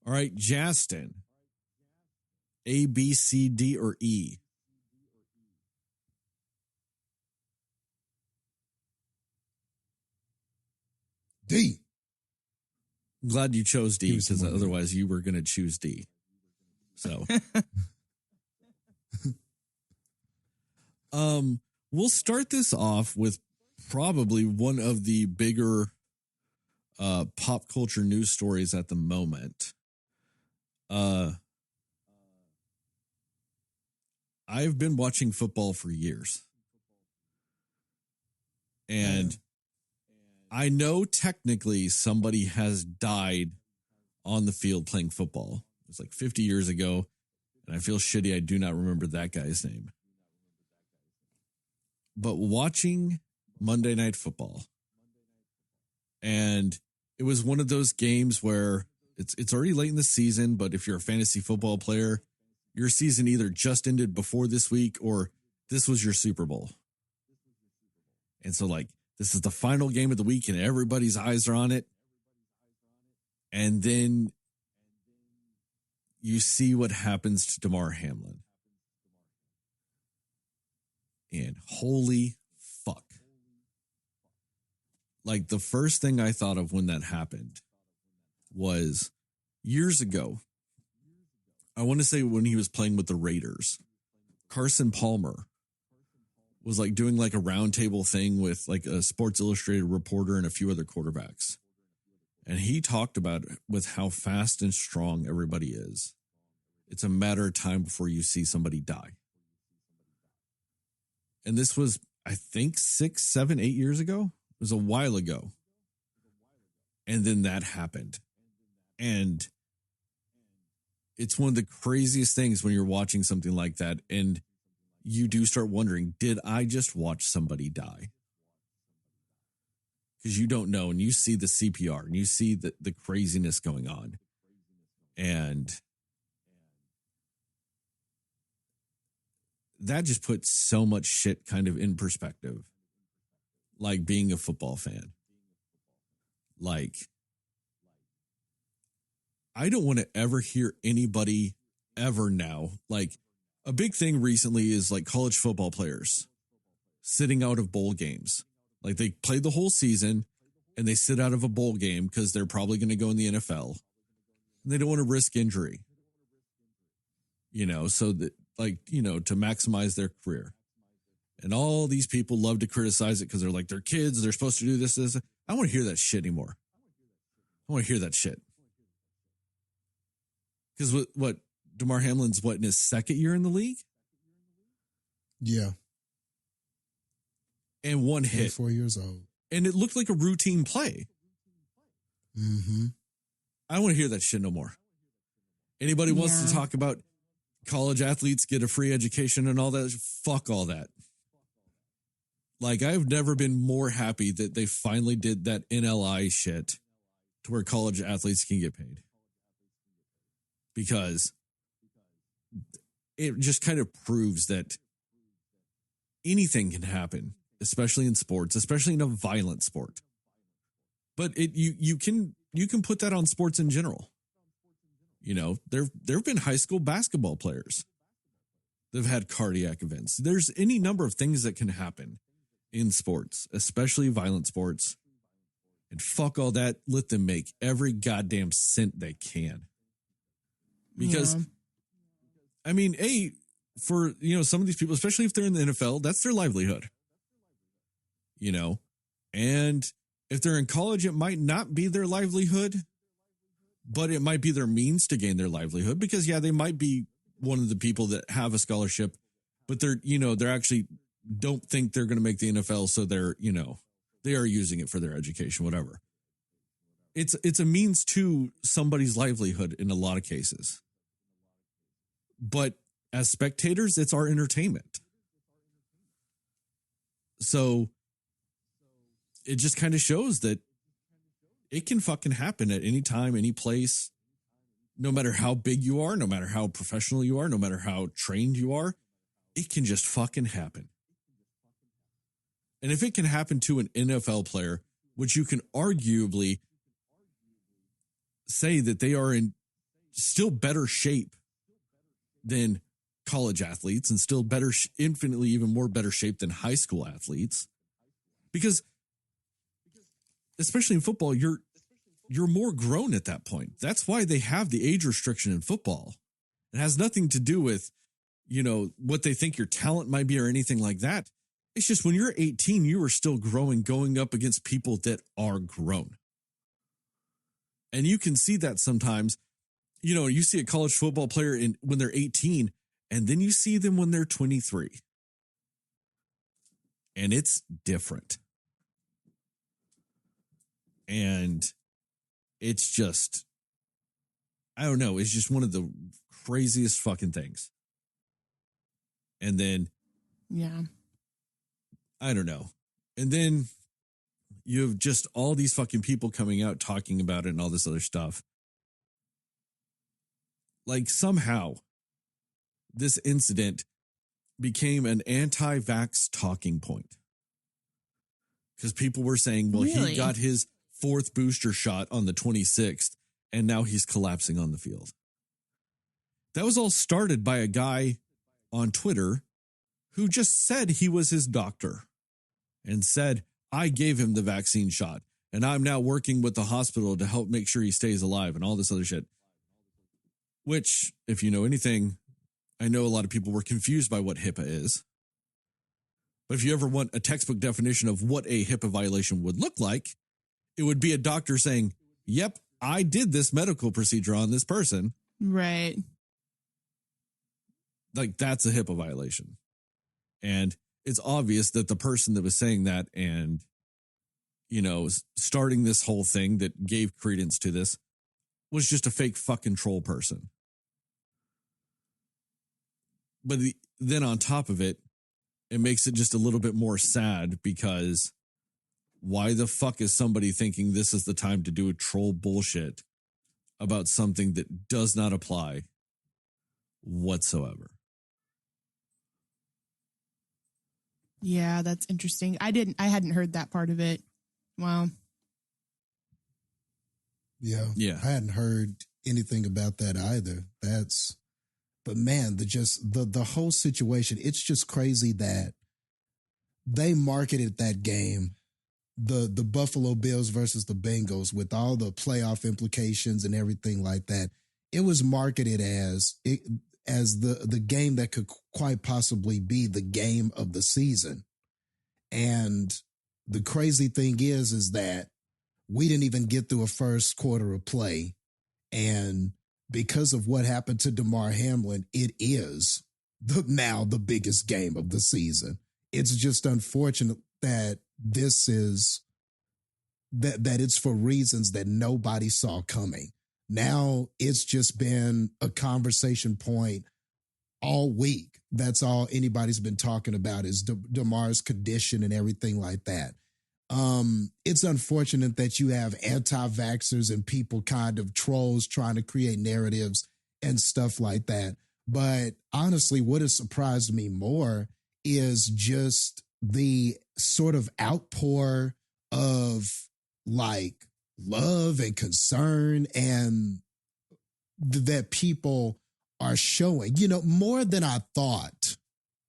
All right, Justin. A, B, C, D, or E? D. I'm glad you chose D because otherwise you were going to choose D. So, we'll start this off with probably one of the bigger pop culture news stories at the moment. I've been watching football for years. And I know technically somebody has died on the field playing football. It was like 50 years ago. And I feel shitty. I do not remember that guy's name. But watching Monday Night Football, and it was one of those games where it's already late in the season, but if you're a fantasy football player, your season either just ended before this week or this was your Super Bowl. And so, like, this is the final game of the week and everybody's eyes are on it. And then you see what happens to Damar Hamlin. And holy fuck. Like, the first thing I thought of when that happened was years ago. I want to say when he was playing with the Raiders, Carson Palmer was like doing like a roundtable thing with like a Sports Illustrated reporter and a few other quarterbacks. And he talked about with how fast and strong everybody is. It's a matter of time before you see somebody die. And this was, I think, 6, 7, 8 years ago. It was a while ago. And then that happened. And it's one of the craziest things when you're watching something like that. And you do start wondering, did I just watch somebody die? Because you don't know. And you see the CPR and you see the craziness going on. And that just puts so much shit kind of in perspective. Like being a football fan. Like, I don't want to ever hear anybody ever now. Like, a big thing recently is like college football players sitting out of bowl games. Like, they played the whole season and they sit out of a bowl game because they're probably going to go in the NFL. And they don't want to risk injury. You know, so that, like, you know, to maximize their career. And all these people love to criticize it because they're like, they're kids, they're supposed to do this. I don't want to hear that shit anymore. I want to hear that shit. Because what Damar Hamlin's in his second year in the league? Yeah. And one hit. 4 years old. And it looked like a routine play. Mm-hmm. I don't want to hear that shit no more. Anybody wants to talk about college athletes get a free education and all that? Fuck all that. Like, I've never been more happy that they finally did that NLI shit to where college athletes can get paid. Because it just kind of proves that anything can happen, especially in sports, especially in a violent sport. But you can put that on sports in general. You know, there have been high school basketball players that have had cardiac events. There's any number of things that can happen in sports, especially violent sports. And fuck all that. Let them make every goddamn cent they can. Because, I mean, for, you know, some of these people, especially if they're in the NFL, that's their livelihood. You know, and if they're in college, it might not be their livelihood, but it might be their means to gain their livelihood because, yeah, they might be one of the people that have a scholarship, but they're actually don't think they're going to make the NFL. So they're, you know, they are using it for their education, whatever. It's a means to somebody's livelihood in a lot of cases. But as spectators, it's our entertainment. So it just kind of shows that it can fucking happen at any time, any place, no matter how big you are, no matter how professional you are, no matter how trained you are, it can just fucking happen. And if it can happen to an NFL player, which you can arguably say that they are in still better shape than college athletes and still better, infinitely even more better shape than high school athletes. Because especially in football, you're more grown at that point. That's why they have the age restriction in football. It has nothing to do with, what they think your talent might be or anything like that. It's just when you're 18, you are still growing, going up against people that are grown. And you can see that sometimes, you see a college football player when they're 18, and then you see them when they're 23. And it's different. And it's just, I don't know. It's just one of the craziest fucking things. And then, yeah, I don't know. And then you have just all these fucking people coming out talking about it and all this other stuff. Like somehow this incident became an anti-vax talking point. Because people were saying, well, Really? he got his 4th booster shot on the 26th, and now he's collapsing on the field. That was all started by a guy on Twitter who just said he was his doctor and said, I gave him the vaccine shot, and I'm now working with the hospital to help make sure he stays alive and all this other shit. Which, if you know anything, I know a lot of people were confused by what HIPAA is. But if you ever want a textbook definition of what a HIPAA violation would look like, it would be a doctor saying, yep, I did this medical procedure on this person. Right. Like, that's a HIPAA violation. And it's obvious that the person that was saying that and, starting this whole thing that gave credence to this was just a fake fucking troll person. But then on top of it, it makes it just a little bit more sad because why the fuck is somebody thinking this is the time to do a troll bullshit about something that does not apply whatsoever? Yeah, that's interesting. I hadn't heard that part of it. Wow. Yeah. I hadn't heard anything about that either. But man, the whole situation, it's just crazy that they marketed that game, the Buffalo Bills versus the Bengals, with all the playoff implications and everything like that. It was marketed as the game that could quite possibly be the game of the season. And the crazy thing is that we didn't even get through a first quarter of play. And because of what happened to Damar Hamlin, it is now the biggest game of the season. It's just unfortunate that this is that it's for reasons that nobody saw coming. Now it's just been a conversation point all week. That's all anybody's been talking about is Damar's condition and everything like that. It's unfortunate that you have anti-vaxxers and people kind of trolls trying to create narratives and stuff like that. But honestly, what has surprised me more is just the sort of outpour of like love and concern and that people are showing, more than I thought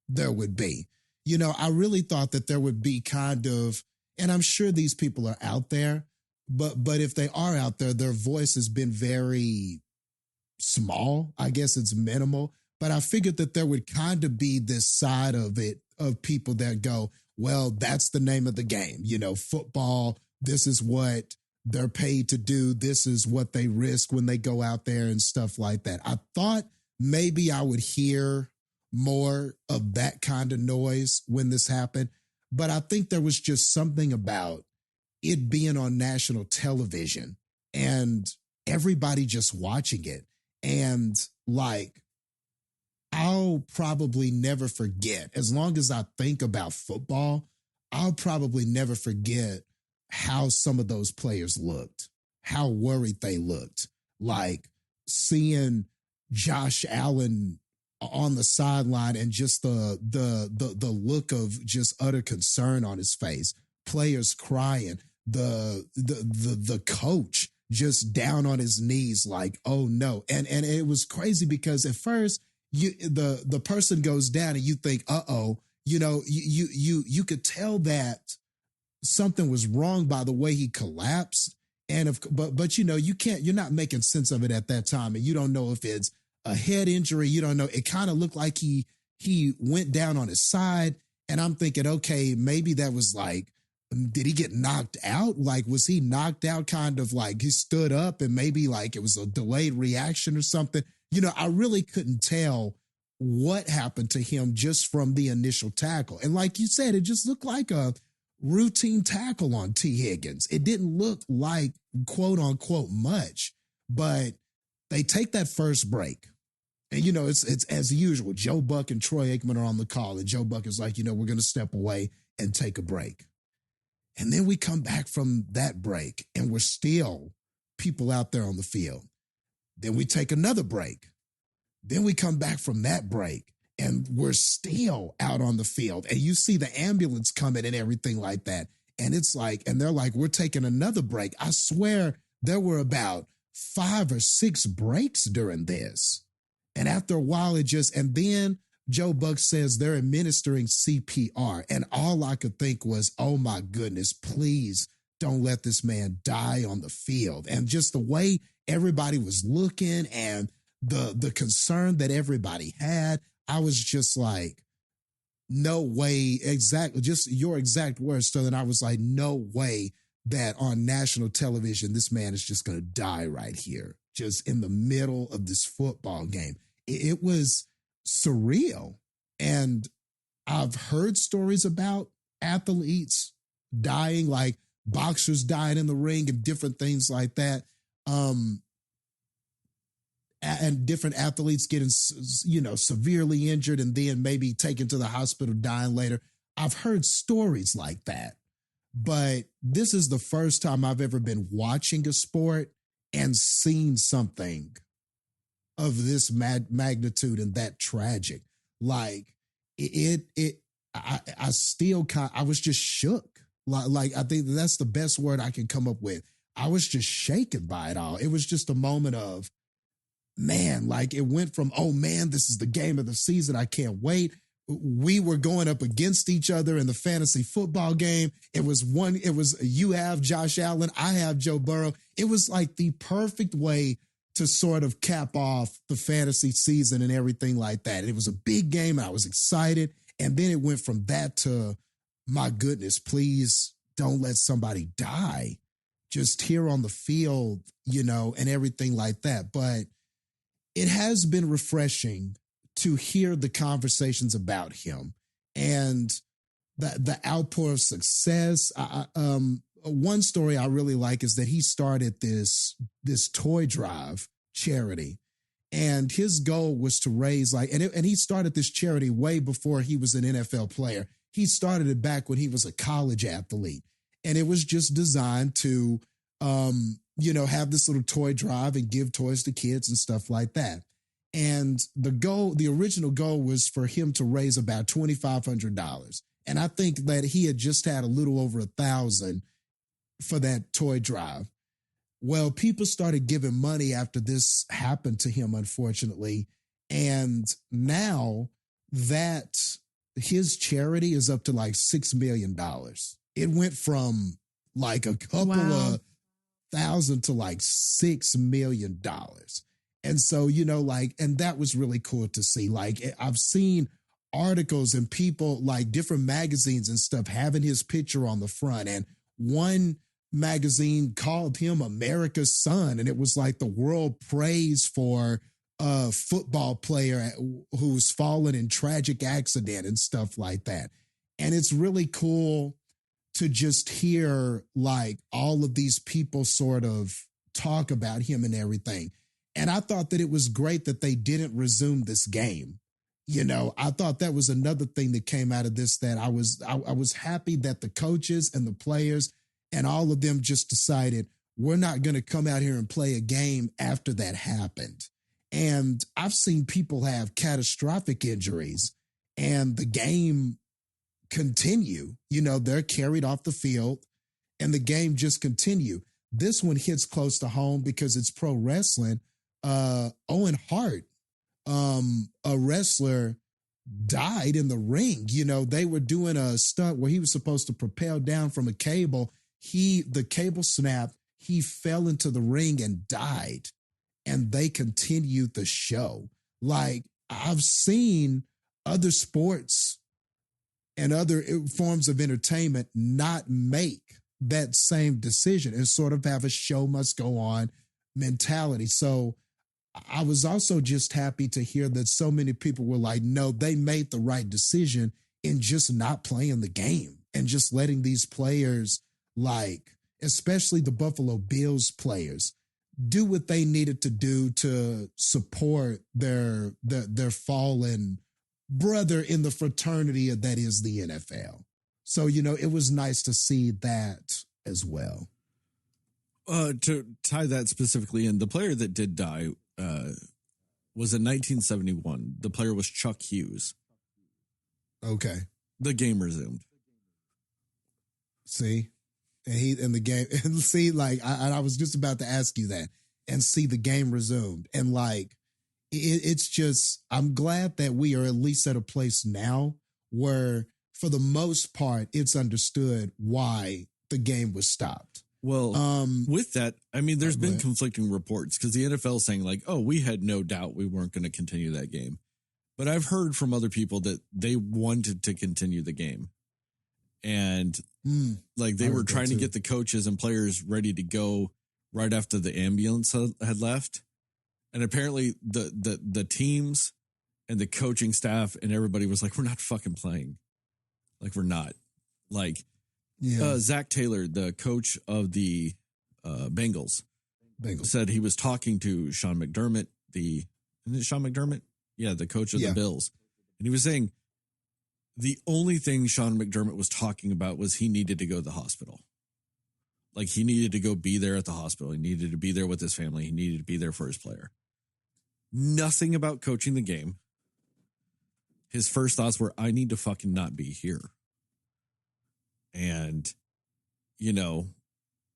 there would be. I really thought that there would be kind of, and I'm sure these people are out there, but if they are out there, their voice has been very small. I guess it's minimal, but I figured that there would kind of be this side of it of people that go, well, that's the name of the game. Football, this is what they're paid to do. This is what they risk when they go out there and stuff like that. I thought maybe I would hear more of that kind of noise when this happened. But I think there was just something about it being on national television and everybody just watching it. And like, I'll probably never forget, as long as I think about football, I'll probably never forget how some of those players looked, how worried they looked. Like seeing Josh Allen on the sideline and just the look of just utter concern on his face, players crying, the coach just down on his knees, like, oh no. And it was crazy because at first the person goes down and you think, uh-oh, you could tell that something was wrong by the way he collapsed. But you're not making sense of it at that time. And you don't know if it's a head injury. You don't know. It kind of looked like he went down on his side. And I'm thinking, okay, maybe that was like, did he get knocked out? Like, was he knocked out kind of like he stood up and maybe like it was a delayed reaction or something? I really couldn't tell what happened to him just from the initial tackle. And like you said, it just looked like a routine tackle on T. Higgins. It didn't look like quote unquote much, but they take that first break. And, it's as usual. Joe Buck and Troy Aikman are on the call. And Joe Buck is like, we're going to step away and take a break. And then we come back from that break and we're still people out there on the field. Then we take another break. Then we come back from that break and we're still out on the field. And you see the ambulance coming and everything like that. And it's like, and they're like, we're taking another break. I swear there were about 5 or 6 breaks during this. And after a while, and then Joe Buck says they're administering CPR. And all I could think was, oh my goodness, please don't let this man die on the field. And just the way everybody was looking and the concern that everybody had, I was just like, no way, exactly, just your exact words. So then I was like, no way that on national television, this man is just going to die right here, just in the middle of this football game. It was surreal. And I've heard stories about athletes dying, like boxers dying in the ring and different things like that. And different athletes getting, severely injured and then maybe taken to the hospital, dying later. I've heard stories like that. But this is the first time I've ever been watching a sport and seen something of this magnitude and that tragic. Like I was just shook. Like I think that's the best word I can come up with. I was just shaken by it all. It was just a moment of, man, like it went from, oh man, this is the game of the season. I can't wait. We were going up against each other in the fantasy football game. You have Josh Allen, I have Joe Burrow. It was like the perfect way to sort of cap off the fantasy season and everything like that. It was a big game. I was excited. And then it went from that to, my goodness, please don't let somebody die just here on the field, and everything like that. But it has been refreshing to hear the conversations about him and the outpour of success. One story I really like is that he started this toy drive charity, and his goal was to raise and he started this charity way before he was an NFL player. He started it back when he was a college athlete, and it was just designed to, have this little toy drive and give toys to kids and stuff like that. And the original goal was for him to raise about $2,500. And I think that he had just had a little over 1,000 for that toy drive. Well, people started giving money after this happened to him, unfortunately. And now that his charity is up to like $6 million. It went from like a couple of thousand to like $6 million. And so, and that was really cool to see. Like, I've seen articles and people, like different magazines and stuff, having his picture on the front. And one magazine called him America's son. And it was like the world praise for a football player who's fallen in tragic accident and stuff like that. And it's really cool to just hear like all of these people sort of talk about him and everything. And I thought that it was great that they didn't resume this game. I thought that was another thing that came out of this, that I was happy that the coaches and the players and all of them just decided, we're not going to come out here and play a game after that happened. And I've seen people have catastrophic injuries and the game continue. They're carried off the field and the game just continue. this one hits close to home because it's pro wrestling. Owen Hart, a wrestler, died in the ring. You know, they were doing a stunt where he was supposed to propel down from a cable. The cable snapped. He fell into the ring and died. And they continued the show. Like, I've seen other sports and other forms of entertainment not make that same decision and sort of have a show must go on mentality. So I was also just happy to hear that so many people were like, no, they made the right decision in just not playing the game and just letting these players, like, especially the Buffalo Bills players, do what they needed to do to support their fallen brother in the fraternity that is the NFL. So, you know, it was nice to see that as well. To tie that specifically in, the player that did die was in 1971. The player was Chuck Hughes. Okay. The game resumed. See? And the game, and see, like, I was just about to ask you that, and see the game resumed. And like, it's just, I'm glad that we are at least at a place now where, for the most part, it's understood why the game was stopped. Well, with that, I mean, there's been conflicting reports because the NFL saying like, oh, we had no doubt we weren't going to continue that game. But I've heard from other people that they wanted to continue the game. And like they were trying to get the coaches and players ready to go right after the ambulance had left. And apparently the teams and the coaching staff and everybody was like, we're not fucking playing. Like, we're not. Like, Zach Taylor, the coach of the Bengals, said he was talking to Sean McDermott, isn't it Sean McDermott? Yeah, the coach of the Bills. And he was saying the only thing Sean McDermott was talking about was he needed to go to the hospital. Like, he needed to go be there at the hospital. He needed to be there with his family. He needed to be there for his player. Nothing about coaching the game. His first thoughts were, I need to fucking not be here. And, you know,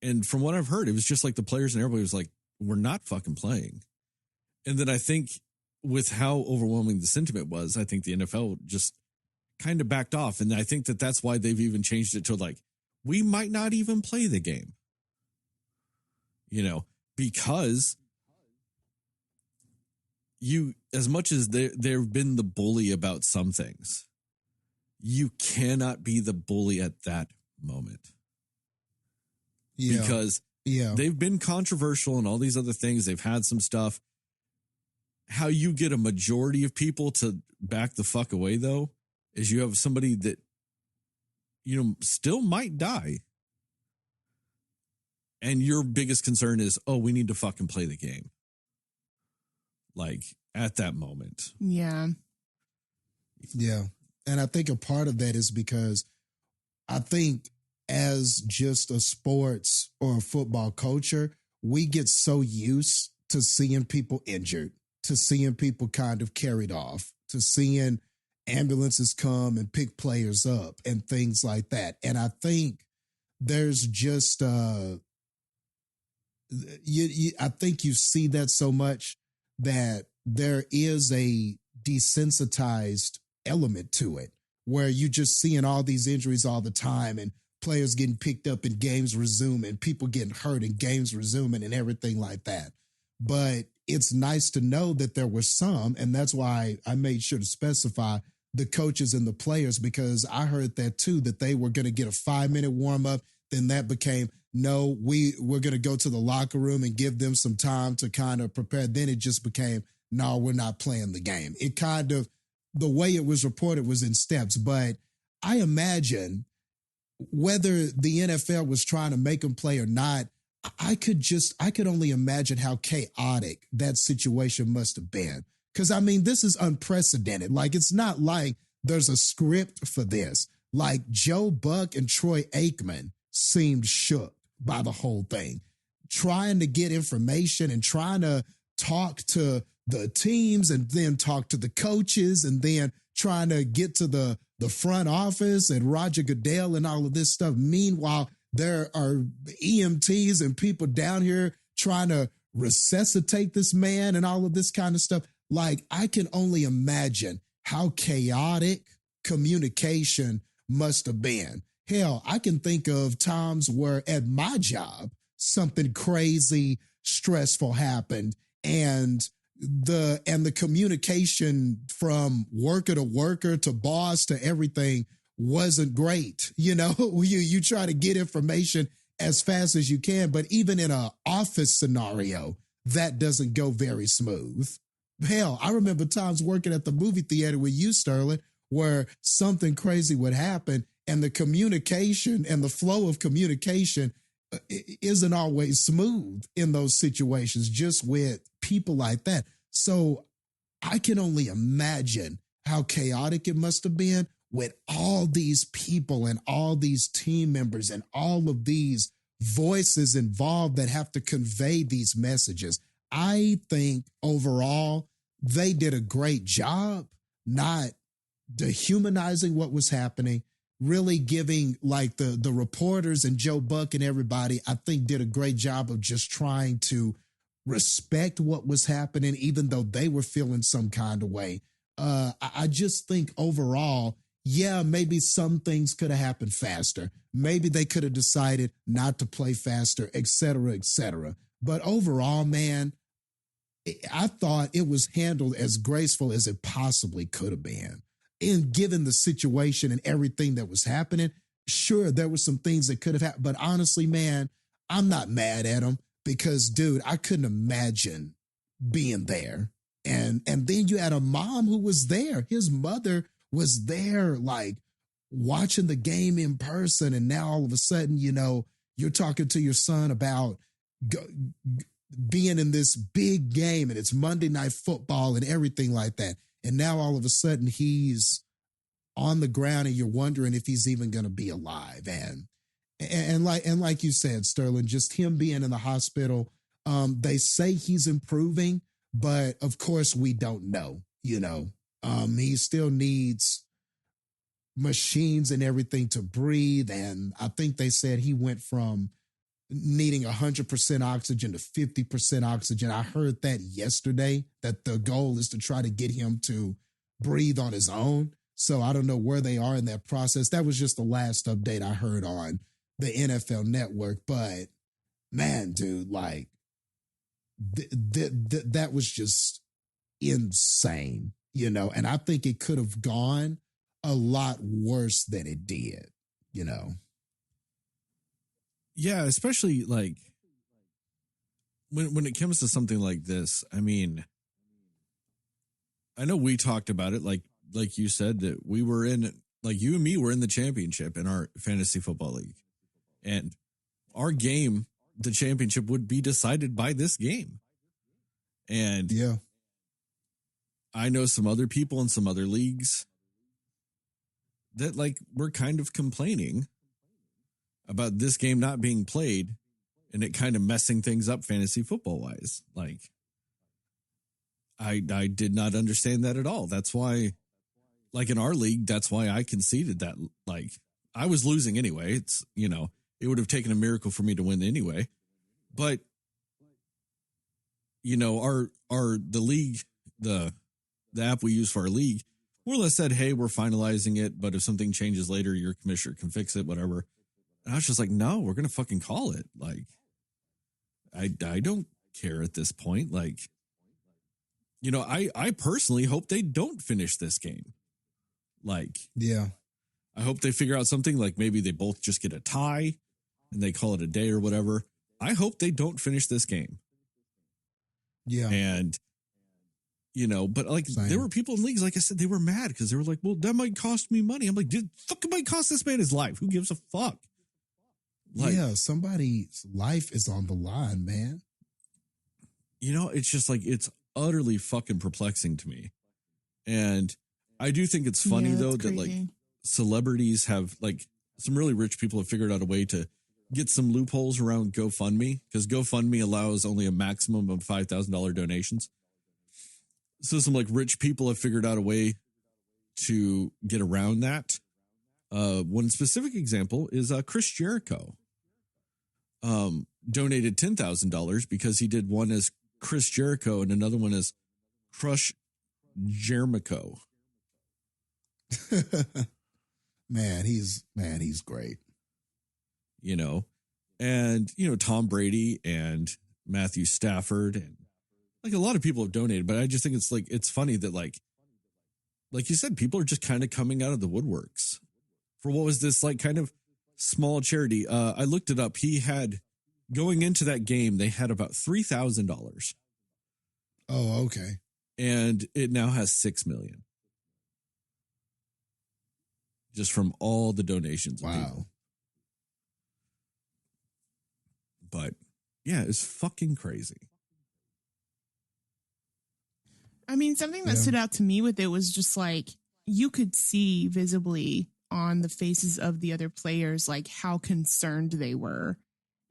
and from what I've heard, it was just like the players and everybody was like, we're not fucking playing. And then I think with how overwhelming the sentiment was, I think the NFL just kind of backed off. And I think that that's why they've even changed it to like, we might not even play the game, you know, because as much as they've been the bully about some things, you cannot be the bully at that moment. Yeah. Because they've been controversial and all these other things. They've had some stuff. How you get a majority of people to back the fuck away, though, is you have somebody that, you know, still might die. And your biggest concern is, oh, we need to fucking play the game. Like, at that moment. Yeah. Yeah. And I think a part of that is because I think as just a sports or a football culture, we get so used to seeing people injured, to seeing people kind of carried off, to seeing ambulances come and pick players up and things like that. And I think there's just, I think you see that so much that there is a desensitized element to it where you just seeing all these injuries all the time and players getting picked up and games resume and people getting hurt and games resuming and everything like that. But it's nice to know that there were some, and that's why I made sure to specify the coaches and the players, because I heard that too, that they were going to get a 5-minute warm up. Then that became, no, we're going to go to the locker room and give them some time to kind of prepare. Then it just became, no, we're not playing the game. It kind of, the way it was reported was in steps, but I imagine whether the NFL was trying to make them play or not, I could only imagine how chaotic that situation must have been. Because, I mean, this is unprecedented. Like, it's not like there's a script for this. Like, Joe Buck and Troy Aikman seemed shook by the whole thing, trying to get information and trying to talk to the teams and then talk to the coaches and then trying to get to the front office and Roger Goodell and all of this stuff. Meanwhile, There are EMTs and people down here trying to resuscitate this man and all of this kind of stuff. Like, I can only imagine how chaotic communication must have been. Hell, I can think of times where at my job, something crazy, stressful happened, and the communication from worker to worker to boss to everything wasn't great. You try to get information as fast as you can, but even in an office scenario, that doesn't go very smooth. Hell, I remember times working at the movie theater with you, Sterling, where something crazy would happen and the communication and the flow of communication isn't always smooth in those situations, just with people like that. So I can only imagine how chaotic it must have been with all these people and all these team members and all of these voices involved that have to convey these messages. I think overall, they did a great job not dehumanizing what was happening, really giving like the reporters and Joe Buck and everybody, I think did a great job of just trying to respect what was happening, even though they were feeling some kind of way. I just think overall, yeah, maybe some things could have happened faster. Maybe they could have decided not to play faster, et cetera, et cetera. But overall, man, I thought it was handled as graceful as it possibly could have been. And given the situation and everything that was happening, sure, there were some things that could have happened. But honestly, man, I'm not mad at him because, dude, I couldn't imagine being there. And then you had a mom who was there. His mother was there, like watching the game in person. And now all of a sudden, you're talking to your son about being in this big game and it's Monday Night Football and everything like that. And now all of a sudden he's on the ground and you're wondering if he's even going to be alive. And like you said, Sterling, just him being in the hospital, they say he's improving, but of course we don't know, he still needs machines and everything to breathe. And I think they said he went from needing 100% oxygen to 50% oxygen. I heard that yesterday, that the goal is to try to get him to breathe on his own. So I don't know where they are in that process. That was just the last update I heard on the NFL Network. But man, dude, like that was just insane, and I think it could have gone a lot worse than it did, Yeah, especially like when it comes to something like this. I mean, I know we talked about it, like you said, that we were in, like you and me were in the championship in our fantasy football league. And our game, the championship, would be decided by this game. And yeah, I know some other people in some other leagues that like were kind of complaining about this game not being played and it kind of messing things up fantasy football wise. Like I did not understand that at all. That's why, like in our league, that's why I conceded that. Like I was losing anyway. It's, it would have taken a miracle for me to win anyway. But, the league, the app we use for our league more or less said, hey, we're finalizing it, but if something changes later, your commissioner can fix it, whatever. And I was just like, no, we're going to fucking call it. Like, I don't care at this point. Like, I personally hope they don't finish this game. Like, yeah, I hope they figure out something like maybe they both just get a tie and they call it a day or whatever. I hope they don't finish this game. Yeah. And, but like Same. There were people in leagues, like I said, they were mad because they were like, well, that might cost me money. I'm like, dude, fucking might cost this man his life. Who gives a fuck? Like, yeah, somebody's life is on the line, man. It's just like, it's utterly fucking perplexing to me. And I do think it's funny, though, that like celebrities have, like, some really rich people have figured out a way to get some loopholes around GoFundMe, because GoFundMe allows only a maximum of $5,000 donations. So some like rich people have figured out a way to get around that. One specific example is Chris Jericho. donated $10,000 because he did one as Chris Jericho and another one as Crush Jericho. Man, he's great. You know, and, you know, Tom Brady and Matthew Stafford and like a lot of people have donated, but I just think it's funny that like you said, people are just kind of coming out of the woodworks for what was this like kind of small charity. I looked it up. He had going into that game, they had about $3,000. Oh, okay. And it now has 6 million. Just from all the donations. Of people. But yeah, it's fucking crazy. I mean, something that stood out to me with it was just like you could see visibly on the faces of the other players, like how concerned they were.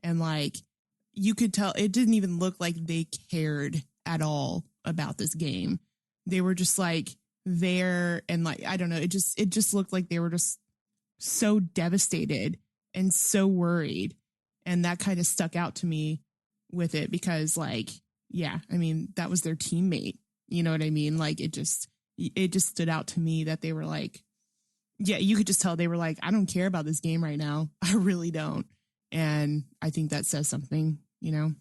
And like you could tell it didn't even look like they cared at all about this game. They were just like there and like, I don't know, it just looked like they were just so devastated and so worried. And that kind of stuck out to me with it because like, yeah, I mean, that was their teammate. You know what I mean? Like it just stood out to me that they were like, yeah, you could just tell they were like, I don't care about this game right now. I really don't. And I think that says something, you know?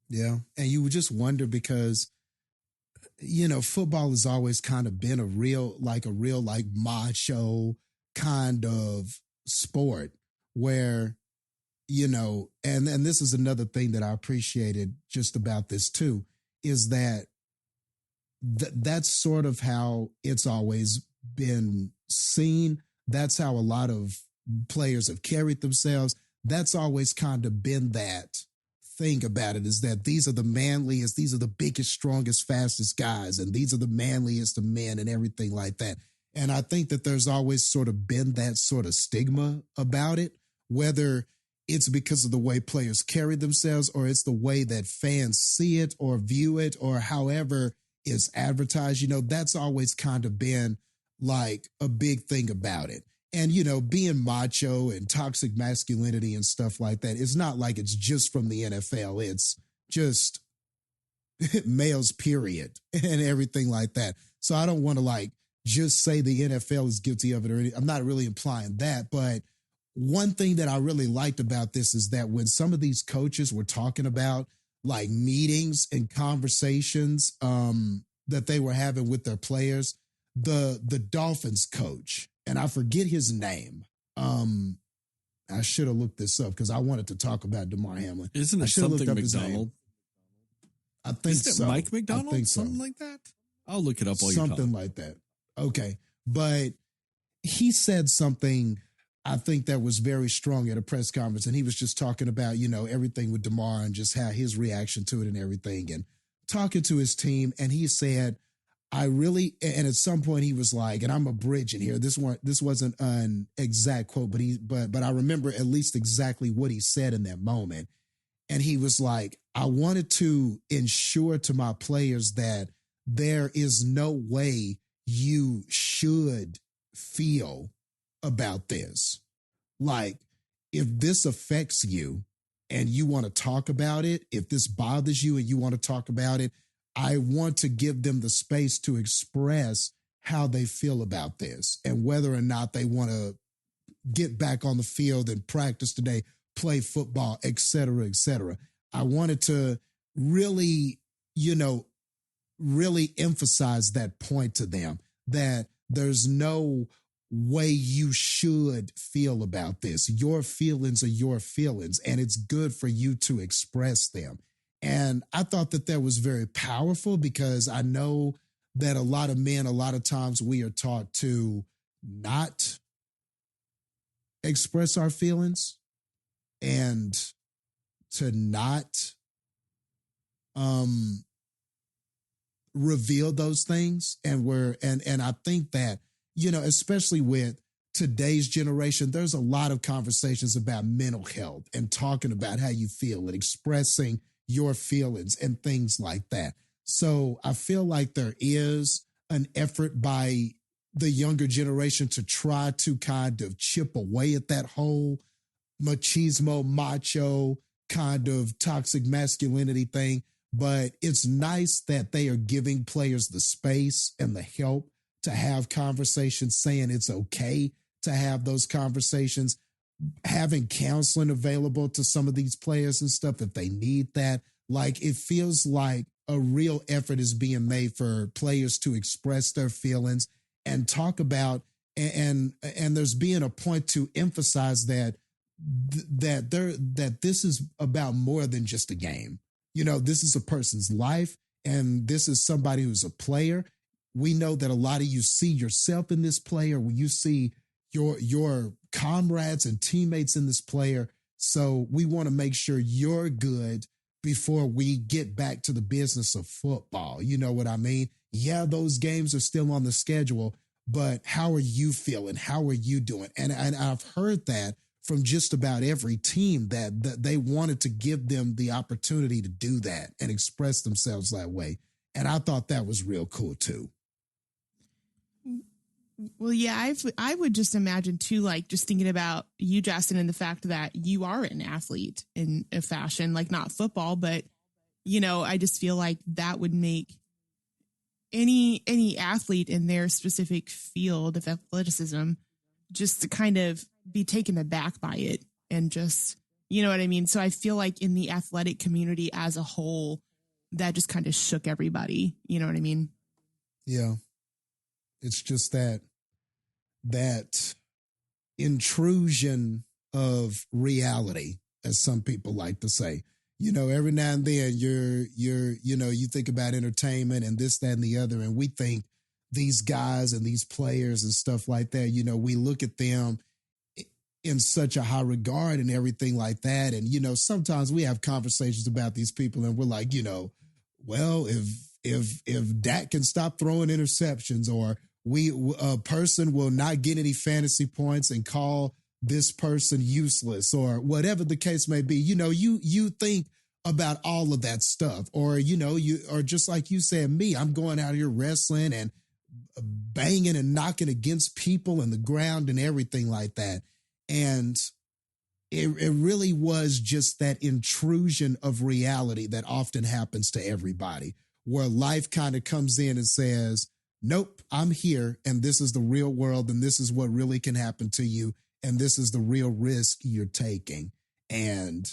Yeah. And you would just wonder because, you know, football has always kind of been a real macho kind of sport where, you know, and this is another thing that I appreciated just about this too, is that that's sort of how it's always been seen. That's how a lot of players have carried themselves. That's always kind of been that thing about it, is that these are the manliest, these are the biggest, strongest, fastest guys, and these are the manliest of men and everything like that. And I think that there's always sort of been that sort of stigma about it, whether it's because of the way players carry themselves or it's the way that fans see it or view it or however it's advertised. You know, that's always kind of been like a big thing about it. And, you know, being macho and toxic masculinity and stuff like that, it's not like it's just from the NFL. It's just males, period, and everything like that. So I don't want to like just say the NFL is guilty of it or anything. I'm not really implying that. But one thing that I really liked about this is that when some of these coaches were talking about like meetings and conversations that they were having with their players, the Dolphins coach, and I forget his name. I should have looked this up because I wanted to talk about DeMar Hamlin. Isn't it something McDonald? I think Isn't it so. Mike McDonald? I think so. Something like that? I'll look it up while you're talking. Something like that. Okay. But he said something I think that was very strong at a press conference. And he was just talking about, you know, everything with DeMar and just how his reaction to it and everything and talking to his team. And he said, and at some point he was like, and I'm abridging here. This wasn't an exact quote, but I remember at least exactly what he said in that moment. And he was like, I wanted to ensure to my players that there is no way you should feel about this. Like, if this affects you and you want to talk about it, if this bothers you and you want to talk about it, I want to give them the space to express how they feel about this and whether or not they want to get back on the field and practice today, play football, et cetera, et cetera. I wanted to really, really emphasize that point to them, that there's no way you should feel about this. Your feelings are your feelings, and it's good for you to express them. And I thought that was very powerful because I know that a lot of men, a lot of times we are taught to not express our feelings and to not reveal those things. And I think that, especially with today's generation, there's a lot of conversations about mental health and talking about how you feel and expressing your feelings and things like that. So I feel like there is an effort by the younger generation to try to kind of chip away at that whole machismo, macho kind of toxic masculinity thing. But it's nice that they are giving players the space and the help to have conversations, saying it's okay to have those conversations, having counseling available to some of these players and stuff if they need that. Like, it feels like a real effort is being made for players to express their feelings and talk about, and there's being a point to emphasize that this is about more than just a game. This is a person's life, and this is somebody who's a player. We know that a lot of you see yourself in this player, when you see your comrades and teammates in this player. So we want to make sure you're good before we get back to the business of football. You know what I mean? Yeah, those games are still on the schedule, but how are you feeling? How are you doing? And I've heard that from just about every team that they wanted to give them the opportunity to do that and express themselves that way. And I thought that was real cool too. Well, yeah, I would just imagine too, like just thinking about you, Justin, and the fact that you are an athlete in a fashion, like not football, but I just feel like that would make any athlete in their specific field of athleticism just to kind of be taken aback by it, and just, you know what I mean? So I feel like in the athletic community as a whole, that just kind of shook everybody. You know what I mean? Yeah. It's just that intrusion of reality, as some people like to say. Every now and then you think about entertainment and this, that, and the other, and we think these guys and these players and stuff like that, we look at them in such a high regard and everything like that. And, sometimes we have conversations about these people and we're like, well, if Dak can stop throwing interceptions, or a person will not get any fantasy points and call this person useless, or whatever the case may be, you think about all of that stuff. Or, or just like you said, me, I'm going out here wrestling and banging and knocking against people in the ground and everything like that. And it really was just that intrusion of reality that often happens to everybody, where life kind of comes in and says, nope, I'm here, and this is the real world, and this is what really can happen to you, and this is the real risk you're taking. And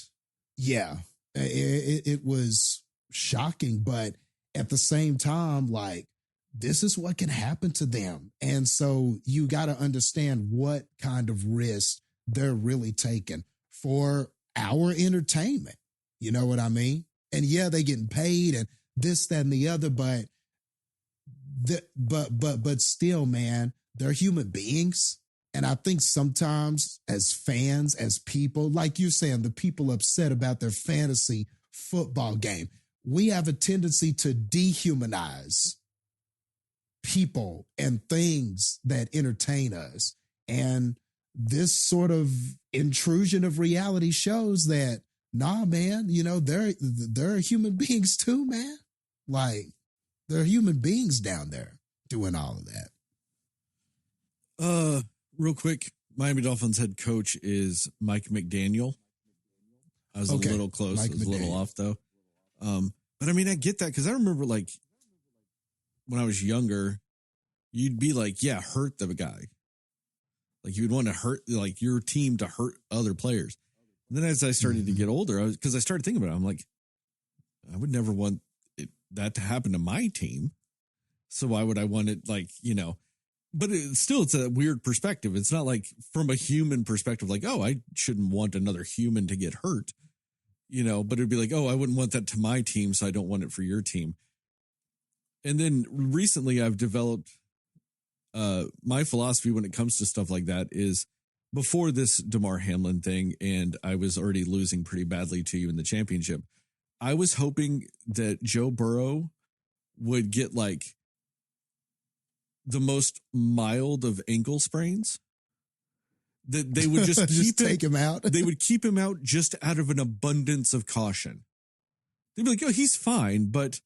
yeah, it was shocking, but at the same time, like, this is what can happen to them. And so you got to understand what kind of risk they're really taking for our entertainment. You know what I mean? And yeah, they getting paid and this, that, and the other, but still, man, they're human beings. And I think sometimes as fans, as people, like you're saying, the people upset about their fantasy football game, we have a tendency to dehumanize people and things that entertain us. And this sort of intrusion of reality shows that, nah, man, they're human beings too, man. Like, there are human beings down there doing all of that. Real quick, Miami Dolphins head coach is Mike McDaniel. I was a little close. I was a little off, though. But I mean, I get that, because I remember, like, when I was younger, you'd be like, yeah, hurt the guy. Like, you would want to hurt, like, your team to hurt other players. And then as I started to get older, because I started thinking about it, I'm like, I would never want that to happen to my team. So why would I want it, like, but it's a weird perspective. It's not like from a human perspective, like, oh, I shouldn't want another human to get hurt, but it'd be like, oh, I wouldn't want that to my team, so I don't want it for your team. And then recently I've developed my philosophy when it comes to stuff like that is, before this Damar Hamlin thing, and I was already losing pretty badly to you in the championship, I was hoping that Joe Burrow would get like the most mild of ankle sprains, that they would just take him out. They would keep him out just out of an abundance of caution. They'd be like, oh, he's fine, but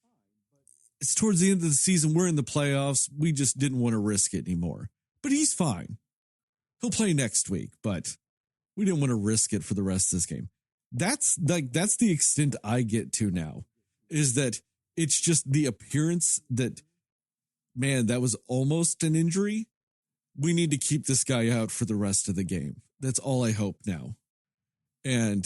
it's towards the end of the season. We're in the playoffs. We just didn't want to risk it anymore. But he's fine. He'll play next week, but We didn't want to risk it for the rest of this game. That's the extent I get to now, is that it's just the appearance that, man, that was almost an injury. We need to keep this guy out for the rest of the game. That's all I hope now. And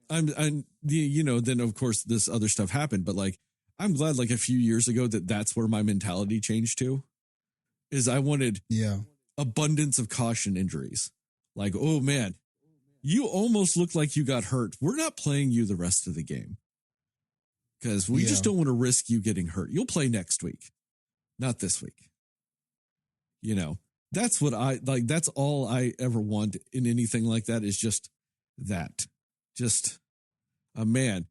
then of course this other stuff happened, but like, I'm glad like a few years ago that's where my mentality changed to, is I wanted abundance of caution injuries. Like, oh man, you almost look like you got hurt. We're not playing you the rest of the game because we just don't want to risk you getting hurt. You'll play next week, not this week. You know, that's what I like. That's all I ever want in anything like that, is just that. Just a man.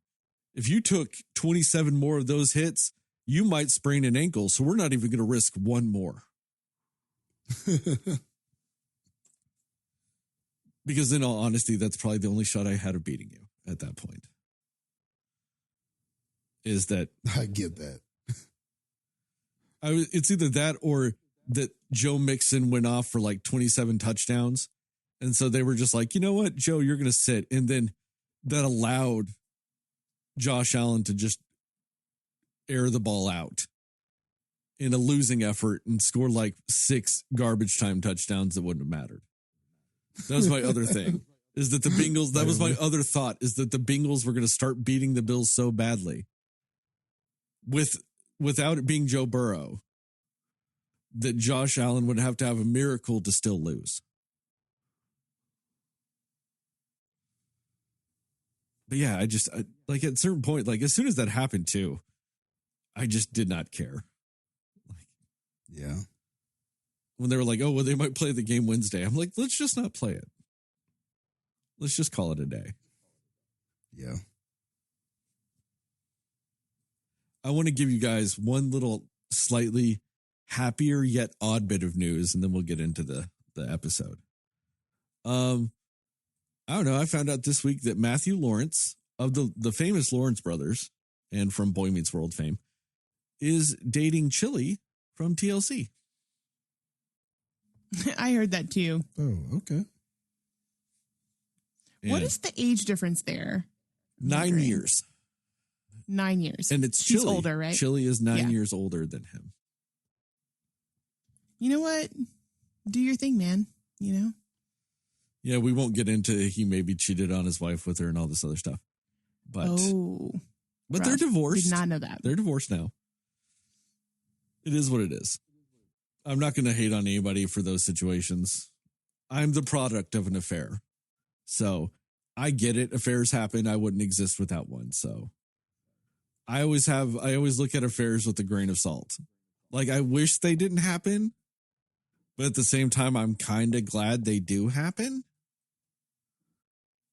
If you took 27 more of those hits, you might sprain an ankle. So we're not even going to risk one more. Because in all honesty, that's probably the only shot I had of beating you at that point. Is that I get that. It's either that or that Joe Mixon went off for like 27 touchdowns. And so they were just like, you know what, Joe, you're going to sit. And then that allowed Josh Allen to just air the ball out in a losing effort and score like 6 garbage time touchdowns that wouldn't have mattered. That was my other thing, is that the Bengals, that was my other thought, is that the Bengals were going to start beating the Bills so badly without it being Joe Burrow that Josh Allen would have to have a miracle to still lose. But yeah, like at a certain point, like as soon as that happened too, I just did not care. Like, yeah. When they were like, oh, well, they might play the game Wednesday. I'm like, let's just not play it. Let's just call it a day. Yeah. I want to give you guys one little slightly happier yet odd bit of news, and then we'll get into the episode. I don't know. I found out this week that Matthew Lawrence of the famous Lawrence brothers and from Boy Meets World fame is dating Chili from TLC. I heard that too. Oh, okay. What is the age difference there? 9 years. 9 years. And it's She's Chili. older, right? Chili is 9 years older than him. You know what? Do your thing, man. You know? Yeah, we won't get into he maybe cheated on his wife with her and all this other stuff. But they're divorced. Did not know that. They're divorced now. It is what it is. I'm not going to hate on anybody for those situations. I'm the product of an affair. So I get it. Affairs happen. I wouldn't exist without one. So I always look at affairs with a grain of salt. Like, I wish they didn't happen, but at the same time, I'm kind of glad they do happen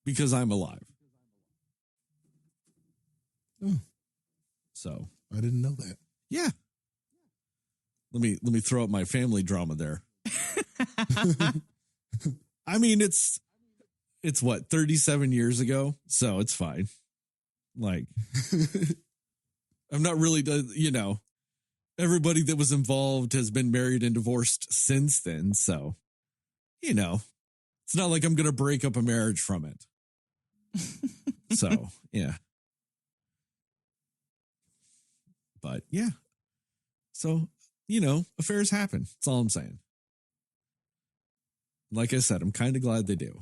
because I'm alive. Oh. So I didn't know that. Yeah. Let me throw up my family drama there. I mean, it's what, 37 years ago, so it's fine. Like, I'm not really, everybody that was involved has been married and divorced since then, so, it's not like I'm going to break up a marriage from it. So, yeah. But, yeah. So, affairs happen. That's all I'm saying. Like I said, I'm kind of glad they do.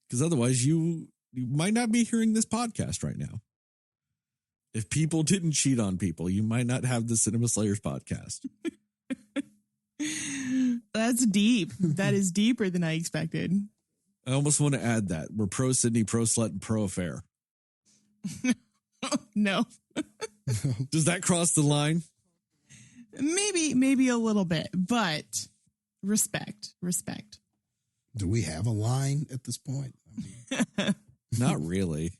Because otherwise, you might not be hearing this podcast right now. If people didn't cheat on people, you might not have the Cinema Slayers podcast. That's deep. That is deeper than I expected. I almost want to add that. We're pro Sydney, pro slut, and pro affair. No. Does that cross the line? Maybe a little bit, but respect. Do we have a line at this point? Not really.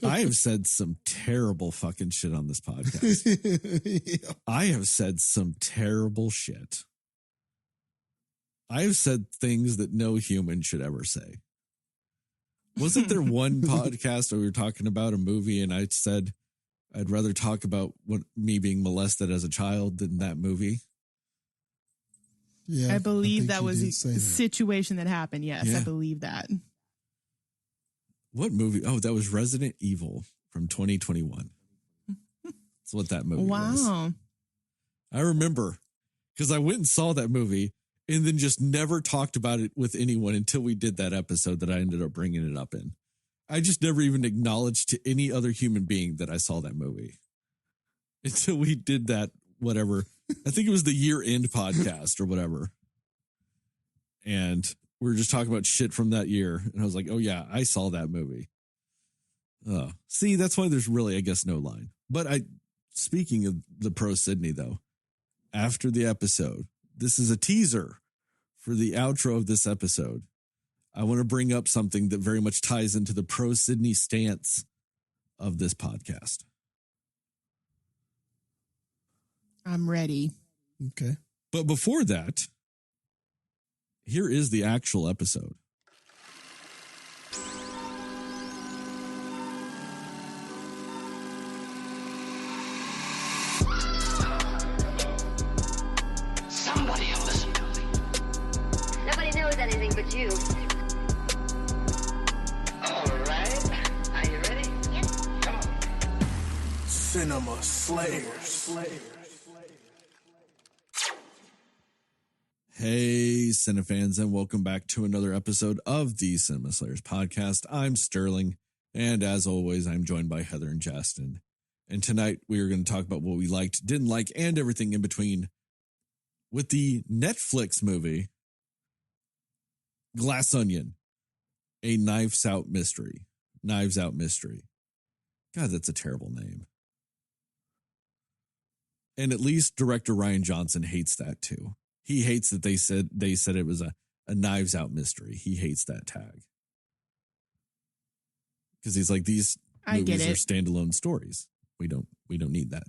I have said some terrible fucking shit on this podcast. Yeah. I have said some terrible shit. I have said things that no human should ever say. Wasn't there one podcast where we were talking about a movie and I said I'd rather talk about me being molested as a child than that movie? Yeah, I believe think that you was did a say that. situation that happened. Yes, Yeah. I believe that. What movie? Oh, that was Resident Evil from 2021. That's what that movie was. Wow. I remember because I went and saw that movie and then just never talked about it with anyone until we did that episode that I ended up bringing it up in. I just never even acknowledged to any other human being that I saw that movie until we did that, whatever. I think it was the year-end podcast or whatever. And we were just talking about shit from that year. And I was like, oh, yeah, I saw that movie. See, that's why there's really, I guess, no line. But speaking of the Pro Sydney, though, after the episode, this is a teaser for the outro of this episode. I want to bring up something that very much ties into the Pro Sydney stance of this podcast. I'm ready. Okay. But before that, here is the actual episode. Somebody will listen to me. Nobody knows anything but you. All right. Are you ready? Yep. Come on. Cinema Slayers. Hey, Cinefans, and welcome back to another episode of the Cinema Slayers podcast. I'm Sterling, and as always, I'm joined by Heather and Justin. And tonight, we are going to talk about what we liked, didn't like, and everything in between with the Netflix movie, Glass Onion, a Knives Out mystery. Knives Out mystery. God, that's a terrible name. And at least director Ryan Johnson hates that too. He hates that they said it was a Knives Out mystery. He hates that tag. Because he's like, these movies are standalone stories. We don't need that.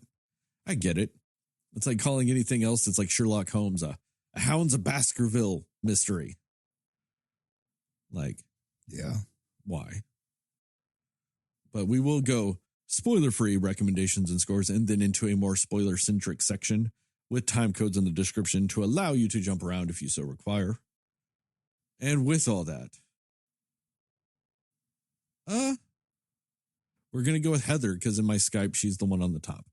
I get it. It's like calling anything else that's like Sherlock Holmes a Hounds of Baskerville mystery. Like, Yeah. why? But we will go spoiler-free recommendations and scores and then into a more spoiler-centric section with time codes in the description to allow you to jump around if you so require. And with all that, we're going to go with Heather because in my Skype, she's the one on the top.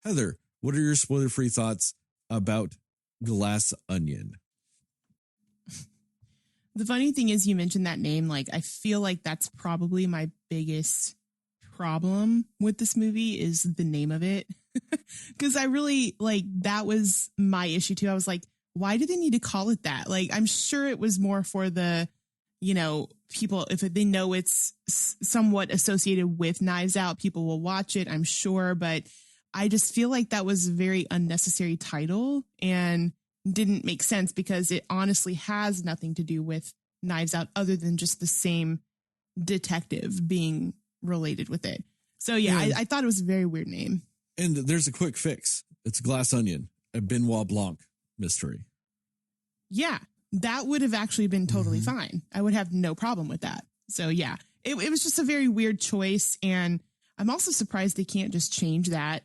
Heather, what are your spoiler-free thoughts about Glass Onion? The funny thing is you mentioned that name. Like, I feel like that's probably my biggest problem with this movie is the name of it. Because I really, like, that was my issue too. I was like, why do they need to call it that? Like, I'm sure it was more for the, people, if they know it's somewhat associated with Knives Out, people will watch it, I'm sure. But I just feel like that was a very unnecessary title and didn't make sense because it honestly has nothing to do with Knives Out other than just the same detective being related with it. So yeah, I thought it was a very weird name. And there's a quick fix. It's Glass Onion, a Benoit Blanc mystery. Yeah, that would have actually been totally fine. I would have no problem with that. So yeah, it was just a very weird choice. And I'm also surprised they can't just change that.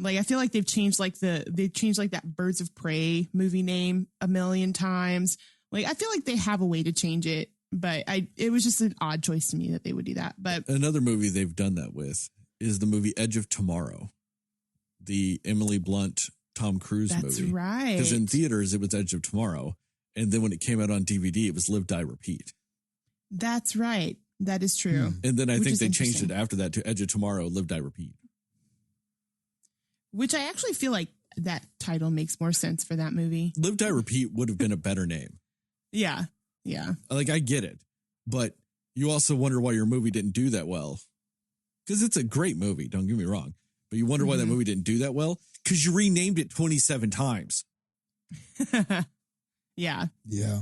Like, I feel like they've changed like that Birds of Prey movie name a million times. Like, I feel like they have a way to change it, but it was just an odd choice to me that they would do that. But another movie they've done that with is the movie Edge of Tomorrow, the Emily Blunt, Tom Cruise movie. That's right. Because in theaters, it was Edge of Tomorrow. And then when it came out on DVD, it was Live, Die, Repeat. That's right. That is true. And then I think they changed it after that to Edge of Tomorrow, Live, Die, Repeat. Which I actually feel like that title makes more sense for that movie. Live, Die, Repeat would have been a better name. Yeah. Yeah. Like, I get it. But you also wonder why your movie didn't do that well. Because it's a great movie, don't get me wrong. But you wonder why that movie didn't do that well? Because you renamed it 27 times. Yeah. Yeah.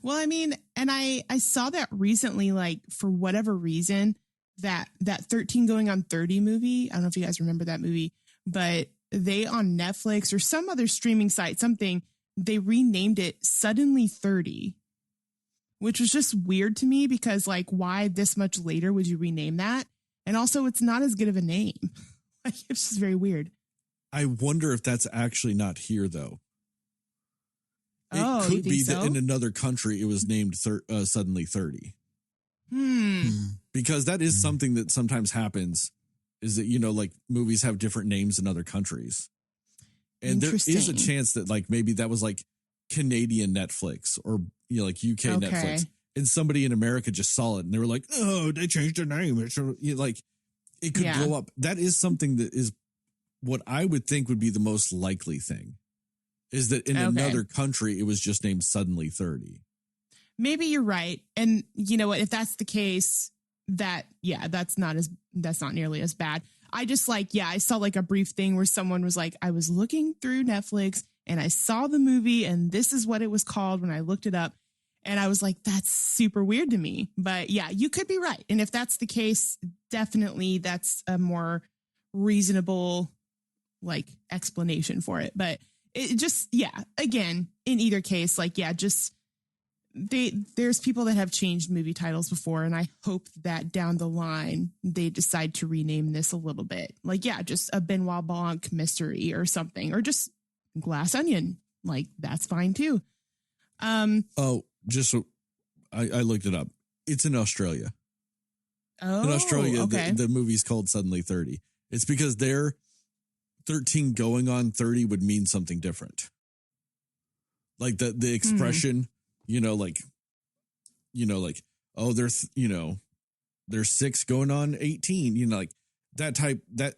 Well, I mean, and I saw that recently, like, for whatever reason, that 13 Going on 30 movie, I don't know if you guys remember that movie, but they on Netflix or some other streaming site, something, they renamed it Suddenly 30, which was just weird to me because, like, why this much later would you rename that? And also, it's not as good of a name. Like, it's just very weird. I wonder if that's actually not here, though. Oh, could you think be so? that in another country it was named Suddenly 30. Because that is something that sometimes happens, is that, like movies have different names in other countries. And there is a chance that like maybe that was like Canadian Netflix or like UK Netflix, and somebody in America just saw it and they were like, oh, they changed their name. It's like it could blow up. That is something that is what I would think would be the most likely thing, is that in another country it was just named Suddenly 30. Maybe you're right. And you know what, if that's the case, that's not nearly as bad. I just I saw like a brief thing where someone was like, I was looking through Netflix and I saw the movie and this is what it was called when I looked it up. And I was like, that's super weird to me. But yeah, you could be right. And if that's the case, definitely that's a more reasonable like explanation for it. But it just, again, in either case, there's people that have changed movie titles before, and I hope that down the line they decide to rename this a little bit. Just a Benoit Blanc mystery or something, or just Glass Onion. That's fine too. I looked it up. It's in Australia. Oh, in Australia, okay. the movie's called Suddenly 30. It's because their 13 going on 30 would mean something different. Like the expression, oh, there's 6 going on 18, like that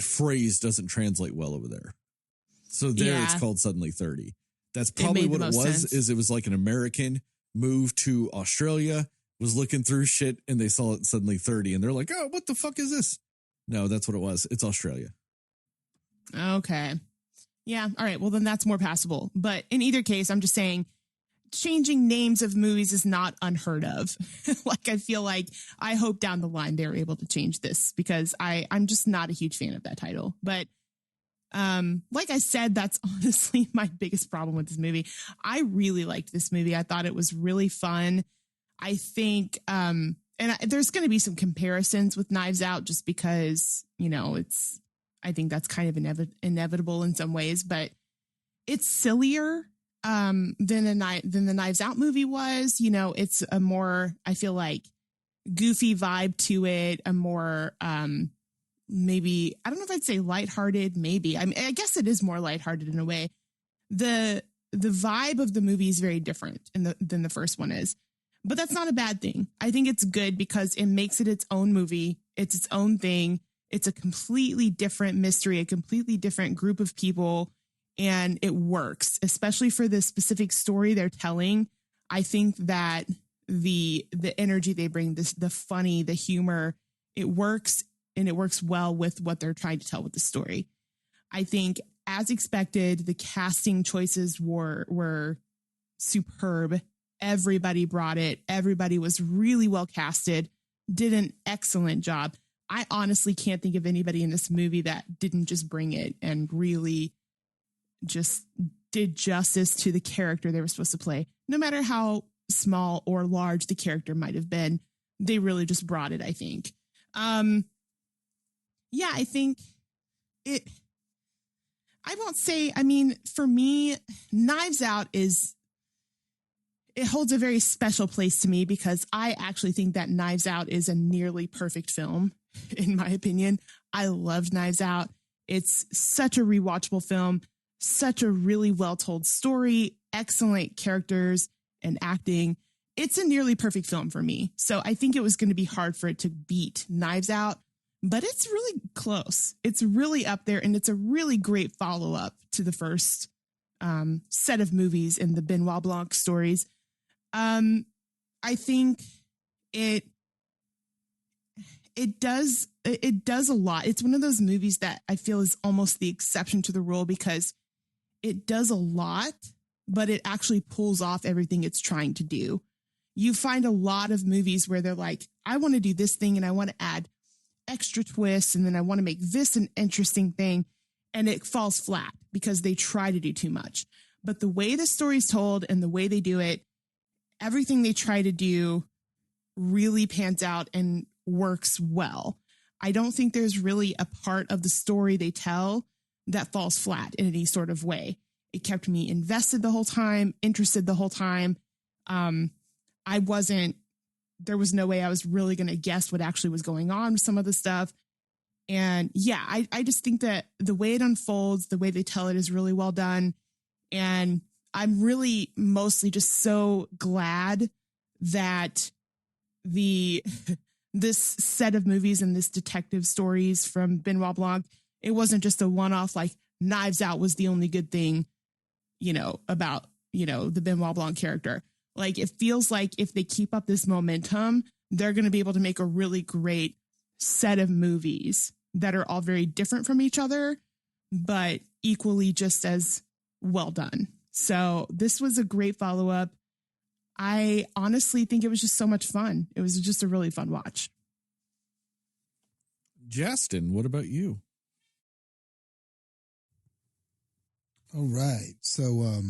phrase doesn't translate well over there. So it's called Suddenly 30. That's probably what it was, sense. Is it was like an American moved to Australia, was looking through shit, and they saw it Suddenly 30, and they're like, oh, what the fuck is this? No, that's what it was. It's Australia. Okay. Yeah. All right. Well, then that's more passable. But in either case, I'm just saying changing names of movies is not unheard of. I feel like I hope down the line they're able to change this, because I'm just not a huge fan of that title. But like I said, that's honestly my biggest problem with this movie. I really liked this movie. I thought it was really fun. I think, there's going to be some comparisons with Knives Out just because, I think that's kind of inevitable in some ways, but it's sillier than the Knives Out movie was. It's a more, I feel like, goofy vibe to it, a more maybe, I don't know if I'd say lighthearted, maybe. I mean, I guess it is more lighthearted in a way. The vibe of the movie is very different than the first one is, but that's not a bad thing. I think it's good because it makes it its own movie. It's its own thing. It's a completely different mystery, a completely different group of people, and it works, especially for the specific story they're telling. I think that the energy they bring, the funny, the humor, it works, and it works well with what they're trying to tell with the story. I think, as expected, the casting choices were superb. Everybody brought it. Everybody was really well casted, did an excellent job. I honestly can't think of anybody in this movie that didn't just bring it and really just did justice to the character they were supposed to play. No matter how small or large the character might have been, they really just brought it, I think. I think it, I won't say, for me, Knives Out it holds a very special place to me because I actually think that Knives Out is a nearly perfect film, in my opinion. I loved Knives Out. It's such a rewatchable film, such a really well-told story, excellent characters and acting. It's a nearly perfect film for me. So I think it was going to be hard for it to beat Knives Out, but it's really close. It's really up there, and it's a really great follow-up to the first set of movies in the Benoit Blanc stories. I think it does a lot. It's one of those movies that I feel is almost the exception to the rule because it does a lot, but it actually pulls off everything it's trying to do. You find a lot of movies where they're like, I want to do this thing and I want to add extra twists and then I want to make this an interesting thing, and it falls flat because they try to do too much. But the way the story's told and the way they do it, everything they try to do really pans out and works well. I don't think there's really a part of the story they tell that falls flat in any sort of way. It kept me invested the whole time, interested the whole time. There was no way I was really going to guess what actually was going on with some of the stuff. And yeah, I just think that the way it unfolds, the way they tell it is really well done. And I'm really mostly just so glad that this set of movies and this detective stories from Benoit Blanc, it wasn't just a one-off, like Knives Out was the only good thing, about, the Benoit Blanc character. Like, it feels like if they keep up this momentum, they're going to be able to make a really great set of movies that are all very different from each other, but equally just as well done. So this was a great follow-up. I honestly think it was just so much fun. It was just a really fun watch. Justin, what about you? All right. So,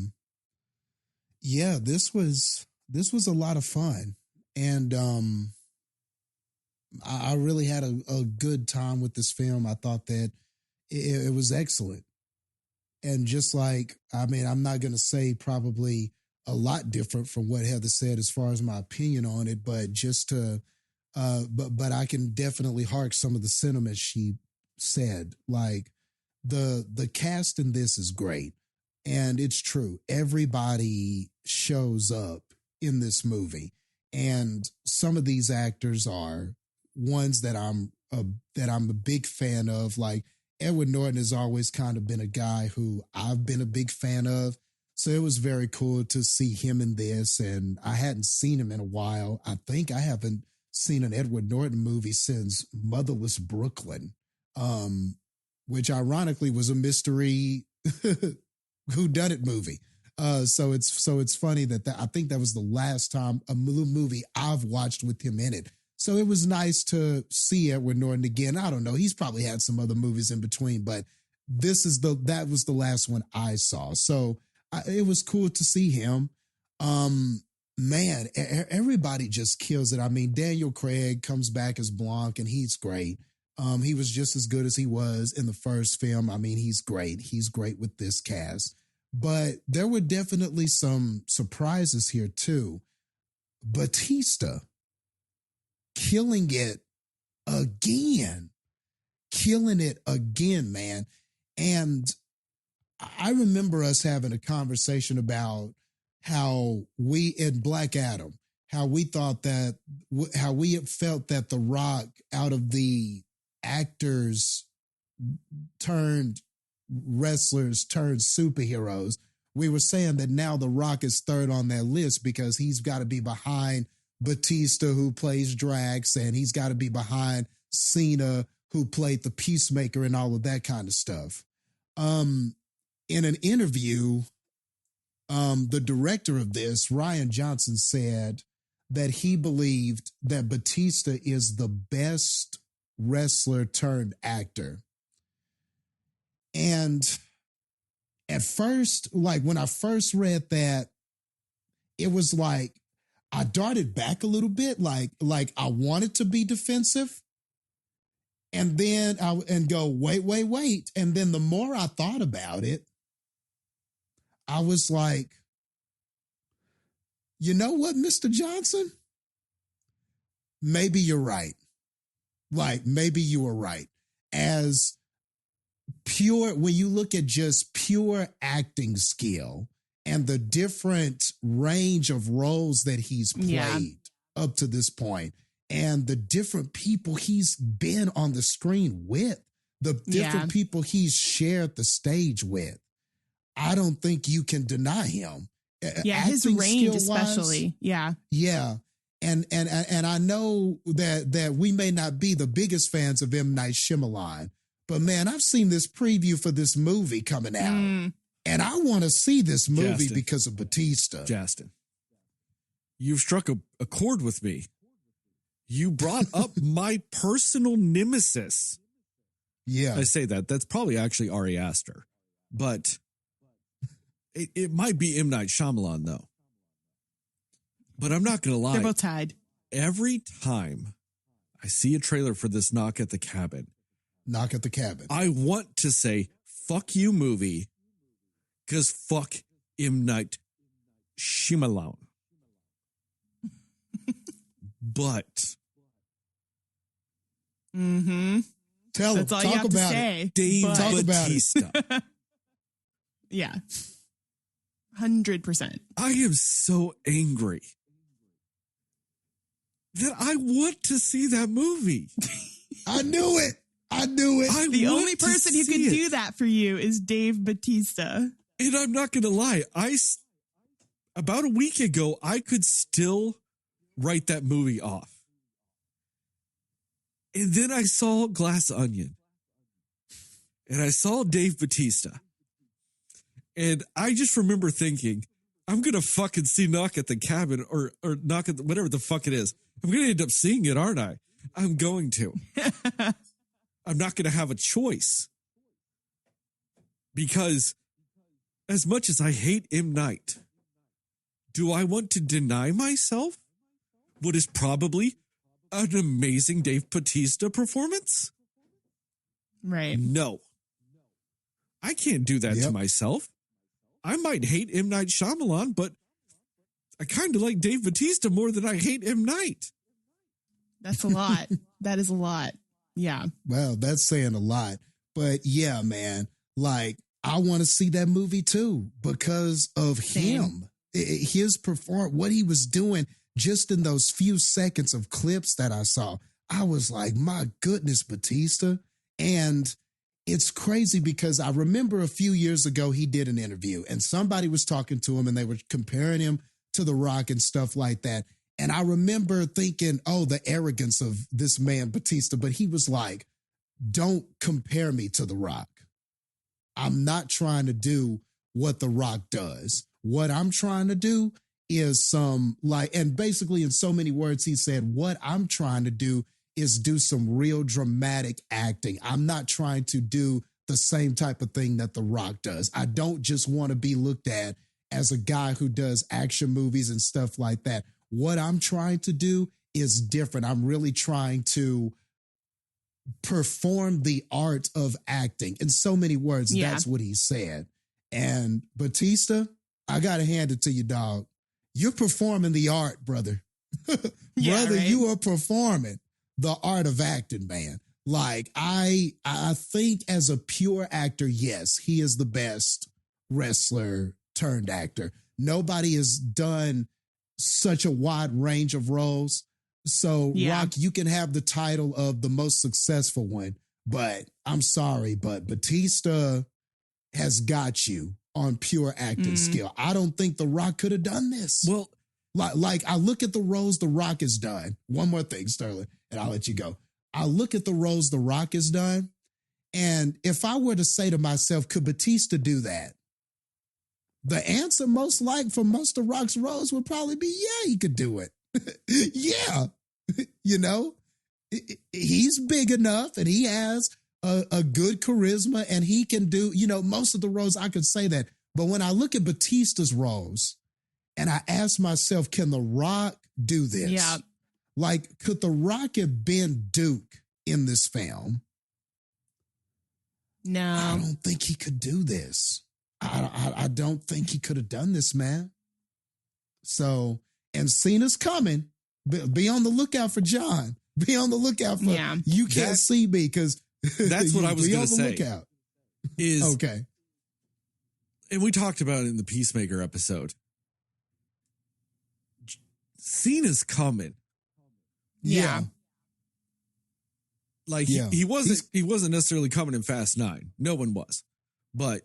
yeah, this was a lot of fun. And I really had a good time with this film. I thought that it was excellent. And just like, I'm not going to say probably a lot different from what Heather said as far as my opinion on it, but just to, but I can definitely hark some of the sentiments she said. Like, the cast in this is great. And it's true. Everybody shows up in this movie. And some of these actors are ones that I'm a big fan of. Like, Edward Norton has always kind of been a guy who I've been a big fan of. So it was very cool to see him in this. And I hadn't seen him in a while. I think I haven't seen an Edward Norton movie since Motherless Brooklyn, which ironically was a mystery whodunit movie. So it's funny that I think that was the last time a movie I've watched with him in it. So it was nice to see Edward Norton again. I don't know. He's probably had some other movies in between, but that was the last one I saw. So it was cool to see him. Man, everybody just kills it. I mean, Daniel Craig comes back as Blanc and he's great. He was just as good as he was in the first film. I mean, he's great. He's great with this cast. But there were definitely some surprises here too. Batista killing it again, man. And I remember us having a conversation about how we in Black Adam, how we thought that, how we had felt that The Rock, out of the actors turned wrestlers turned superheroes, we were saying that now The Rock is third on that list because he's got to be behind Batista, who plays Drax, and he's got to be behind Cena, who played the Peacemaker and all of that kind of stuff. In an interview, the director of this, Ryan Johnson, said that he believed that Batista is the best wrestler turned actor. And at first, like when I first read that, it was like I darted back a little bit, like I wanted to be defensive. And then go, wait. And then the more I thought about it, I was like, you know what, Mr. Johnson? Maybe you're right. Like, maybe you were right. As pure, when you look at just pure acting skill and the different range of roles that he's played up to this point, and the different people he's been on the screen with, the different people he's shared the stage with, I don't think you can deny him. Yeah, his range especially. Yeah. Yeah. And I know that we may not be the biggest fans of M. Night Shyamalan, but man, I've seen this preview for this movie coming out, and I want to see this movie because of Batista. Justin, you've struck a chord with me. You brought up my personal nemesis. Yeah. I say that. That's probably actually Ari Aster. But it might be M. Night Shyamalan, though. But I'm not going to lie. They're both tied. Every time I see a trailer for this Knock at the Cabin, I want to say, fuck you, movie, Because fuck M. Night Shyamalan. But Tell him. That's all you Talk have to about say. it. Dave Talk about it. Bautista. Yeah. 100%. I am so angry that I want to see that movie. I knew it. I knew it. The want only to person who see could it. do that for you is Dave Bautista. And I'm not going to lie. About a week ago, I could still write that movie off. And then I saw Glass Onion. And I saw Dave Bautista. And I just remember thinking, I'm going to fucking see Knock at the Cabin or Knock at whatever the fuck it is. I'm going to end up seeing it, aren't I? I'm going to. I'm not going to have a choice. Because as much as I hate M. Night, do I want to deny myself what is probably an amazing Dave Bautista performance? Right. No. I can't do that to Yep. myself. I might hate M. Night Shyamalan, but I kind of like Dave Bautista more than I hate M. Night. That's a lot. That is a lot. Yeah. Well, that's saying a lot. But yeah, man, like I want to see that movie too because of him. His perform what he was doing just in those few seconds of clips that I saw. I was like, my goodness, Bautista. And it's crazy because I remember a few years ago, he did an interview and somebody was talking to him and they were comparing him to The Rock and stuff like that. And I remember thinking, oh, the arrogance of this man, Bautista. But he was like, don't compare me to The Rock. I'm not trying to do what The Rock does. What I'm trying to do is and basically in so many words, he said, what I'm trying to do is do some real dramatic acting. I'm not trying to do the same type of thing that The Rock does. I don't just want to be looked at as a guy who does action movies and stuff like that. What I'm trying to do is different. I'm really trying to perform the art of acting. In so many words, that's what he said. And Bautista, I got to hand it to you, dog. You're performing the art, brother. Brother, right? You are performing the art of acting, man. Like, I think as a pure actor, yes, he is the best wrestler turned actor. Nobody has done such a wide range of roles. So, Rock, you can have the title of the most successful one, but I'm sorry, but Bautista has got you on pure acting skill. I don't think The Rock could have done this. Well, like I look at the roles The Rock has done. One more thing, Sterling, and I'll let you go. I look at the roles The Rock has done, and if I were to say to myself, could Bautista do that? The answer most for most of Rock's roles would probably be, yeah, he could do it. Yeah. You know, he's big enough and he has a good charisma and he can do, most of the roles I could say that. But when I look at Bautista's roles and I ask myself, can The Rock do this? Yeah. Like, could The Rock have been Duke in this film? No. I don't think he could do this. I don't think he could have done this, man. So, and Cena's coming. Be on the lookout for John. Be on the lookout for You Can't See Me, because that's what I was going to say. Lookout. Is okay. And we talked about it in the Peacemaker episode. Cena's coming. Yeah. Like he wasn't necessarily coming in Fast 9. No one was. But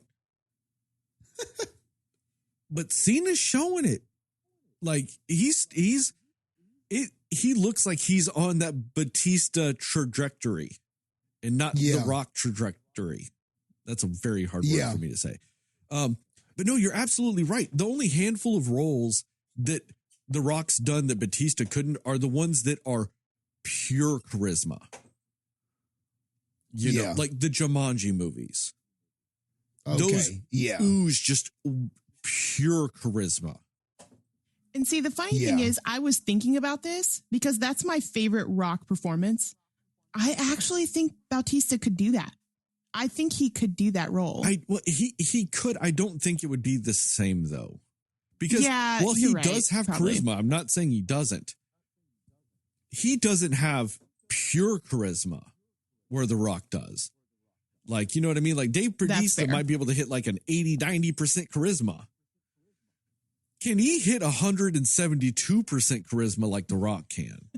Cena's showing it. Like he looks like he's on that Bautista trajectory and not the Rock trajectory. That's a very hard word for me to say. But no, you're absolutely right. The only handful of roles that The Rock's done that Bautista couldn't are the ones that are pure charisma. You know, like the Jumanji movies. Okay. Those ooze just pure charisma. And see, the funny thing is, I was thinking about this because that's my favorite Rock performance. I actually think Bautista could do that. I think he could do that role. He could. I don't think it would be the same though, because he right, does have probably. charisma. I'm not saying he doesn't. He doesn't have pure charisma where The Rock does. Like, you know what I mean? Like Dave Bautista might be able to hit like an 80-90% charisma. Can he hit 172% charisma like The Rock can?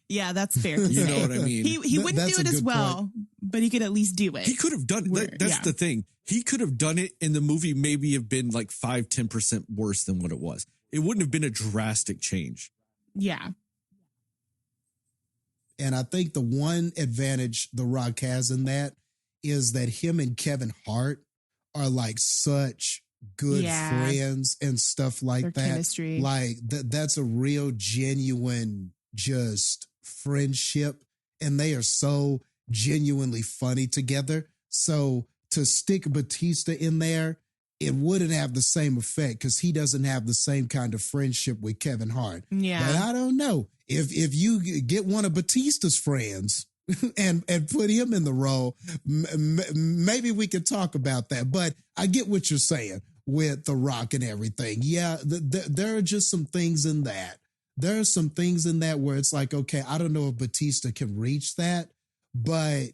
Yeah, that's fair. You know what I mean? He wouldn't do it as well, but he could at least do it. He could have done it. That's the thing. He could have done it, and the movie maybe have been like 5-10% worse than what it was. It wouldn't have been a drastic change. Yeah. And I think the one advantage The Rock has in that is that him and Kevin Hart are like such good friends and stuff like Their that. Chemistry. Like that's a real genuine just friendship, and they are so genuinely funny together. So to stick Batista in there, it wouldn't have the same effect because he doesn't have the same kind of friendship with Kevin Hart. Yeah. But I don't know. If you get one of Batista's friends and put him in the role, maybe we could talk about that. But I get what you're saying with The Rock and everything. Yeah, there are just some things in that. There are some things in that where it's like, okay, I don't know if Batista can reach that, but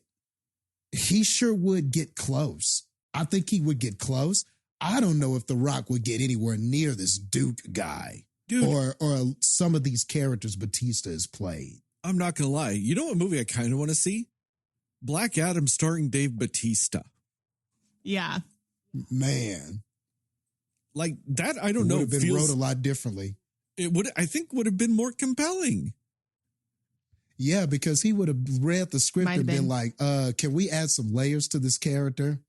he sure would get close. I think he would get close. I don't know if The Rock would get anywhere near this Duke guy. Dude, or some of these characters Batista has played. I'm not going to lie. You know what movie I kind of want to see? Black Adam starring Dave Bautista. Yeah. Man. Like that, I don't know. It would have been wrote a lot differently. It would, I think, would have been more compelling. Yeah, because he would have read the script and been like, can we add some layers to this character?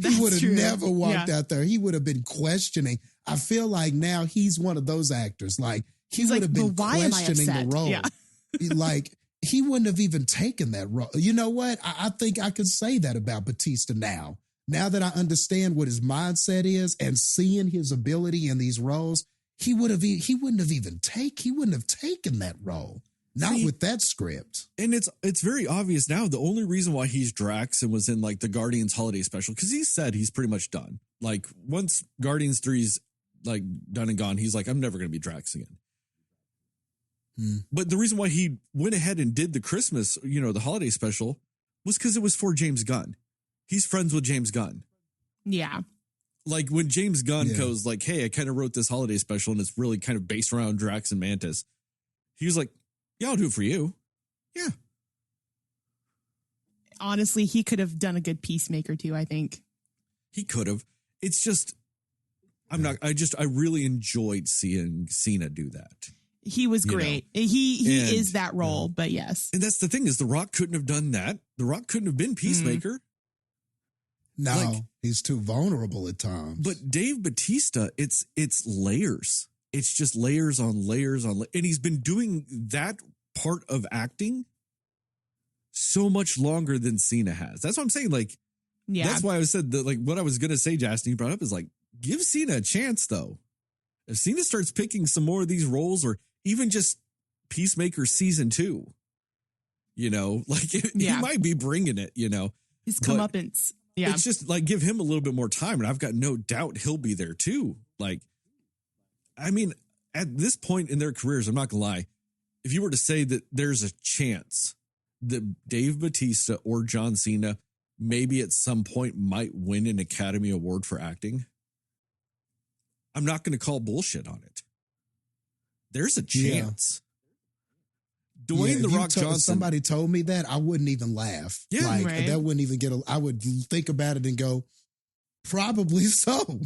He would have never walked out there. He would have been questioning. I feel like now he's one of those actors. Like he would have been questioning the role. Yeah. Like he wouldn't have even taken that role. You know what? I think I could say that about Batista now. Now that I understand what his mindset is and seeing his ability in these roles, he wouldn't have taken that role. Not with that script. And it's very obvious now. The only reason why he's Drax and was in like the Guardians holiday special, because he said he's pretty much done. Like once Guardians 3's like done and gone, he's like, I'm never going to be Drax again. But the reason why he went ahead and did the Christmas, the holiday special was because it was for James Gunn. He's friends with James Gunn. Yeah. Like when James Gunn goes like, hey, I kind of wrote this holiday special and it's really kind of based around Drax and Mantis. He was like, yeah, I'll do it for you. Yeah. Honestly, he could have done a good Peacemaker too, I think. He could have. It's just, I really enjoyed seeing Cena do that. He was great. He is that role, but yes. And that's the thing is The Rock couldn't have done that. The Rock couldn't have been Peacemaker. No, he's too vulnerable at times. But Dave Bautista, it's layers. It's just layers on layers on, and he's been doing that part of acting so much longer than Cena has. That's what I'm saying. Like, that's why I said that. Like, what I was gonna say, Justin, you brought up is like, give Cena a chance though. If Cena starts picking some more of these roles, or even just Peacemaker season 2, he might be bringing it. His comeuppance. Yeah, it's just like give him a little bit more time, and I've got no doubt he'll be there too. Like. I mean, at this point in their careers, I'm not going to lie. If you were to say that there's a chance that Dave Bautista or John Cena maybe at some point might win an Academy Award for acting, I'm not going to call bullshit on it. There's a chance. Dwayne "The Rock" Johnson. If somebody told me that, I wouldn't even laugh. Yeah, that wouldn't even I would think about it and go, probably so.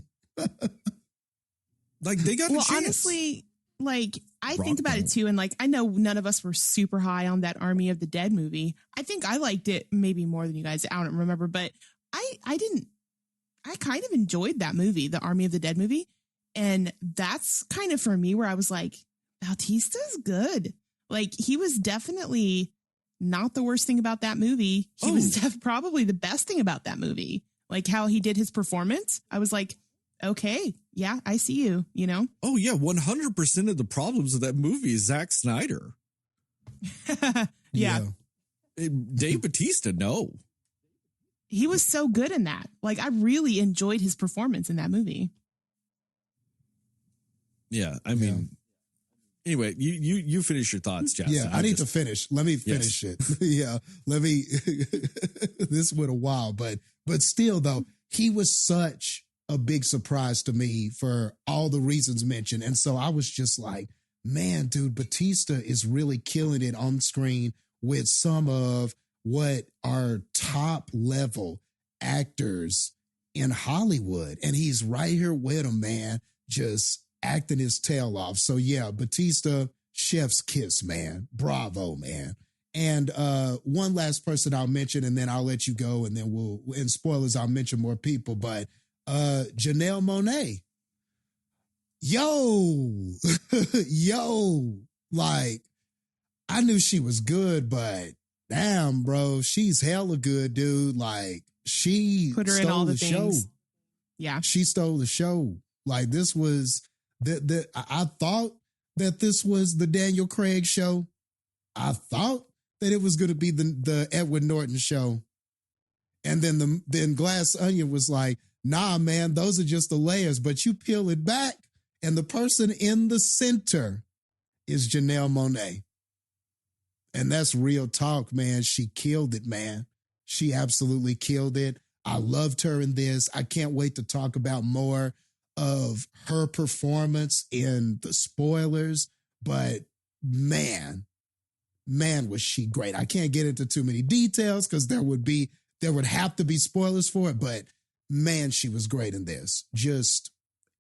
Like they got a chance. Honestly, like I think about it too, and like I know none of us were super high on that Army of the Dead movie. I think I liked it maybe more than you guys. I don't remember, but I didn't. I kind of enjoyed that movie, the Army of the Dead movie, and that's kind of for me where I was like, Bautista's good. Like he was definitely not the worst thing about that movie. He was probably the best thing about that movie. Like how he did his performance. I was like, okay, yeah, I see you, Oh, yeah, 100% of the problems of that movie is Zack Snyder. Yeah. Dave Bautista, no. he was so good in that. Like, I really enjoyed his performance in that movie. Yeah, I mean, anyway, you finish your thoughts, Justin. Yeah, I need to finish. Let me finish it. Yeah, let me. This went a while, but still, though, he was such a big surprise to me for all the reasons mentioned, and so I was just like, man, dude, Batista is really killing it on screen with some of what are top level actors in Hollywood, and he's right here with him, man, just acting his tail off. So yeah, Batista, chef's kiss, man. Bravo, man. And one last person I'll mention, and then I'll let you go, and then in spoilers, I'll mention more people, but Janelle Monáe. Yo, like, I knew she was good, but damn, bro, she's hella good, dude. Like, she put her in all the show. things. Yeah. She stole the show. Like, this was I thought that this was the Daniel Craig show. I thought that it was going to be the Edward Norton show. And then Glass Onion was like, nah, man, those are just the layers. But you peel it back, and the person in the center is Janelle Monáe. And that's real talk, man. She killed it, man. She absolutely killed it. I loved her in this. I can't wait to talk about more of her performance in the spoilers. But man, was she great. I can't get into too many details because there would have to be spoilers for it. But man, she was great in this. Just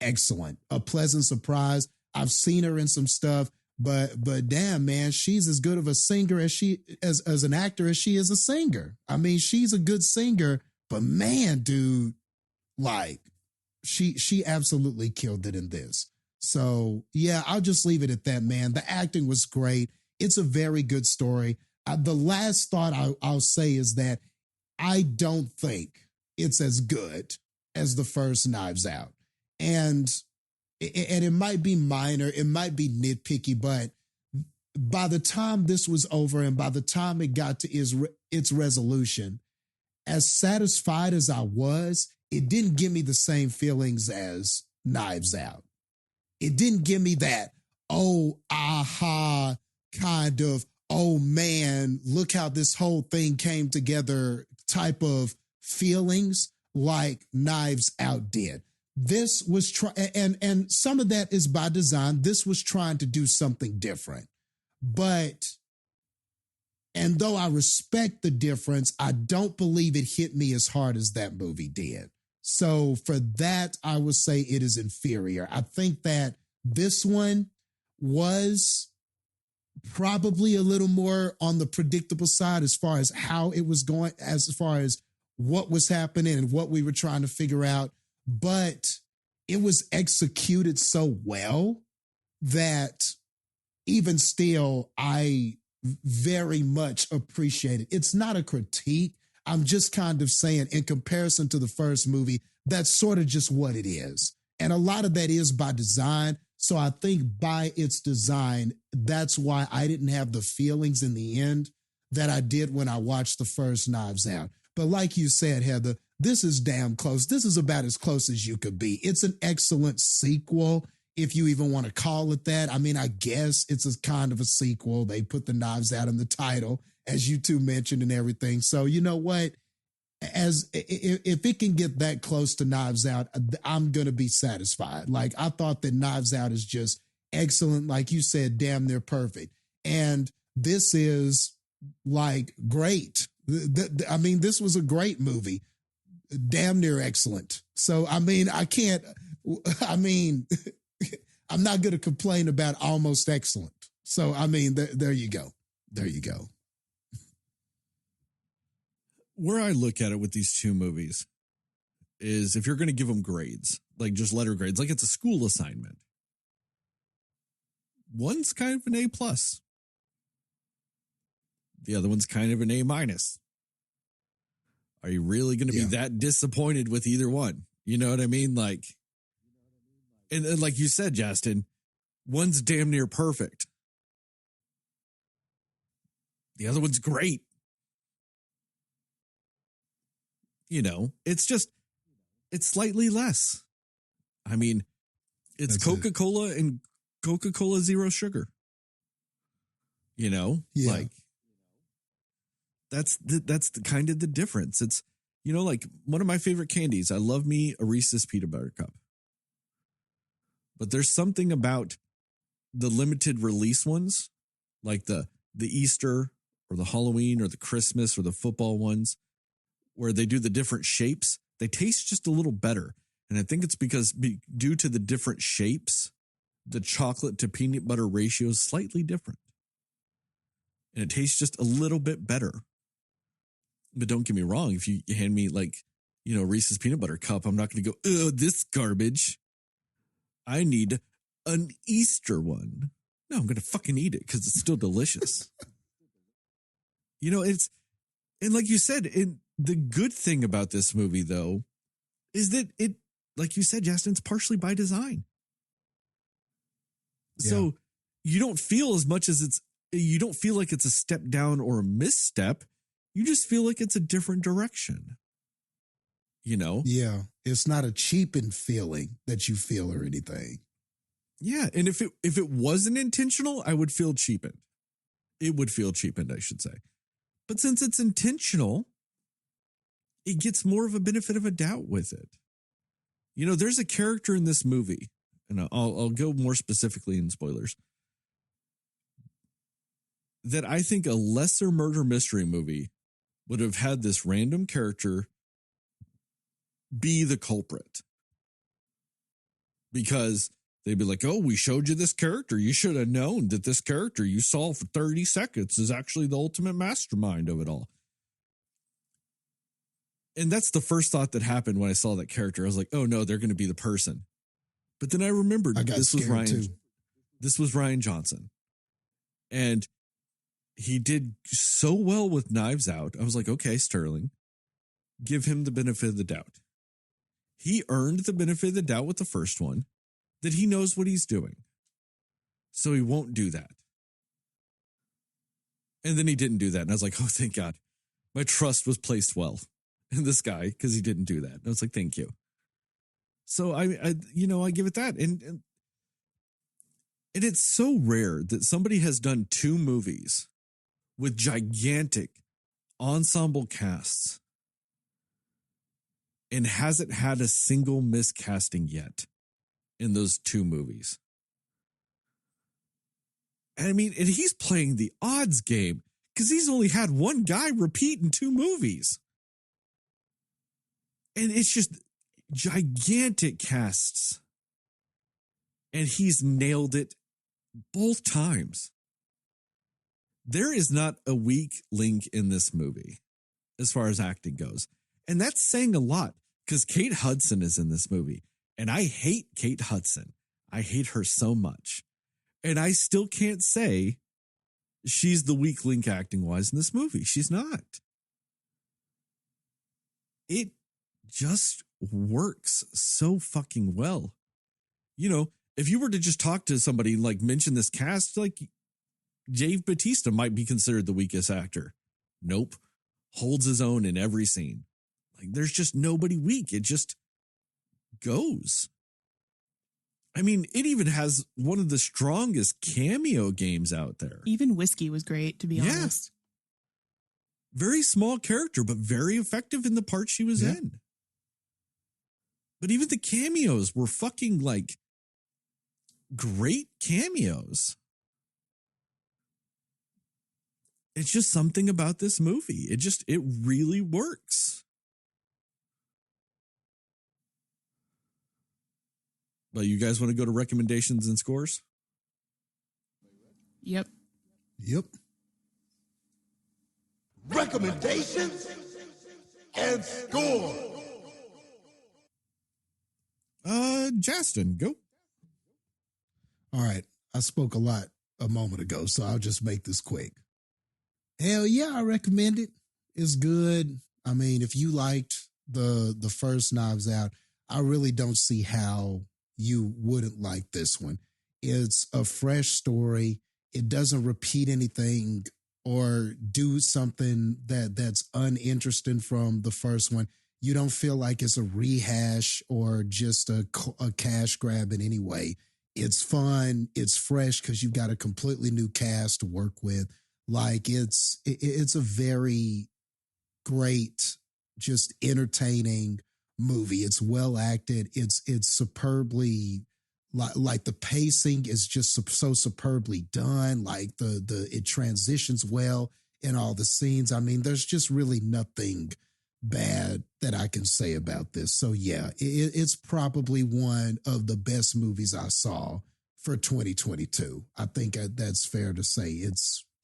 excellent. A pleasant surprise. I've seen her in some stuff. But damn, man, she's as good of a singer as an actor as she is a singer. I mean, she's a good singer, but man, dude, like, she absolutely killed it in this. So yeah, I'll just leave it at that, man. The acting was great. It's a very good story. The last thought I'll say is that I don't think it's as good as the first Knives Out. And it might be minor, it might be nitpicky, but by the time this was over and by the time it got to its resolution, as satisfied as I was, it didn't give me the same feelings as Knives Out. It didn't give me that, oh, aha, kind of, oh man, look how this whole thing came together type of feelings like Knives Out did. This was and some of that is by design. This was trying to do something different. And though I respect the difference, I don't believe it hit me as hard as that movie did. So for that, I would say it is inferior. I think that this one was probably a little more on the predictable side as far as how it was going, as far as what was happening and what we were trying to figure out. But it was executed so well that even still, I very much appreciate it. It's not a critique. I'm just kind of saying, in comparison to the first movie, that's sort of just what it is. And a lot of that is by design. So I think by its design, that's why I didn't have the feelings in the end that I did when I watched the first Knives Out. But like you said, Heather, this is damn close. This is about as close as you could be. It's an excellent sequel, if you even want to call it that. I mean, I guess it's a kind of a sequel. They put the Knives Out in the title, as you two mentioned and everything. So you know what? If it can get that close to Knives Out, I'm going to be satisfied. Like, I thought that Knives Out is just excellent. Like you said, damn near perfect. And this is like great. I mean, this was a great movie. Damn near excellent. So, I mean, I'm not going to complain about almost excellent. So, I mean, there you go. There you go. Where I look at it with these two movies is if you're going to give them grades, like just letter grades, like it's a school assignment. One's kind of an A+. The other one's kind of an A-. Are you really going to be that disappointed with either one? You know what I mean? Like, and like you said, Justin, one's damn near perfect. The other one's great. It's slightly less. I mean, it's That's Coca-Cola and Coca-Cola Zero Sugar. Yeah. Like that's the kind of the difference. It's, like one of my favorite candies. I love me a Reese's peanut butter cup. But there's something about the limited release ones, like the Easter or the Halloween or the Christmas or the football ones, where they do the different shapes. They taste just a little better. And I think it's because due to the different shapes, the chocolate to peanut butter ratio is slightly different. And it tastes just a little bit better. But don't get me wrong. If you hand me Reese's peanut butter cup, I'm not going to go, oh, this garbage. I need an Easter one. No, I'm going to fucking eat it because it's still delicious. And like you said, the good thing about this movie, though, is that it, like you said, Justin, it's partially by design. Yeah. So you don't feel as much as you don't feel like it's a step down or a misstep. You just feel like it's a different direction. Yeah. It's not a cheapened feeling that you feel or anything. Yeah. And if it wasn't intentional, I would feel cheapened. It would feel cheapened, I should say. But since it's intentional, it gets more of a benefit of a doubt with it. There's a character in this movie, and I'll go more specifically in spoilers, that I think a lesser murder mystery movie would have had this random character be the culprit. Because they'd be like, oh, we showed you this character. You should have known that this character you saw for 30 seconds is actually the ultimate mastermind of it all. And that's the first thought that happened when I saw that character. I was like, oh no, they're going to be the person. But then I remembered this was Ryan Johnson. And he did so well with Knives Out. I was like, okay, Sterling, give him the benefit of the doubt. He earned the benefit of the doubt with the first one, that he knows what he's doing. So he won't do that. And then he didn't do that. And I was like, oh, thank God. My trust was placed well in this guy because he didn't do that. And I was like, thank you. So I give it that. And it's so rare that somebody has done two movies with gigantic ensemble casts and hasn't had a single miscasting yet in those two movies. And I mean, and he's playing the odds game because he's only had one guy repeat in two movies. And it's just gigantic casts. And he's nailed it both times. There is not a weak link in this movie as far as acting goes. And that's saying a lot because Kate Hudson is in this movie. And I hate Kate Hudson. I hate her so much. And I still can't say she's the weak link acting-wise in this movie. She's not. It just works so fucking well. If you were to just talk to somebody and mention this cast, Dave Bautista might be considered the weakest actor. Nope. Holds his own in every scene. There's just nobody weak. It just goes. I mean, it even has one of the strongest cameo games out there. Even Whiskey was great, to be honest. Very small character, but very effective in the part she was in. But even the cameos were fucking great cameos. It's just something about this movie. It really works. But you guys want to go to recommendations and scores? Yep. Recommendations and score. Justin, go. All right. I spoke a lot a moment ago, so I'll just make this quick. Hell yeah, I recommend it. It's good. I mean, if you liked the first Knives Out, I really don't see how you wouldn't like this one. It's a fresh story. It doesn't repeat anything or do something that's uninteresting from the first one. You don't feel like it's a rehash or just a cash grab in any way. It's fun. It's fresh because you've got a completely new cast to work with. Like it's a very great, just entertaining movie. It's well acted. It's superbly like the pacing is just so superbly done. Like it transitions well in all the scenes. I mean, there's just really nothing bad that I can say about this. So yeah, it's probably one of the best movies I saw for 2022. I think that's fair to say.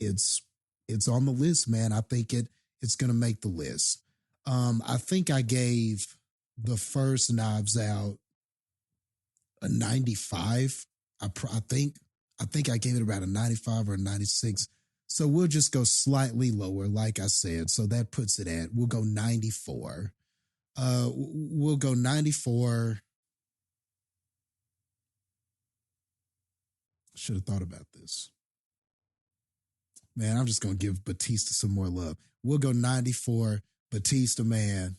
It's on the list, man. I think it's going to make the list. I think I gave the first Knives Out a 95. I think I gave it about a 95 or a 96. So we'll just go slightly lower, like I said. So that puts it at, we'll go 94. We'll go 94. Should have thought about this. Man, I'm just going to give Batista some more love. We'll go 94. Batista, man.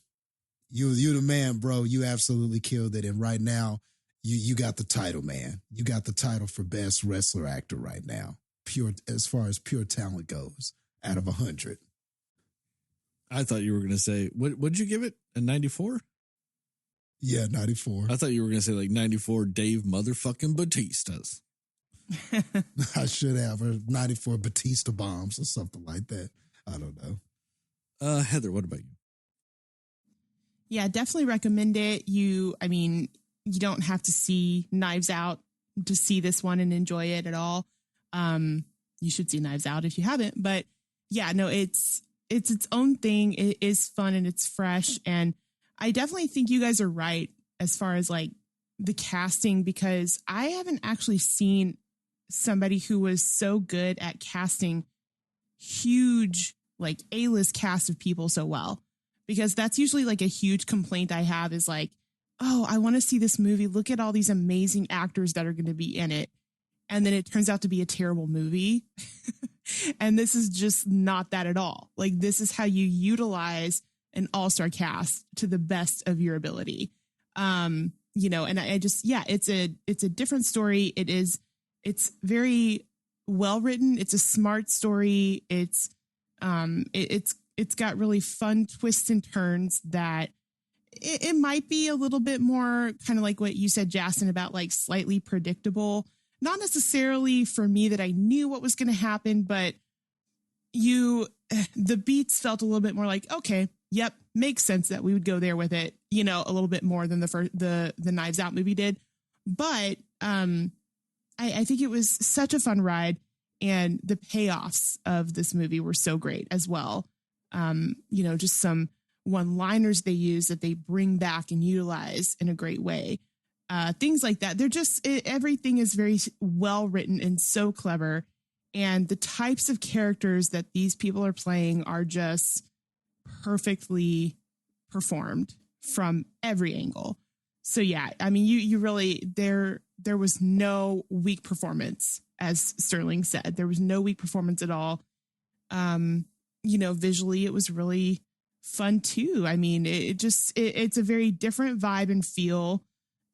You the man, bro. You absolutely killed it. And right now, you got the title, man. You got the title for best wrestler actor right now. Pure, as far as pure talent goes, out of 100. I thought you were going to say, what'd you give it? A 94? Yeah, 94. I thought you were going to say like 94 Dave motherfucking Batistas. I should have, or 94 Batista bombs or something like that. I don't know. Heather, what about you? Yeah, definitely recommend it. You don't have to see Knives Out to see this one and enjoy it at all. You should see Knives Out if you haven't, but yeah, no, it's its own thing. It is fun and it's fresh. And I definitely think you guys are right as far as like the casting, because I haven't actually seen somebody who was so good at casting huge, like A-list cast of people so well, because that's usually like a huge complaint I have is like, oh, I want to see this movie. Look at all these amazing actors that are going to be in it. And then it turns out to be a terrible movie. And this is just not that at all. Like, this is how you utilize an all-star cast to the best of your ability. And I just, yeah, it's a different story. It's very well written. It's a smart story. It's got really fun twists and turns that it might be a little bit more kind of like what you said, Justin, about like slightly predictable. Not necessarily for me that I knew what was going to happen, but the beats felt a little bit more like, okay, yep, makes sense that we would go there with it, a little bit more than the Knives Out movie did. But I think it was such a fun ride, and the payoffs of this movie were so great as well. Just some one-liners they use that they bring back and utilize in a great way. Things like that. Everything is very well written and so clever. And the types of characters that these people are playing are just perfectly performed from every angle. So yeah, I mean, you really, there was no weak performance, as Sterling said. There was no weak performance at all. Visually it was really fun too. I mean, it's a very different vibe and feel.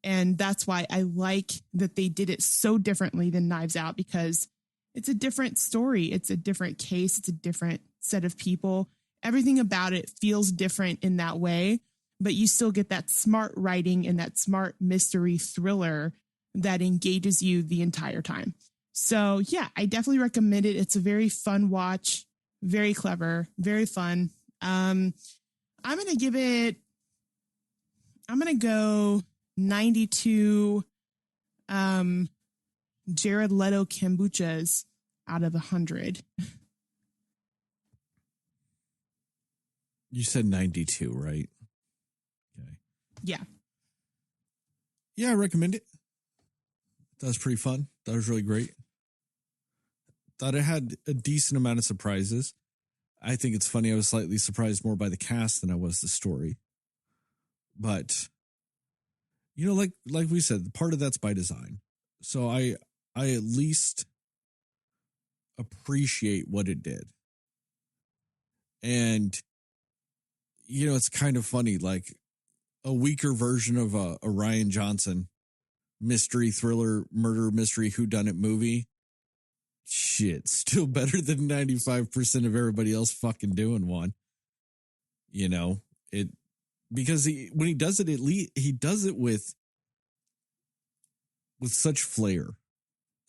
And that's why I like that they did it so differently than Knives Out, because it's a different story. It's a different case. It's a different set of people. Everything about it feels different in that way, but you still get that smart writing and that smart mystery thriller that engages you the entire time. So yeah, I definitely recommend it. It's a very fun watch, very clever, very fun. I'm going to go 92 Jared Leto kombuchas out of 100. You said 92, right? Okay. Yeah. Yeah, I recommend it. That was pretty fun. That was really great. Thought it had a decent amount of surprises. I think it's funny. I was slightly surprised more by the cast than I was the story. But like we said, part of that's by design. So I at least appreciate what it did. And, it's kind of funny. Like, a weaker version of a Ryan Johnson mystery thriller, murder mystery, whodunit movie, shit, still better than 95% of everybody else fucking doing one. You know, it, because when he does it, he does it with such flair,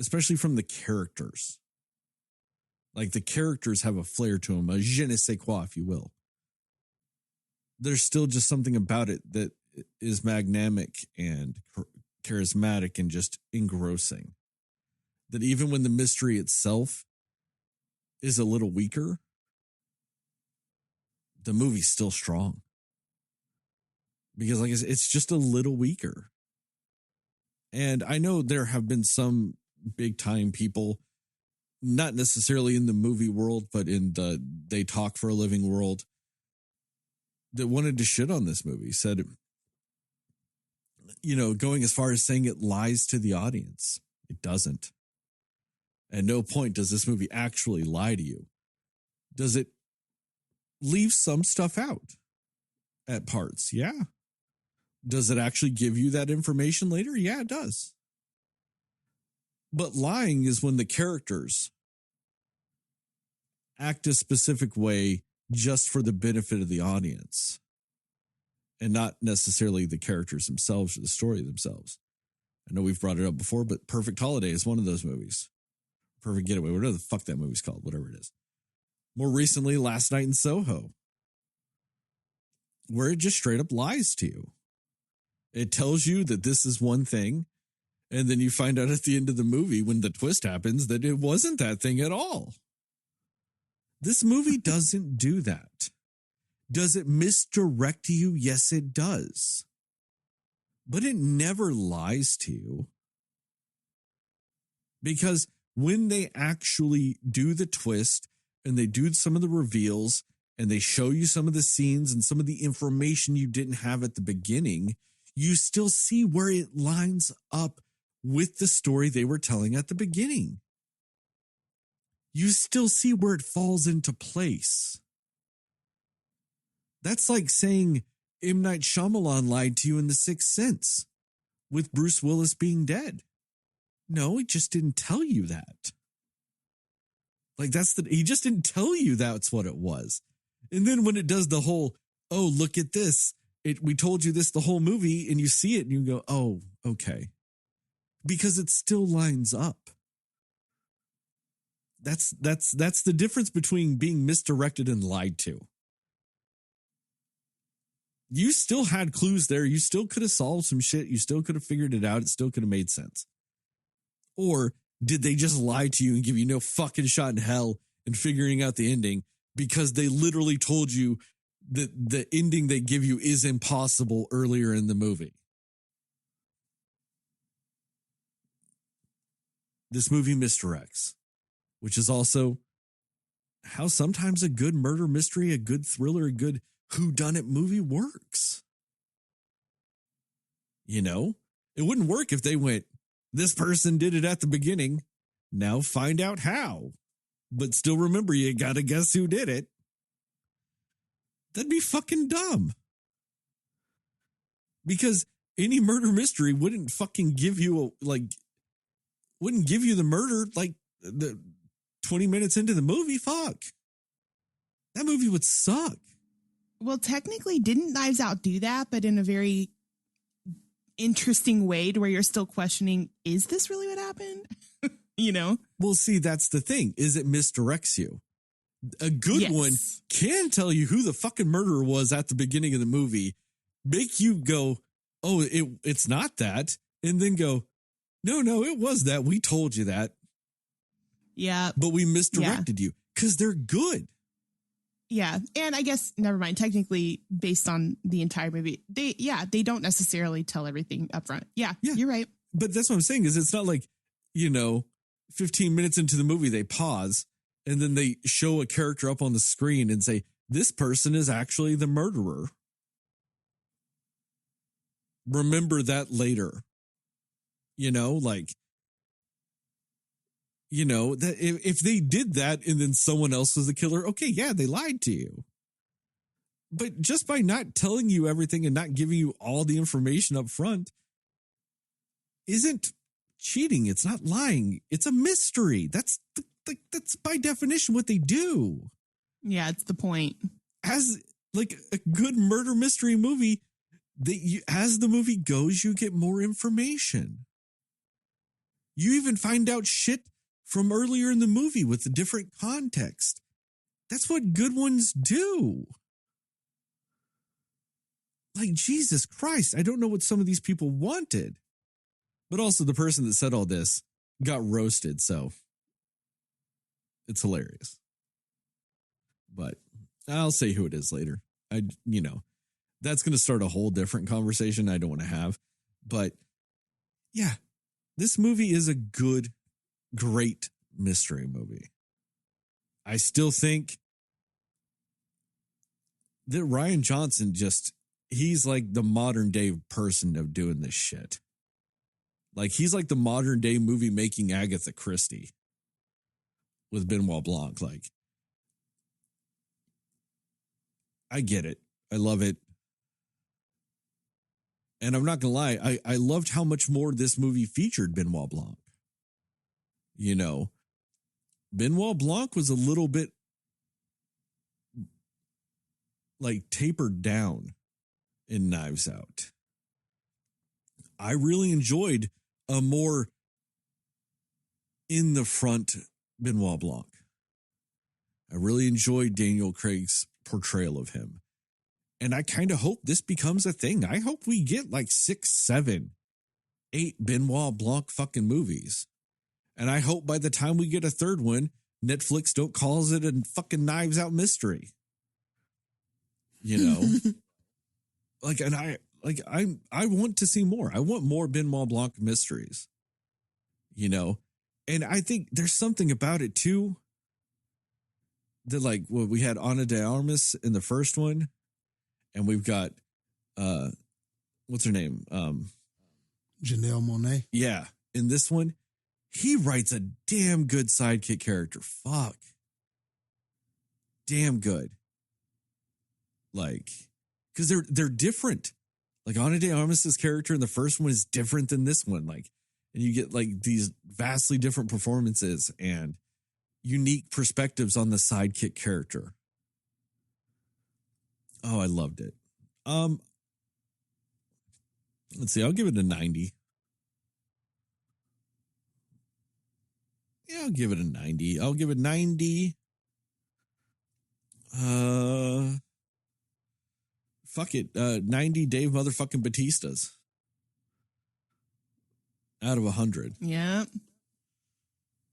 especially from the characters. Like the characters have a flair to them, a je ne sais quoi, if you will. There's still just something about it that is magnanimous and charismatic and just engrossing. That even when the mystery itself is a little weaker, the movie's still strong. Because like it's just a little weaker. And I know there have been some big time people, not necessarily in the movie world, but in the they talk for a living world, that wanted to shit on this movie, said, you know, going as far as saying it lies to the audience. It doesn't. At no point does this movie actually lie to you. Does it leave some stuff out at parts? Yeah. Does it actually give you that information later? Yeah, it does. But lying is when the characters act a specific way just for the benefit of the audience and not necessarily the characters themselves or the story themselves. I know we've brought it up before, but Perfect Holiday is one of those movies. Perfect Getaway, whatever the fuck that movie's called, whatever it is. More recently, Last Night in Soho, where it just straight up lies to you. It tells you that this is one thing, and then you find out at the end of the movie when the twist happens that it wasn't that thing at all. This movie doesn't do that. Does it misdirect you? Yes, it does. But it never lies to you. Because when they actually do the twist and they do some of the reveals and they show you some of the scenes and some of the information you didn't have at the beginning, you still see where it lines up with the story they were telling at the beginning. You still see where it falls into place. That's like saying M. Night Shyamalan lied to you in The Sixth Sense with Bruce Willis being dead. No, he just didn't tell you that. Like he just didn't tell you that's what it was. And then when it does the whole, oh, look at this. We told you this the whole movie, and you see it and you go, oh, okay. Because it still lines up. That's the difference between being misdirected and lied to. You still had clues there. You still could have solved some shit. You still could have figured it out. It still could have made sense. Or did they just lie to you and give you no fucking shot in hell in figuring out the ending because they literally told you that the ending they give you is impossible earlier in the movie? This movie misdirects, which is also how sometimes a good murder mystery, a good thriller, a good whodunit movie works. You know, it wouldn't work if they went, this person did it at the beginning. Now find out how. But still remember, you got to guess who did it. That'd be fucking dumb. Because any murder mystery wouldn't fucking give you wouldn't give you the murder like the 20 minutes into the movie. Fuck. That movie would suck. Well, technically, didn't Knives Out do that, but in a very interesting way to where you're still questioning, is this really what happened? You know? Well, see, that's the thing, is it misdirects you. A good one can tell you who the fucking murderer was at the beginning of the movie, make you go, oh, it's not that, and then go, no, it was that. We told you that. Yeah. But we misdirected you because they're good. Yeah. And I guess, never mind, technically based on the entire movie, they don't necessarily tell everything up front. Yeah, you're right. But that's what I'm saying is it's not like, 15 minutes into the movie, they pause and then they show a character up on the screen and say, this person is actually the murderer. Remember that later. That if they did that and then someone else was the killer, okay, yeah, they lied to you. But just by not telling you everything and not giving you all the information up front isn't cheating. It's not lying. It's a mystery. That's by definition what they do. Yeah, it's the point. As like a good murder mystery movie, as the movie goes, you get more information. You even find out shit from earlier in the movie with a different context. That's what good ones do. Like, Jesus Christ, I don't know what some of these people wanted. But also the person that said all this got roasted, so it's hilarious. But I'll say who it is later. That's going to start a whole different conversation I don't want to have. But yeah, this movie is a good, great mystery movie. I still think that Rian Johnson he's like the modern day person of doing this shit. Like, he's like the modern day movie making Agatha Christie with Benoit Blanc. Like, I get it. I love it. And I'm not going to lie, I loved how much more this movie featured Benoit Blanc. You know, Benoit Blanc was a little bit like tapered down in Knives Out. I really enjoyed a more in the front Benoit Blanc. I really enjoyed Daniel Craig's portrayal of him. And I kind of hope this becomes a thing. I hope we get like 6, 7, 8 Benoit Blanc fucking movies. And I hope by the time we get a third one, Netflix don't call it a fucking Knives Out mystery. You know? I want to see more. I want more Benoit Blanc mysteries. You know? And I think there's something about it too. That like what we had Ana de Armas in the first one. And we've got what's her name? Janelle Monáe. Yeah. In this one, he writes a damn good sidekick character. Fuck. Damn good. Like, because they're different. Like Ana de Armas' character in the first one is different than this one. Like, and you get like these vastly different performances and unique perspectives on the sidekick character. Oh, I loved it. Let's see. I'll give it a 90. Yeah, I'll give it a 90. I'll give it 90. Fuck it. 90 Dave motherfucking Batistas. Out of 100. Yeah.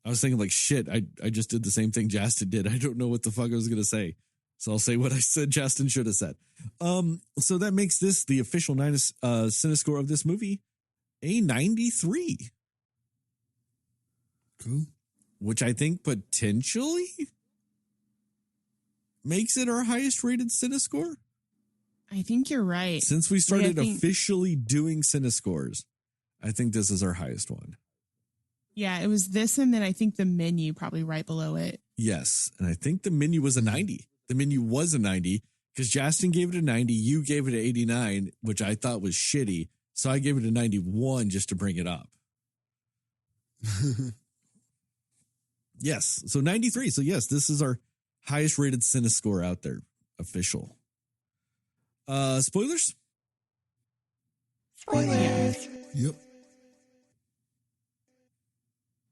I was thinking like, shit, I just did the same thing Justin did. I don't know what the fuck I was going to say. So I'll say what I said Justin should have said. So that makes this the official Cinescore of this movie, a 93. Cool. Which I think potentially makes it our highest rated Cinescore. I think you're right. Since we started officially doing Cinescores, I think this is our highest one. Yeah, it was this and then I think the Menu probably right below it. Yes, and I think the Menu was a 90. The Menu was a 90 because Justin gave it a 90. You gave it an 89, which I thought was shitty. So I gave it a 91 just to bring it up. Yes, so 93. So yes, this is our highest rated Cinescore out there. Official. Spoilers? Spoilers. Yep.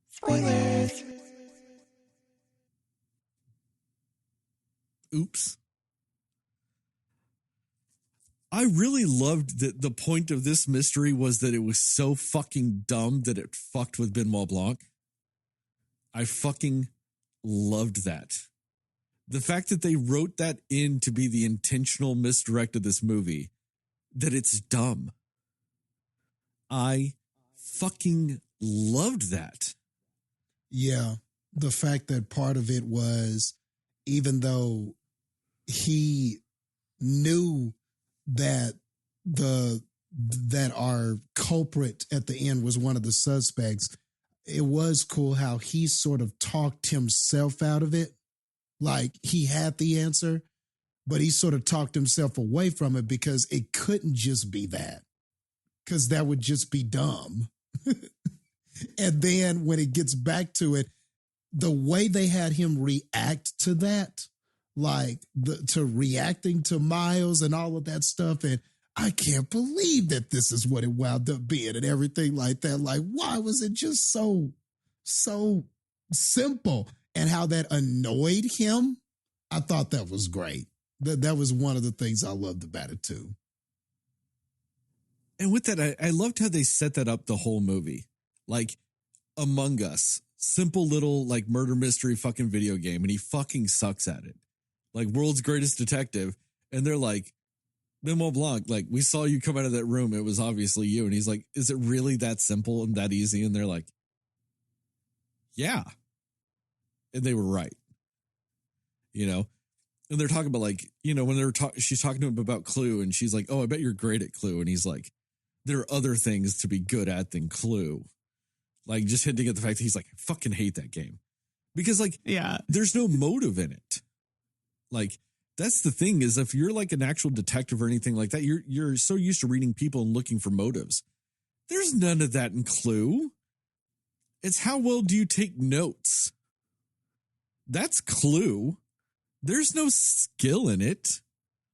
Spoilers. Oops. I really loved that the point of this mystery was that it was so fucking dumb that it fucked with Benoit Blanc. I fucking loved that. The fact that they wrote that in to be the intentional misdirect of this movie, that it's dumb. I fucking loved that. Yeah. The fact that part of it was, even though he knew that that our culprit at the end was one of the suspects, it was cool how he sort of talked himself out of it. Like he had the answer, but he sort of talked himself away from it because it couldn't just be that, because that would just be dumb. And then when it gets back to it, the way they had him react to that, like to reacting to Miles and all of that stuff, and I can't believe that this is what it wound up being and everything like that. Like, why was it just so simple? And how that annoyed him, I thought that was great. That was one of the things I loved about it too. And with that, I loved how they set that up the whole movie. Like, Among Us, simple little like murder mystery fucking video game, and he fucking sucks at it. Like, world's greatest detective. And they're like, Benoit Blanc, like, we saw you come out of that room. It was obviously you. And he's like, is it really that simple and that easy? And they're like, yeah. And they were right. You know? And they're talking about, like, you know, when she's talking to him about Clue, and she's like, oh, I bet you're great at Clue. And he's like, there are other things to be good at than Clue. Like, just hinting at the fact that he's like, I fucking hate that game. Because, like, yeah, there's no motive in it. Like, that's the thing, is if you're like an actual detective or anything like that, you're so used to reading people and looking for motives. There's none of that in Clue. It's how well do you take notes? That's Clue. There's no skill in it.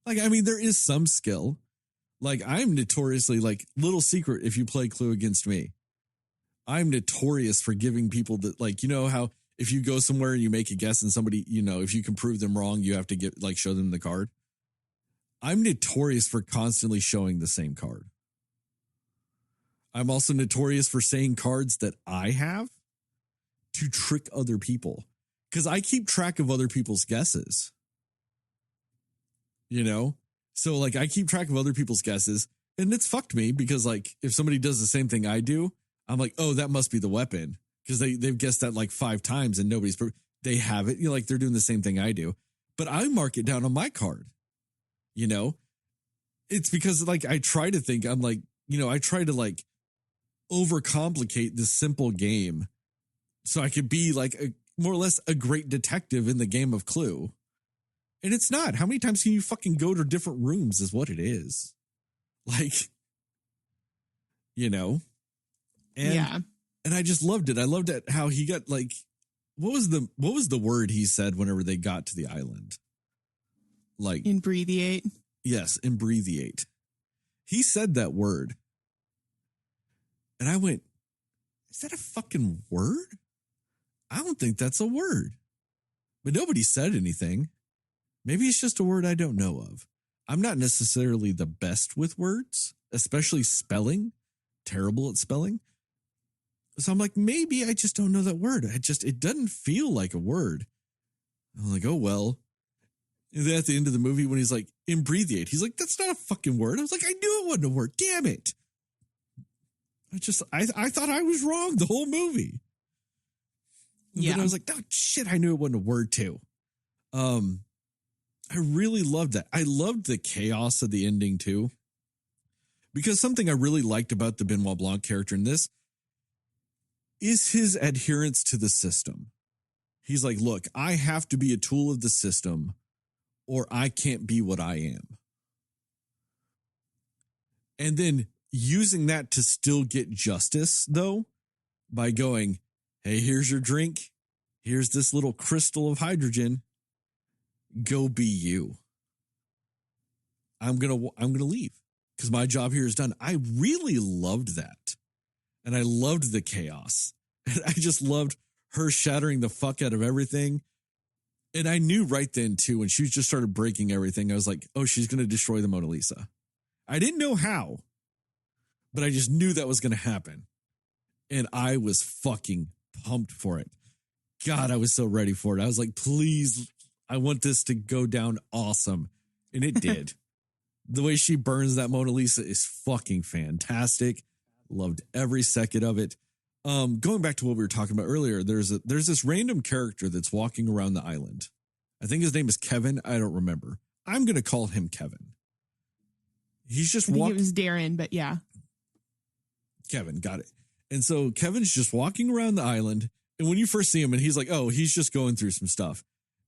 Like, I mean, there is some skill. Like, I'm notoriously, like, little secret, if you play Clue against me, I'm notorious for giving people that, like, you know how if you go somewhere and you make a guess and somebody, you know, if you can prove them wrong, you have to get, like, show them the card. I'm notorious for constantly showing the same card. I'm also notorious for saying cards that I have to trick other people, because I keep track of other people's guesses. You know? So, like, I keep track of other people's guesses, and it's fucked me because, like, if somebody does the same thing I do, I'm like, oh, that must be the weapon, because they've guessed that like 5 times and nobody's, they have it. You know, like, they're doing the same thing I do, but I mark it down on my card. You know, it's because, like, I try to think, I'm like, you know, I try to, like, overcomplicate this simple game so I could be like more or less a great detective in the game of Clue. And it's not. How many times can you fucking go to different rooms is what it is. Like, you know, and, yeah. And I just loved it. I loved it how he got, like, what was the word he said whenever they got to the island? Like, Imbreviate. Yes, imbreviate. He said that word. And I went, is that a fucking word? I don't think that's a word. But nobody said anything. Maybe it's just a word I don't know of. I'm not necessarily the best with words, especially spelling. Terrible at spelling. So I'm like, maybe I just don't know that word. It doesn't feel like a word. I'm like, oh, well. And then at the end of the movie, when he's like, imbreviate, he's like, that's not a fucking word. I was like, I knew it wasn't a word. Damn it. I thought I was wrong the whole movie. And then I was like, oh, shit, I knew it wasn't a word too. I really loved that. I loved the chaos of the ending too. Because something I really liked about the Benoit Blanc character in this is his adherence to the system. He's like, look, I have to be a tool of the system or I can't be what I am. And then using that to still get justice, though, by going, hey, here's your drink. Here's this little crystal of hydrogen. Go be you. I'm gonna leave because my job here is done. I really loved that. And I loved the chaos. And I just loved her shattering the fuck out of everything. And I knew right then, too, when she just started breaking everything, I was like, oh, she's going to destroy the Mona Lisa. I didn't know how, but I just knew that was going to happen. And I was fucking pumped for it. God, I was so ready for it. I was like, please, I want this to go down awesome. And it did. The way she burns that Mona Lisa is fucking fantastic. Loved every second of it. Going back to what we were talking about earlier, there's this random character that's walking around the island. I think his name is Kevin. I don't remember. I'm going to call him Kevin. He's just walking. It was Darren, but yeah. Kevin, got it. And so Kevin's just walking around the island. And when you first see him and he's like, oh, he's just going through some stuff.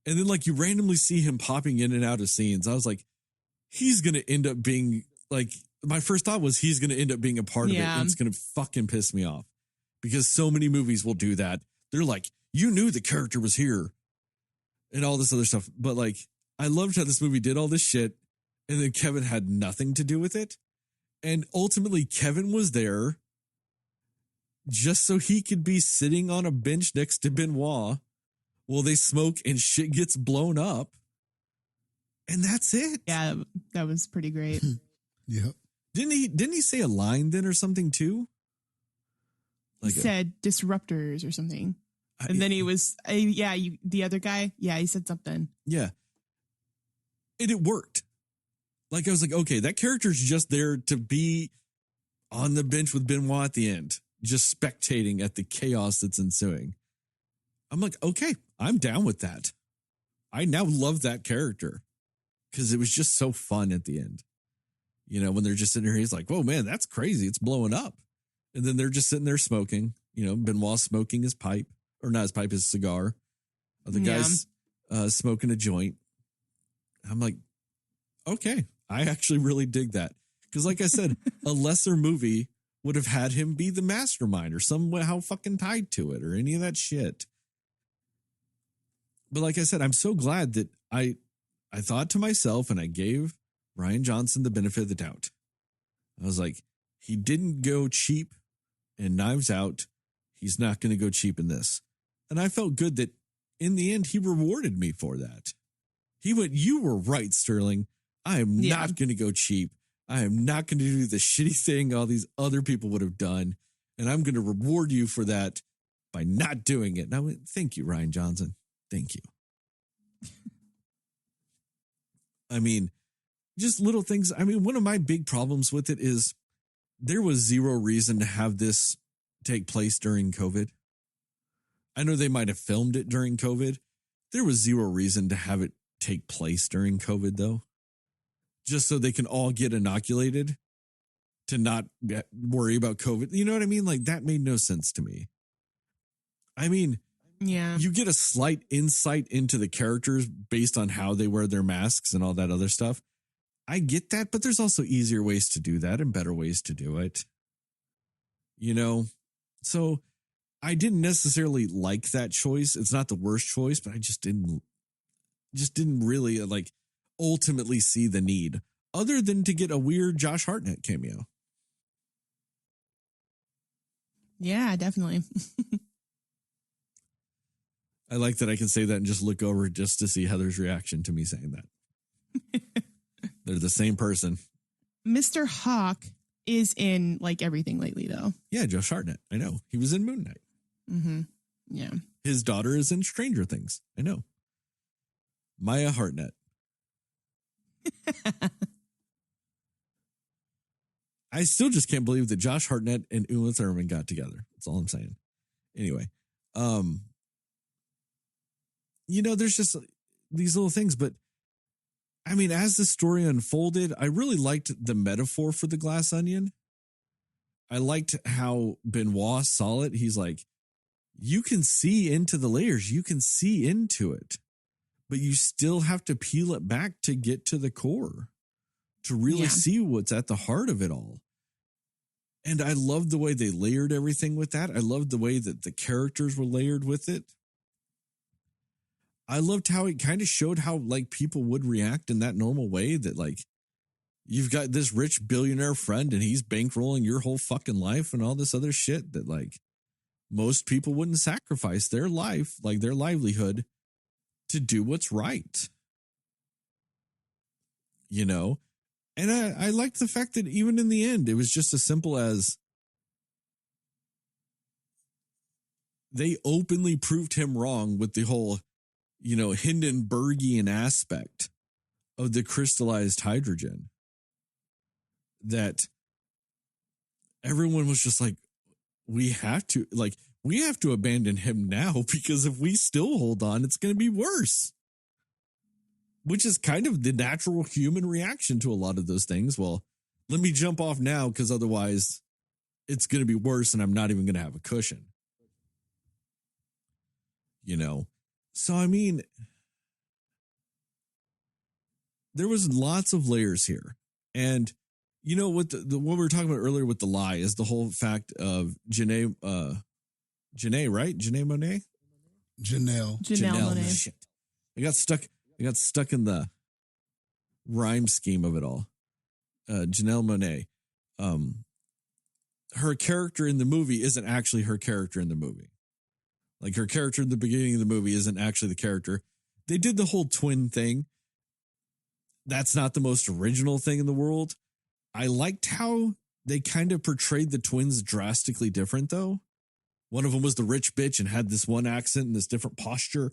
And then like you randomly see him popping in and out of scenes. I was like, he's going to end up being like, my first thought was he's going to end up being a part of it. And it's going to fucking piss me off because so many movies will do that. They're like, you knew the character was here and all this other stuff. But like, I loved how this movie did all this shit. And then Kevin had nothing to do with it. And ultimately Kevin was there just so he could be sitting on a bench next to Benoit while they smoke and shit gets blown up. And that's it. Yeah, that was pretty great. Yep. Didn't he say a line then or something too? He said disruptors or something. And then he was, the other guy. Yeah, he said something. Yeah. And it worked. Like I was like, okay, that character's just there to be on the bench with Benoit at the end, just spectating at the chaos that's ensuing. I'm like, okay, I'm down with that. I now love that character because it was just so fun at the end. You know, when they're just sitting there, he's like, whoa, man, that's crazy. It's blowing up. And then they're just sitting there smoking, you know, Benoit smoking his pipe, or not his pipe, his cigar. The guy's smoking a joint. I'm like, okay, I actually really dig that. Because like I said, a lesser movie would have had him be the mastermind or somehow fucking tied to it or any of that shit. But like I said, I'm so glad that I thought to myself and I gave Rian Johnson the benefit of the doubt. I was like, he didn't go cheap in Knives Out. He's not going to go cheap in this. And I felt good that in the end, he rewarded me for that. He went, you were right, Sterling. I am not going to go cheap. I am not going to do the shitty thing all these other people would have done. And I'm going to reward you for that by not doing it. And I went, thank you, Rian Johnson. Thank you. I mean, just little things. I mean, one of my big problems with it is there was zero reason to have this take place during COVID. I know they might have filmed it during COVID. There was zero reason to have it take place during COVID, though. Just so they can all get inoculated to not worry about COVID. You know what I mean? Like, that made no sense to me. I mean, yeah, you get a slight insight into the characters based on how they wear their masks and all that other stuff. I get that, but there's also easier ways to do that and better ways to do it. You know? So I didn't necessarily like that choice. It's not the worst choice, but I just didn't really like ultimately see the need other than to get a weird Josh Hartnett cameo. Yeah, definitely. I like that I can say that and just look over just to see Heather's reaction to me saying that. They're the same person. Mr. Hawk is in like everything lately, though. Yeah, Josh Hartnett. I know. He was in Moon Knight. Mm-hmm. Yeah. His daughter is in Stranger Things. I know. Maya Hartnett. I still just can't believe that Josh Hartnett and Uma Thurman got together. That's all I'm saying. Anyway, you know, there's just these little things, but I mean, as the story unfolded, I really liked the metaphor for the glass onion. I liked how Benoit saw it. He's like, you can see into the layers. You can see into it, but you still have to peel it back to get to the core, to really see what's at the heart of it all. And I loved the way they layered everything with that. I loved the way that the characters were layered with it. I loved how it kind of showed how like people would react in that normal way, that like you've got this rich billionaire friend and he's bankrolling your whole fucking life and all this other shit that like most people wouldn't sacrifice their life, like their livelihood, to do what's right. You know? And I liked the fact that even in the end, it was just as simple as they openly proved him wrong with the whole, you know, Hindenburgian aspect of the crystallized hydrogen. That everyone was just like, we have to abandon him now, because if we still hold on, it's going to be worse. Which is kind of the natural human reaction to a lot of those things. Well, let me jump off now because otherwise it's going to be worse and I'm not even going to have a cushion. You know? So, I mean, there was lots of layers here. And you know what what we were talking about earlier with the lie is the whole fact of Janae, right? Janae Monáe? Janelle. Janelle Monáe. Shit. I got stuck in the rhyme scheme of it all. Janelle Monáe. Her character in the movie isn't actually her character in the movie. Like her character in the beginning of the movie isn't actually the character. They did the whole twin thing. That's not the most original thing in the world. I liked how they kind of portrayed the twins drastically different, though. One of them was the rich bitch and had this one accent and this different posture,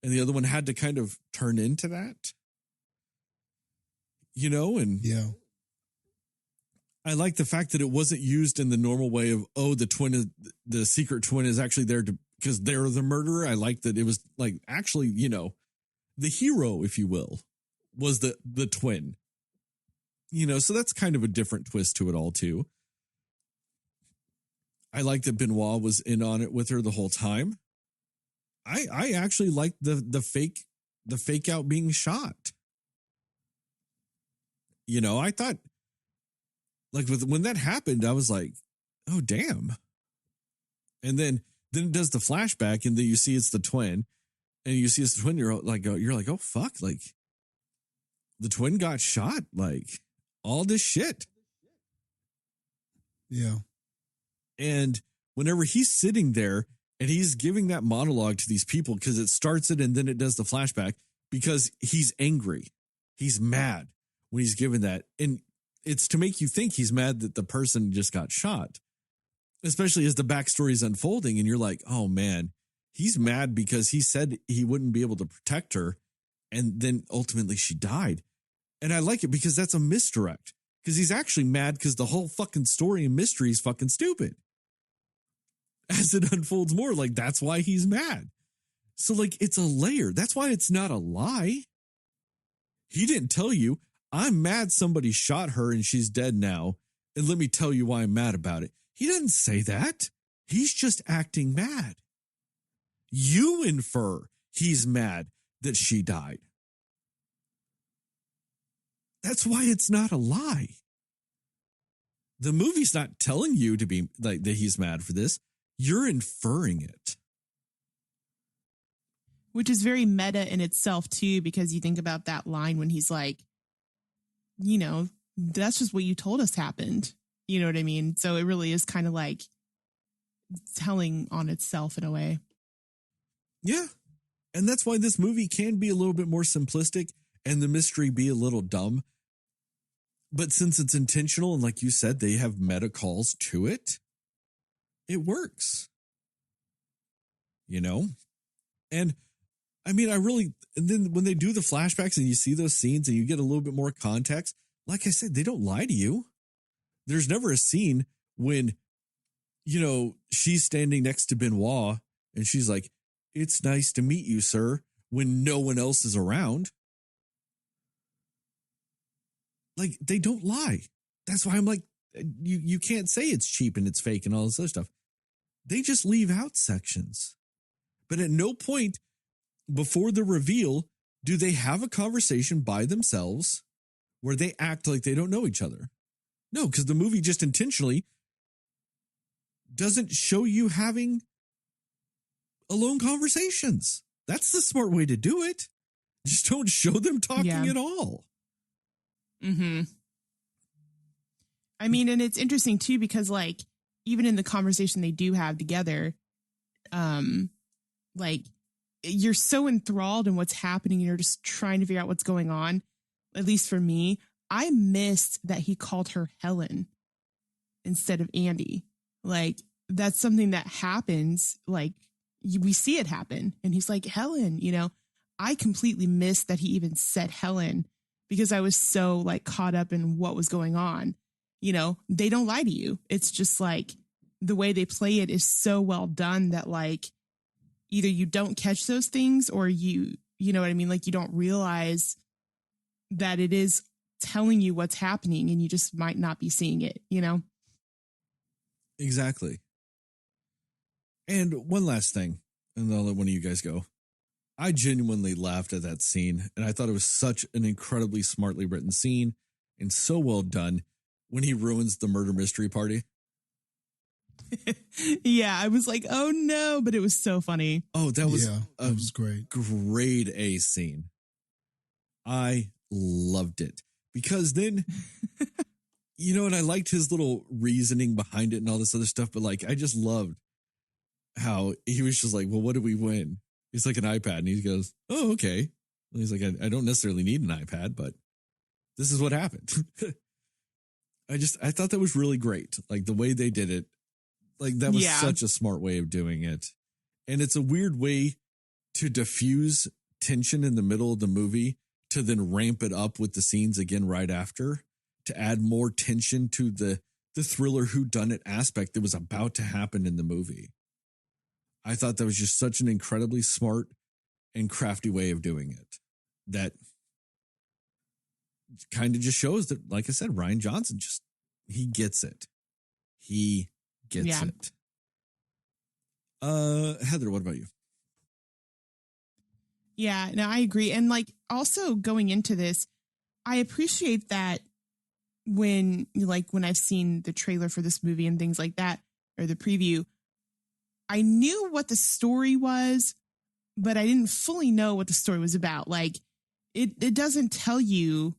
and the other one had to kind of turn into that. You know, and Yeah. I like the fact that it wasn't used in the normal way of, oh, the secret twin is actually there because they're the murderer. I like that it was like actually, you know, the hero, if you will, was the twin. You know, so that's kind of a different twist to it all, too. I like that Benoit was in on it with her the whole time. I actually liked the fake out being shot. You know, I thought, like, when that happened, I was like, oh, damn. And then it does the flashback, and then you see it's the twin. And you see it's the twin, you're like, oh, fuck. Like, the twin got shot. Like, all this shit. Yeah. And whenever he's sitting there and he's giving that monologue to these people, because it starts it and then it does the flashback, because he's angry. He's mad when he's given that. And it's to make you think he's mad that the person just got shot, especially as the backstory is unfolding. And you're like, oh, man, he's mad because he said he wouldn't be able to protect her. And then ultimately she died. And I like it because that's a misdirect, because he's actually mad because the whole fucking story and mystery is fucking stupid. As it unfolds more, like, that's why he's mad. So, like, it's a layer. That's why it's not a lie. He didn't tell you, I'm mad somebody shot her and she's dead now, and let me tell you why I'm mad about it. He doesn't say that. He's just acting mad. You infer he's mad that she died. That's why it's not a lie. The movie's not telling you to be like that he's mad for this. You're inferring it. Which is very meta in itself, too, because you think about that line when he's like, you know, that's just what you told us happened. You know what I mean? So it really is kind of like telling on itself in a way. Yeah. And that's why this movie can be a little bit more simplistic and the mystery be a little dumb. But since it's intentional and like you said, they have meta calls to it, it works. You know? And I mean, and then when they do the flashbacks and you see those scenes and you get a little bit more context, like I said, they don't lie to you. There's never a scene when, you know, she's standing next to Benoit and she's like, it's nice to meet you, sir, when no one else is around. Like, they don't lie. That's why I'm like, you can't say it's cheap and it's fake and all this other stuff. They just leave out sections. But at no point before the reveal do they have a conversation by themselves where they act like they don't know each other. No, because the movie just intentionally doesn't show you having alone conversations. That's the smart way to do it. Just don't show them talking at all. Mm-hmm. I mean, and it's interesting too, because like, even in the conversation they do have together, like, you're so enthralled in what's happening and you're just trying to figure out what's going on. At least for me, I missed that he called her Helen instead of Andy. Like, that's something that happens. Like, we see it happen and he's like, Helen, you know. I completely missed that he even said Helen because I was so like caught up in what was going on. You know, they don't lie to you. It's just like the way they play it is so well done that like either you don't catch those things or you know what I mean? Like, you don't realize that it is telling you what's happening and you just might not be seeing it, you know? Exactly. And one last thing, and I'll let one of you guys go. I genuinely laughed at that scene, and I thought it was such an incredibly smartly written scene and so well done when he ruins the murder mystery party. Yeah, I was like, oh no, but it was so funny. Oh, that was that was great. Grade A scene. I loved it because then, and I liked his little reasoning behind it and all this other stuff, but like, I just loved how he was just like, well, what did we win? It's like an iPad. And he goes, oh, okay. And he's like, I don't necessarily need an iPad, but this is what happened. I thought that was really great. Like the way they did it, like that was such a smart way of doing it. And it's a weird way to diffuse tension in the middle of the movie to then ramp it up with the scenes again right after to add more tension to the thriller whodunit aspect that was about to happen in the movie. I thought that was just such an incredibly smart and crafty way of doing it that kind of just shows that, like I said, Rian Johnson he gets it. He gets it. Heather, what about you? Yeah, no, I agree. And like also going into this, I appreciate that when I've seen the trailer for this movie and things like that, or the preview, I knew what the story was, but I didn't fully know what the story was about. Like it doesn't tell you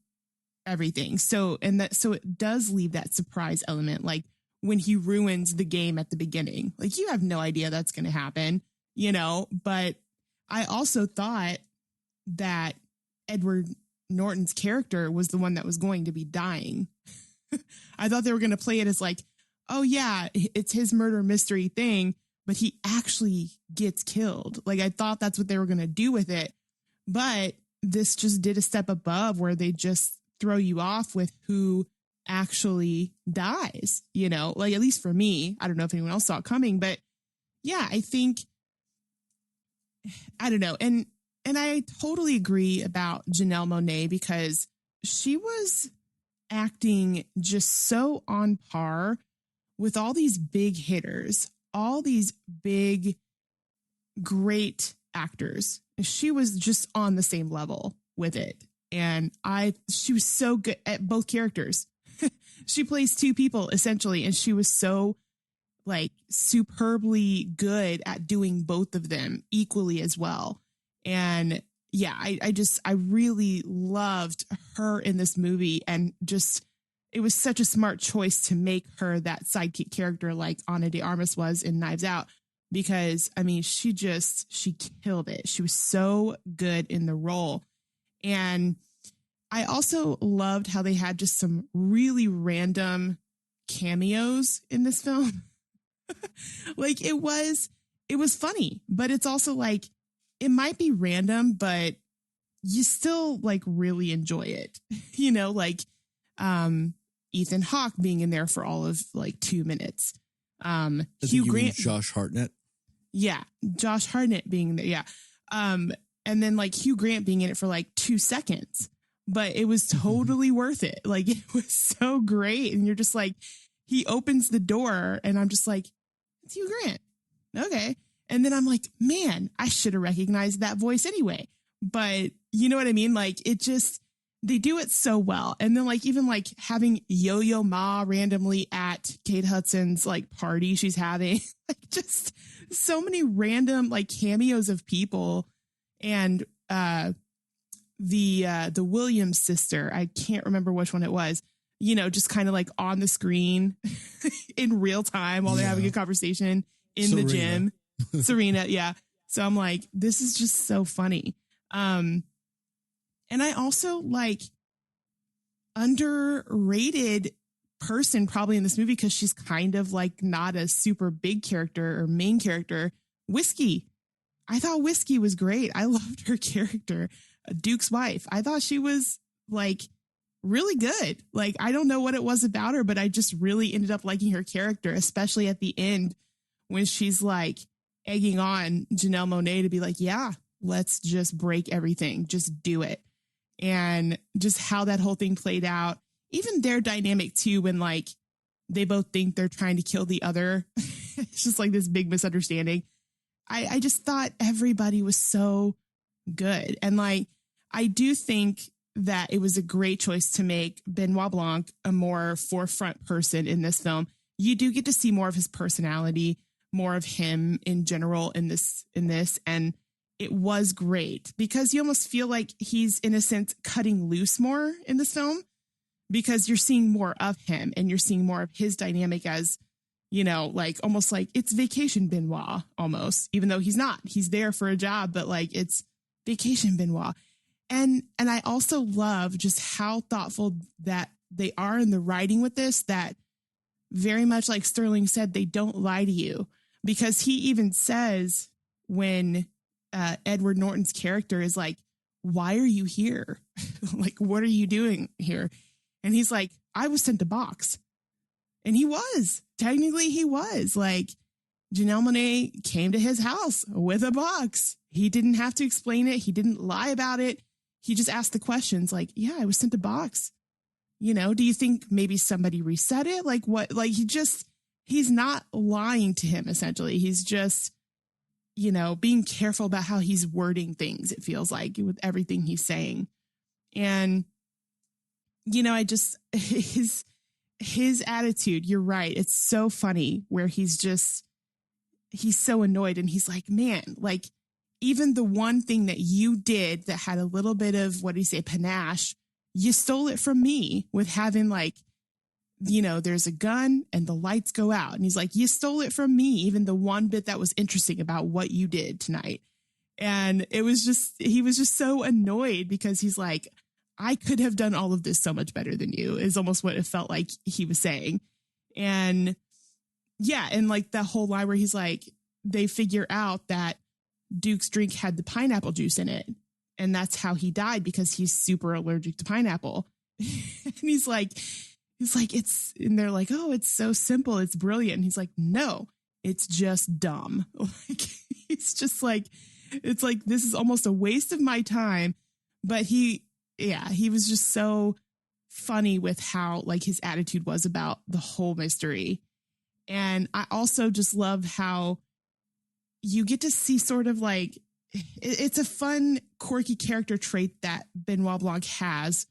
everything. So it does leave that surprise element. Like when he ruins the game at the beginning, like you have no idea that's going to happen, but I also thought that Edward Norton's character was the one that was going to be dying. I thought they were going to play it as like, oh yeah, it's his murder mystery thing, but he actually gets killed. Like I thought that's what they were going to do with it. But this just did a step above where they just throw you off with who actually dies, like at least for me. I don't know if anyone else saw it coming, but yeah, I think, I don't know. And I totally agree about Janelle Monáe because she was acting just so on par with all these big hitters, all these big, great actors. She was just on the same level with it. And she was so good at both characters. She plays two people essentially. And she was so like superbly good at doing both of them equally as well. And yeah, I really loved her in this movie, and just, it was such a smart choice to make her that sidekick character like Ana de Armas was in Knives Out, because I mean, she killed it. She was so good in the role. And I also loved how they had just some really random cameos in this film. Like it was funny, but it's also like, it might be random, but you still like really enjoy it, like Ethan Hawke being in there for all of like 2 minutes. Hugh Grant, Josh Hartnett. Yeah. Josh Hartnett being there. Yeah. And then like Hugh Grant being in it for like 2 seconds, but it was totally worth it. Like it was so great. And you're just like, he opens the door and I'm just like, it's Hugh Grant. Okay. And then I'm like, man, I should have recognized that voice anyway. But you know what I mean? Like it just, they do it so well. And then like, even like having Yo-Yo Ma randomly at Kate Hudson's like party she's having, like just so many random like cameos of people. And the Williams sister, I can't remember which one it was, just kind of like on the screen in real time while they're having a conversation in the gym. Serena. Yeah. So I'm like, this is just so funny. And I also like underrated person probably in this movie, because she's kind of like not a super big character or main character. Whiskey. I thought Whiskey was great. I loved her character, Duke's wife. I thought she was like really good. Like, I don't know what it was about her, but I just really ended up liking her character, especially at the end when she's like egging on Janelle Monáe to be like, yeah, let's just break everything. Just do it. And just how that whole thing played out. Even their dynamic too, when like they both think they're trying to kill the other. It's just like this big misunderstanding. I just thought everybody was so good. And like, I do think that it was a great choice to make Benoit Blanc a more forefront person in this film. You do get to see more of his personality, more of him in general in this. And it was great because you almost feel like he's in a sense cutting loose more in this film because you're seeing more of him and you're seeing more of his dynamic as, you know, like almost like it's vacation Benoit almost, even though he's not, he's there for a job, but like it's vacation Benoit. And I also love just how thoughtful that they are in the writing with this, that very much like Sterling said, they don't lie to you, because he even says when Edward Norton's character is like, why are you here? Like, what are you doing here? And he's like, I was sent to box. And he was. Technically, he was. Like, Janelle Monáe came to his house with a box. He didn't have to explain it. He didn't lie about it. He just asked the questions like, yeah, I was sent to box. You know, do you think maybe somebody reset it? Like what? Like he's not lying to him, essentially. He's just, you know, being careful about how he's wording things, it feels like, with everything he's saying. And, you know, his attitude, you're right. It's so funny where he's so annoyed and he's like, man, like even the one thing that you did that had a little bit of, what do you say, panache, you stole it from me with having like, you know, there's a gun and the lights go out. And he's like, you stole it from me. Even the one bit that was interesting about what you did tonight. And he was just so annoyed because he's like, I could have done all of this so much better than you, is almost what it felt like he was saying. And yeah. And like that whole line where he's like, they figure out that Duke's drink had the pineapple juice in it. And that's how he died, because he's super allergic to pineapple. And he's like, and they're like, oh, it's so simple. It's brilliant. And he's like, no, it's just dumb. Like, he's just like, it's like, this is almost a waste of my time. But he was just so funny with how like his attitude was about the whole mystery. And I also just love how you get to see sort of like, it's a fun, quirky character trait that Benoit Blanc has,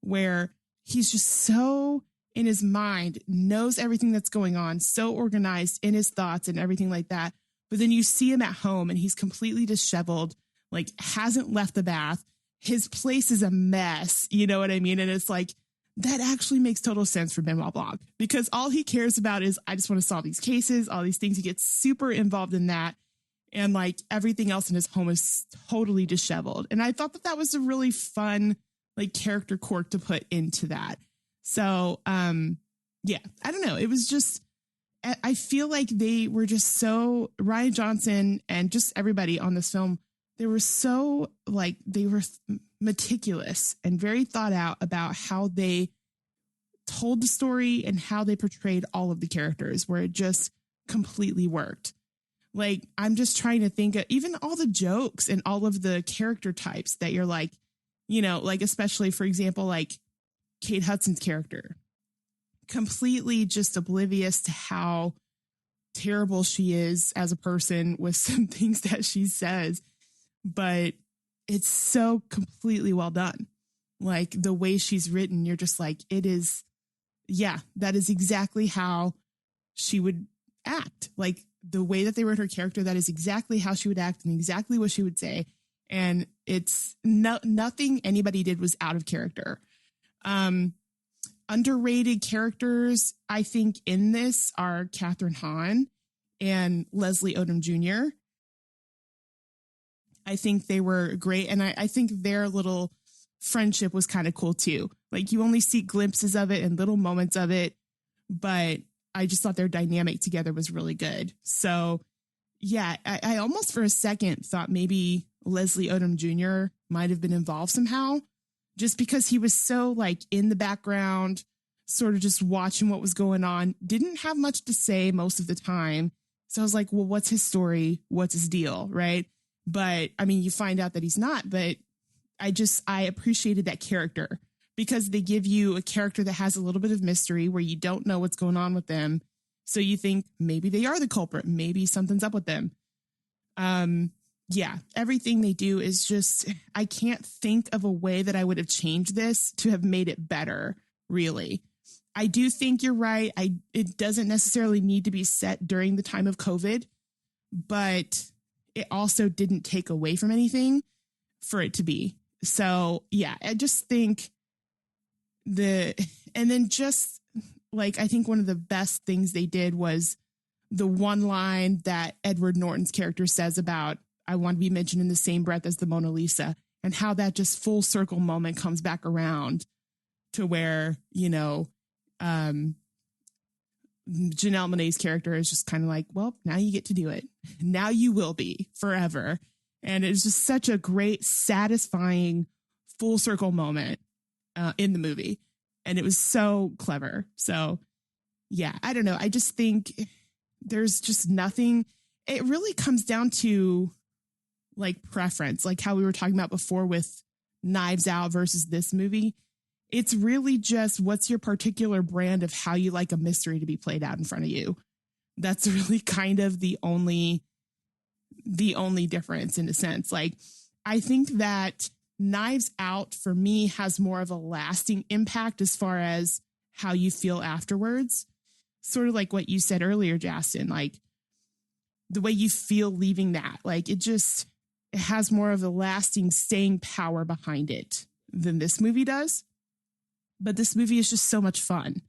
where he's just so in his mind, knows everything that's going on, so organized in his thoughts and everything like that. But then you see him at home and he's completely disheveled, like hasn't left the bath. His place is a mess. You know what I mean? And it's like, that actually makes total sense for Benoit Blanc, because all he cares about is, I just want to solve these cases, all these things. He gets super involved in that. And like everything else in his home is totally disheveled. And I thought that was a really fun, like, character quirk to put into that. So, yeah, I don't know. It was just, I feel like they were just so, Rian Johnson and just everybody on this film, they were so like, they were meticulous and very thought out about how they told the story and how they portrayed all of the characters, where it just completely worked. Like, I'm just trying to think of even all the jokes and all of the character types that you're like, you know, like, especially, for example, like Kate Hudson's character, completely just oblivious to how terrible she is as a person with some things that she says. But it's so completely well done. Like the way she's written, you're just like, it is. Yeah, that is exactly how she would act. Like, the way that they wrote her character, that is exactly how she would act and exactly what she would say. And it's nothing anybody did was out of character. Underrated characters, I think, in this are Catherine Hahn and Leslie Odom Jr. I think they were great. And I think their little friendship was kind of cool too. Like, you only see glimpses of it and little moments of it, but I just thought their dynamic together was really good. So yeah, I almost for a second thought maybe Leslie Odom Jr. might have been involved somehow, just because he was so like in the background, sort of just watching what was going on, didn't have much to say most of the time. So I was like, well, what's his story? What's his deal? Right. But I mean, you find out that he's not, but I appreciated that character, because they give you a character that has a little bit of mystery where you don't know what's going on with them. So you think maybe they are the culprit. Maybe something's up with them. yeah, everything they do is just, I can't think of a way that I would have changed this to have made it better, really. I do think you're right. It doesn't necessarily need to be set during the time of COVID, but it also didn't take away from anything for it to be. So yeah, I just think and then just like, I think one of the best things they did was the one line that Edward Norton's character says about, I want to be mentioned in the same breath as the Mona Lisa, and how that just full circle moment comes back around to where, Janelle Monáe's character is just kind of like, well, now you get to do it. Now you will be forever. And it's just such a great, satisfying full circle moment in the movie. And it was so clever. So yeah, I don't know. I just think there's just nothing. It really comes down to like preference, like how we were talking about before with Knives Out versus this movie. It's really just what's your particular brand of how you like a mystery to be played out in front of you. That's really kind of the only difference in a sense. Like, I think that Knives Out for me has more of a lasting impact as far as how you feel afterwards. Sort of like what you said earlier, Justin, like the way you feel leaving that, like it has more of a lasting staying power behind it than this movie does. But this movie is just so much fun.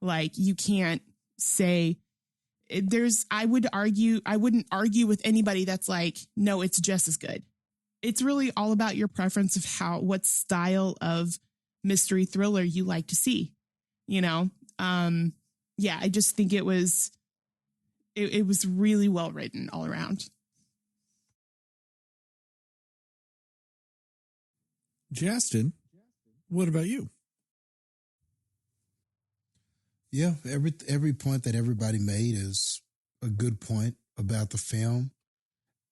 Like, you can't say I wouldn't argue with anybody that's like, no, it's just as good. It's really all about your preference of what style of mystery thriller you like to see, Yeah, I just think it was really well written all around. Justin, what about you? Yeah, every point that everybody made is a good point about the film.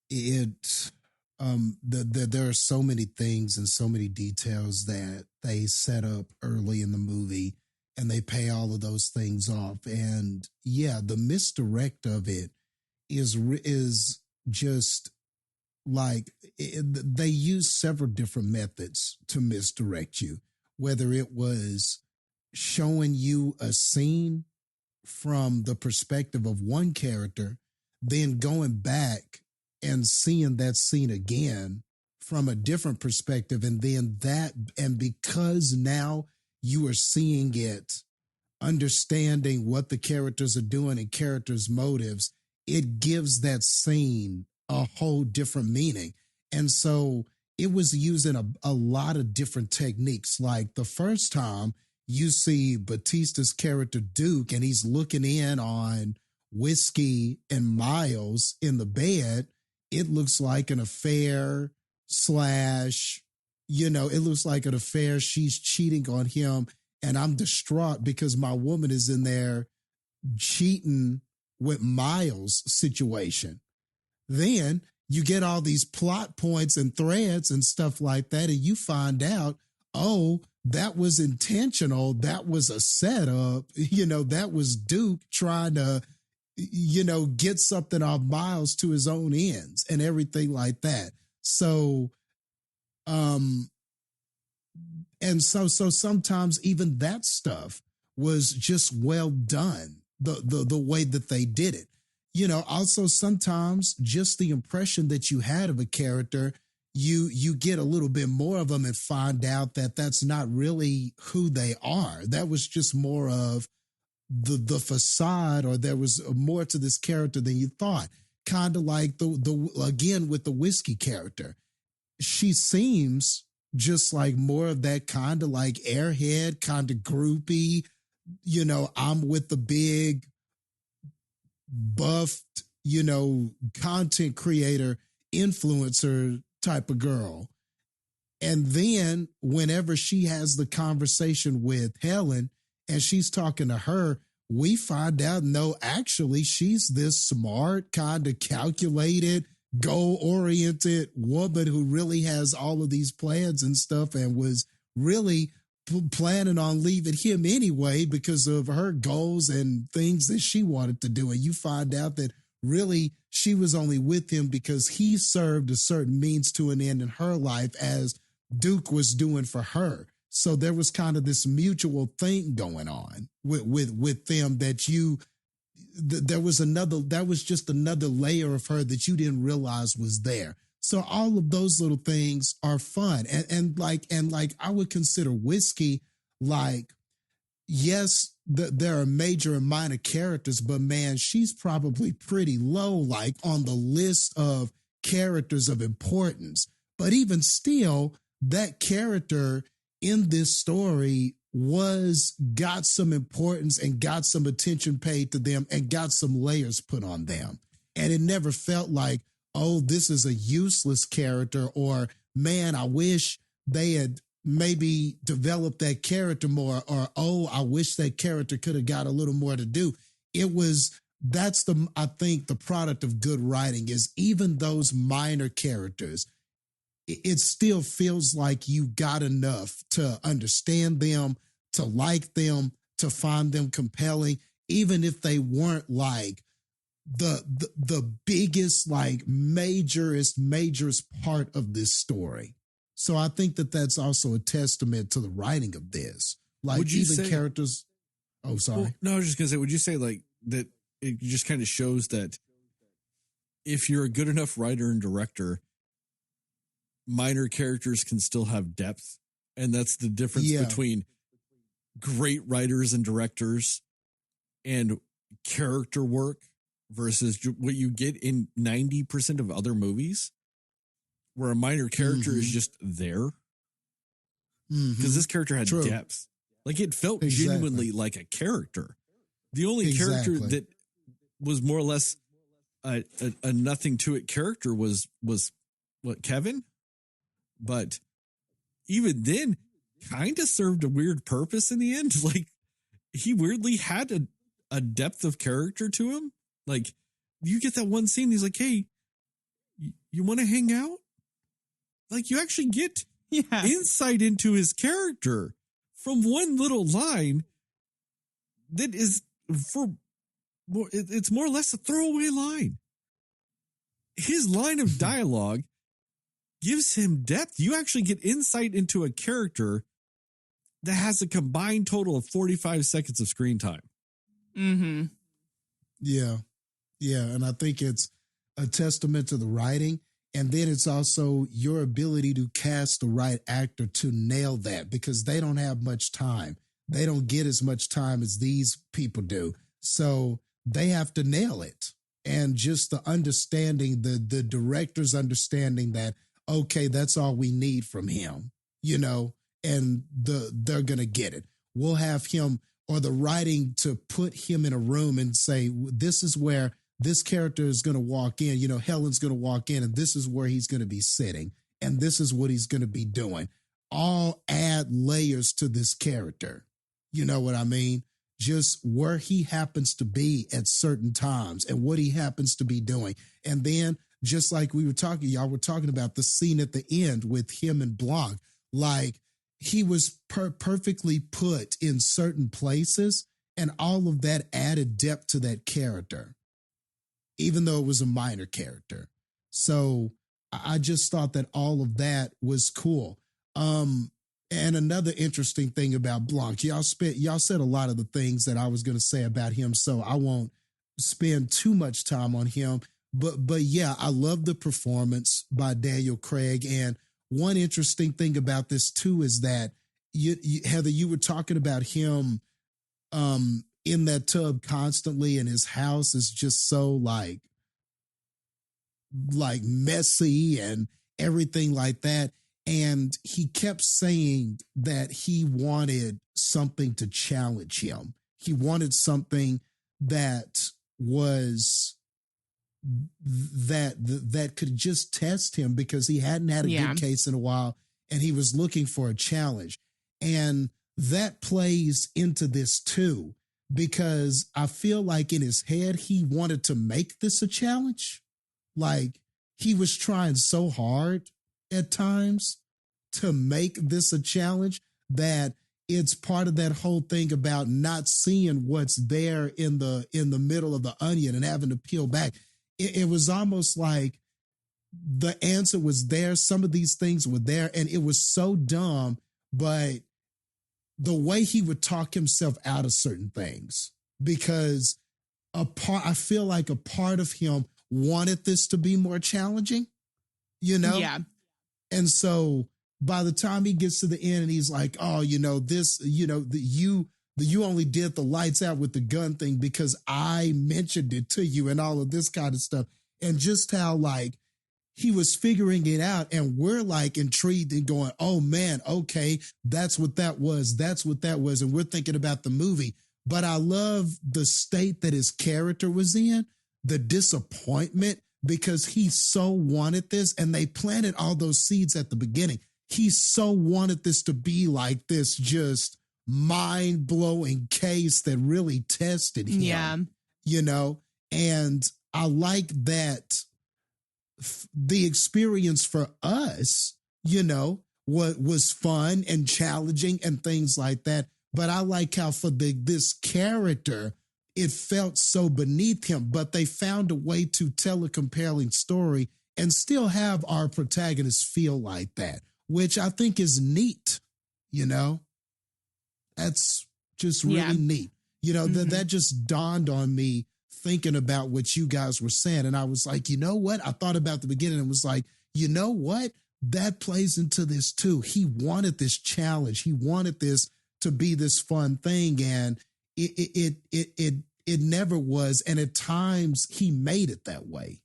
There are so many things and so many details that they set up early in the movie, and they pay all of those things off. And yeah, the misdirect of it is just like they use several different methods to misdirect you, whether it was showing you a scene from the perspective of one character, then going back and seeing that scene again from a different perspective. And then and because now you are seeing it, understanding what the characters are doing and characters' motives, it gives that scene a whole different meaning. And so it was using a lot of different techniques. Like the first time you see Batista's character Duke, and he's looking in on Whiskey and Miles in the bed, it looks like an affair / it looks like an affair. She's cheating on him, and I'm distraught because my woman is in there cheating with Miles' situation. Then you get all these plot points and threads and stuff like that, and you find out, oh, that was intentional. That was a setup. That was Duke trying to, get something off Miles to his own ends and everything like that. So, so sometimes even that stuff was just well done, the way that they did it. Also sometimes just the impression that you had of a character, you get a little bit more of them and find out that that's not really who they are. That was just more of the facade, or there was more to this character than you thought. Kind of like again with the Whiskey character. She seems just like more of that kind of like airhead, kind of groupie, I'm with the big buffed, content creator, influencer type of girl. And then whenever she has the conversation with Helen and she's talking to her, we find out, no, actually she's this smart, kind of calculated, goal-oriented woman who really has all of these plans and stuff, and was really planning on leaving him anyway because of her goals and things that she wanted to do. And you find out that really she was only with him because he served a certain means to an end in her life as Duke was doing for her. So there was kind of this mutual thing going on with them that was just another layer of her that you didn't realize was there. So all of those little things are fun. And like I would consider Whiskey, like, yes, there are major and minor characters, but man, she's probably pretty low, like on the list of characters of importance. But even still, that character in this story got some importance and got some attention paid to them and got some layers put on them. And it never felt like, oh, this is a useless character, or man, I wish they had maybe developed that character more, or oh, I wish that character could have got a little more to do. I think the product of good writing is even those minor characters, it still feels like you got enough to understand them, to like them, to find them compelling, even if they weren't like the biggest, like majorest part of this story. So I think that that's also a testament to the writing of this. Like, would you even say, characters. Oh, sorry. Well, no, I was just gonna say, would you say like that? It just kind of shows that if you're a good enough writer and director, minor characters can still have depth, and that's the difference between great writers and directors and character work versus what you get in 90% of other movies, where a minor character is just there. Because this character had depth. Like, it felt genuinely like a character. The only character that was more or less a nothing to it character was what, Kevin? But even then, kind of served a weird purpose in the end. Like, he weirdly had a depth of character to him. Like, you get that one scene, he's like, hey, you want to hang out? Like, you actually get insight into his character from one little line that is it's more or less a throwaway line. His line of dialogue gives him depth. You actually get insight into a character that has a combined total of 45 seconds of screen time. Mm-hmm. Yeah. Yeah. And I think it's a testament to the writing. And then it's also your ability to cast the right actor to nail that, because they don't have much time. They don't get as much time as these people do. So they have to nail it. And just the understanding, the director's understanding that, okay, that's all we need from him, and they're going to get it. We'll have him, or the writing to put him in a room and say, this is where this character is going to walk in, Helen's going to walk in, and this is where he's going to be sitting, and this is what he's going to be doing. All add layers to this character. You know what I mean? Just where he happens to be at certain times and what he happens to be doing. And then, just like y'all were talking about the scene at the end with him and Blanc, like, he was perfectly put in certain places, and all of that added depth to that character, even though it was a minor character. So I just thought that all of that was cool. And another interesting thing about Blanc, y'all said a lot of the things that I was going to say about him, so I won't spend too much time on him. But yeah, I love the performance by Daniel Craig. And one interesting thing about this too is that Heather, you were talking about him in that tub constantly, and his house is just so like messy and everything like that. And he kept saying that he wanted something to challenge him. He wanted something that was that could just test him, because he hadn't had a good case in a while, and he was looking for a challenge. And that plays into this too, because I feel like in his head, he wanted to make this a challenge. Like, he was trying so hard at times to make this a challenge that it's part of that whole thing about not seeing what's there in the middle of the onion and having to peel back. it was almost like the answer was there. Some of these things were there, and it was so dumb, but the way he would talk himself out of certain things, because I feel like a part of him wanted this to be more challenging, you know? Yeah. And so by the time he gets to the end and he's like, oh, you know, this, you know, you only did the lights out with the gun thing because I mentioned it to you and all of this kind of stuff. And just how like he was figuring it out, and we're like intrigued and going, oh man, okay, that's what that was. That's what that was. And we're thinking about the movie. But I love the state that his character was in, the disappointment, because he so wanted this, and they planted all those seeds at the beginning. He so wanted this to be like this just mind-blowing case that really tested him. Yeah. You know, and I like that the experience for us, you know, what was fun and challenging and things like that. But I like how for this character, it felt so beneath him, but they found a way to tell a compelling story and still have our protagonist feel like that, which I think is neat. You know, that's just really neat. You know, that just dawned on me thinking about what you guys were saying. And I was like, you know what? I thought about the beginning and was like, you know what? That plays into this too. He wanted this challenge. He wanted this to be this fun thing. And it never was. And at times he made it that way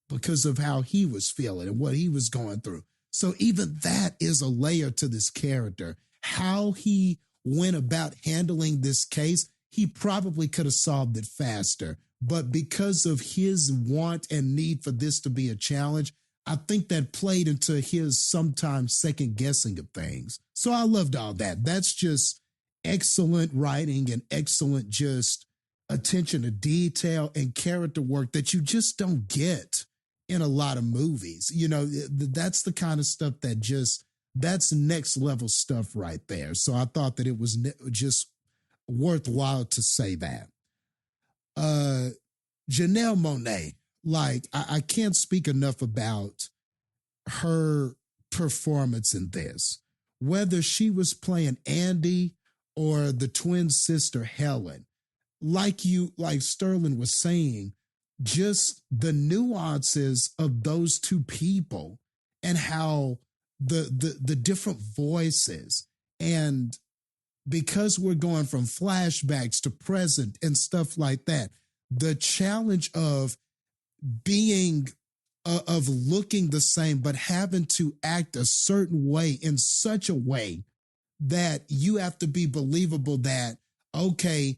because of how he was feeling and what he was going through. So even that is a layer to this character. How he went about handling this case, he probably could have solved it faster. But because of his want and need for this to be a challenge, I think that played into his sometimes second guessing of things. So I loved all that. That's just excellent writing and excellent just attention to detail and character work that you just don't get in a lot of movies. You know, that's the kind of stuff that that's next level stuff right there. So I thought that it was just worthwhile to say that. Janelle Monáe, like, I can't speak enough about her performance in this. Whether she was playing Andy or the twin sister Helen, like Sterling was saying, just the nuances of those two people and how the different voices, and because we're going from flashbacks to present and stuff like that, the challenge of being of looking the same, but having to act a certain way in such a way that you have to be believable that, okay,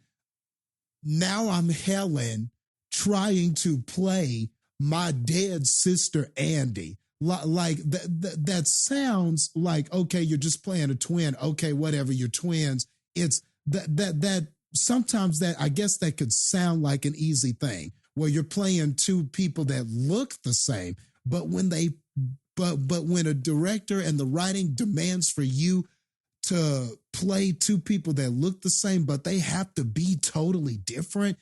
now I'm Helen trying to play my dead sister, Andy. Like that sounds like, okay, you're just playing a twin. Okay, whatever, you're twins. It's that sometimes that, I guess that could sound like an easy thing where you're playing two people that look the same, but when when a director and the writing demands for you to play two people that look the same, but they have to be totally different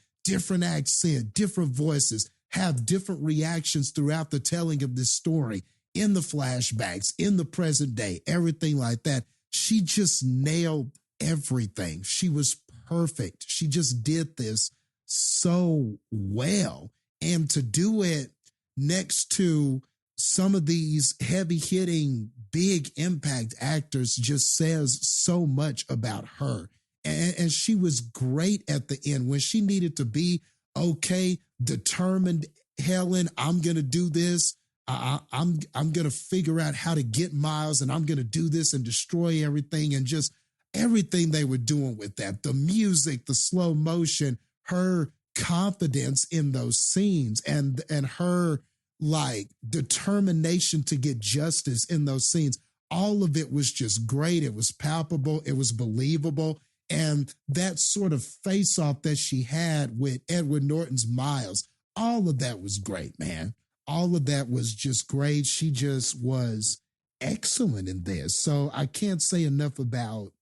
accent, different voices, have different reactions throughout the telling of this story, in the flashbacks, in the present day, everything like that. She just nailed everything. She was perfect. She just did this so well. And to do it next to some of these heavy hitting, big impact actors just says so much about her. And she was great at the end when she needed to be, okay, determined, Helen, I'm going to do this. I'm going to figure out how to get Miles, and I'm going to do this and destroy everything, and just everything they were doing with that. The music, the slow motion, her confidence in those scenes, and her like determination to get justice in those scenes. All of it was just great. It was palpable. It was believable. And that sort of face off that she had with Edward Norton's Miles, all of that was great, man. All of that was just great. She just was excellent in this. So I can't say enough about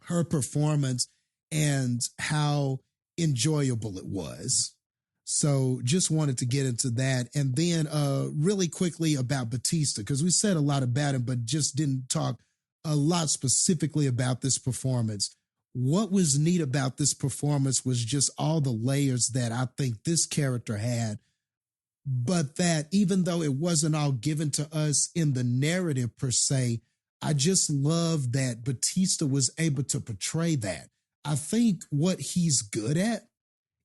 her performance and how enjoyable it was. So just wanted to get into that. And then really quickly about Batista, because we said a lot about him, but just didn't talk a lot specifically about this performance. What was neat about this performance was just all the layers that I think this character had, but that even though it wasn't all given to us in the narrative per se, I just love that Batista was able to portray that. I think what he's good at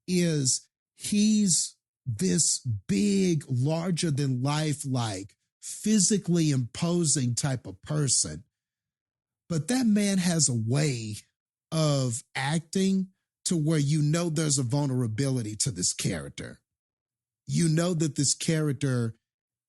is he's this big, larger than life, like physically imposing type of person. But that man has a way of acting to where you know there's a vulnerability to this character. You know that this character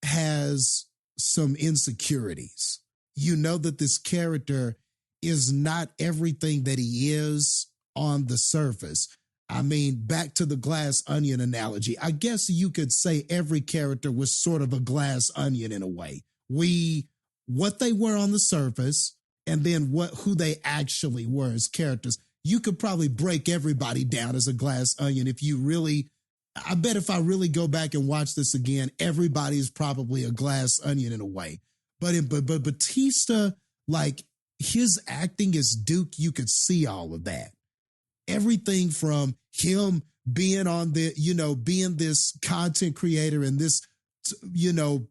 has some insecurities. You know that this character is not everything that he is on the surface. I mean, back to the glass onion analogy. I guess you could say every character was sort of a glass onion in a way. What they were on the surface, and then who they actually were as characters. You could probably break everybody down as a glass onion if you really, I bet if I really go back and watch this again, everybody is probably a glass onion in a way. But Batista, like his acting as Duke, you could see all of that. Everything from him being on being this content creator and this,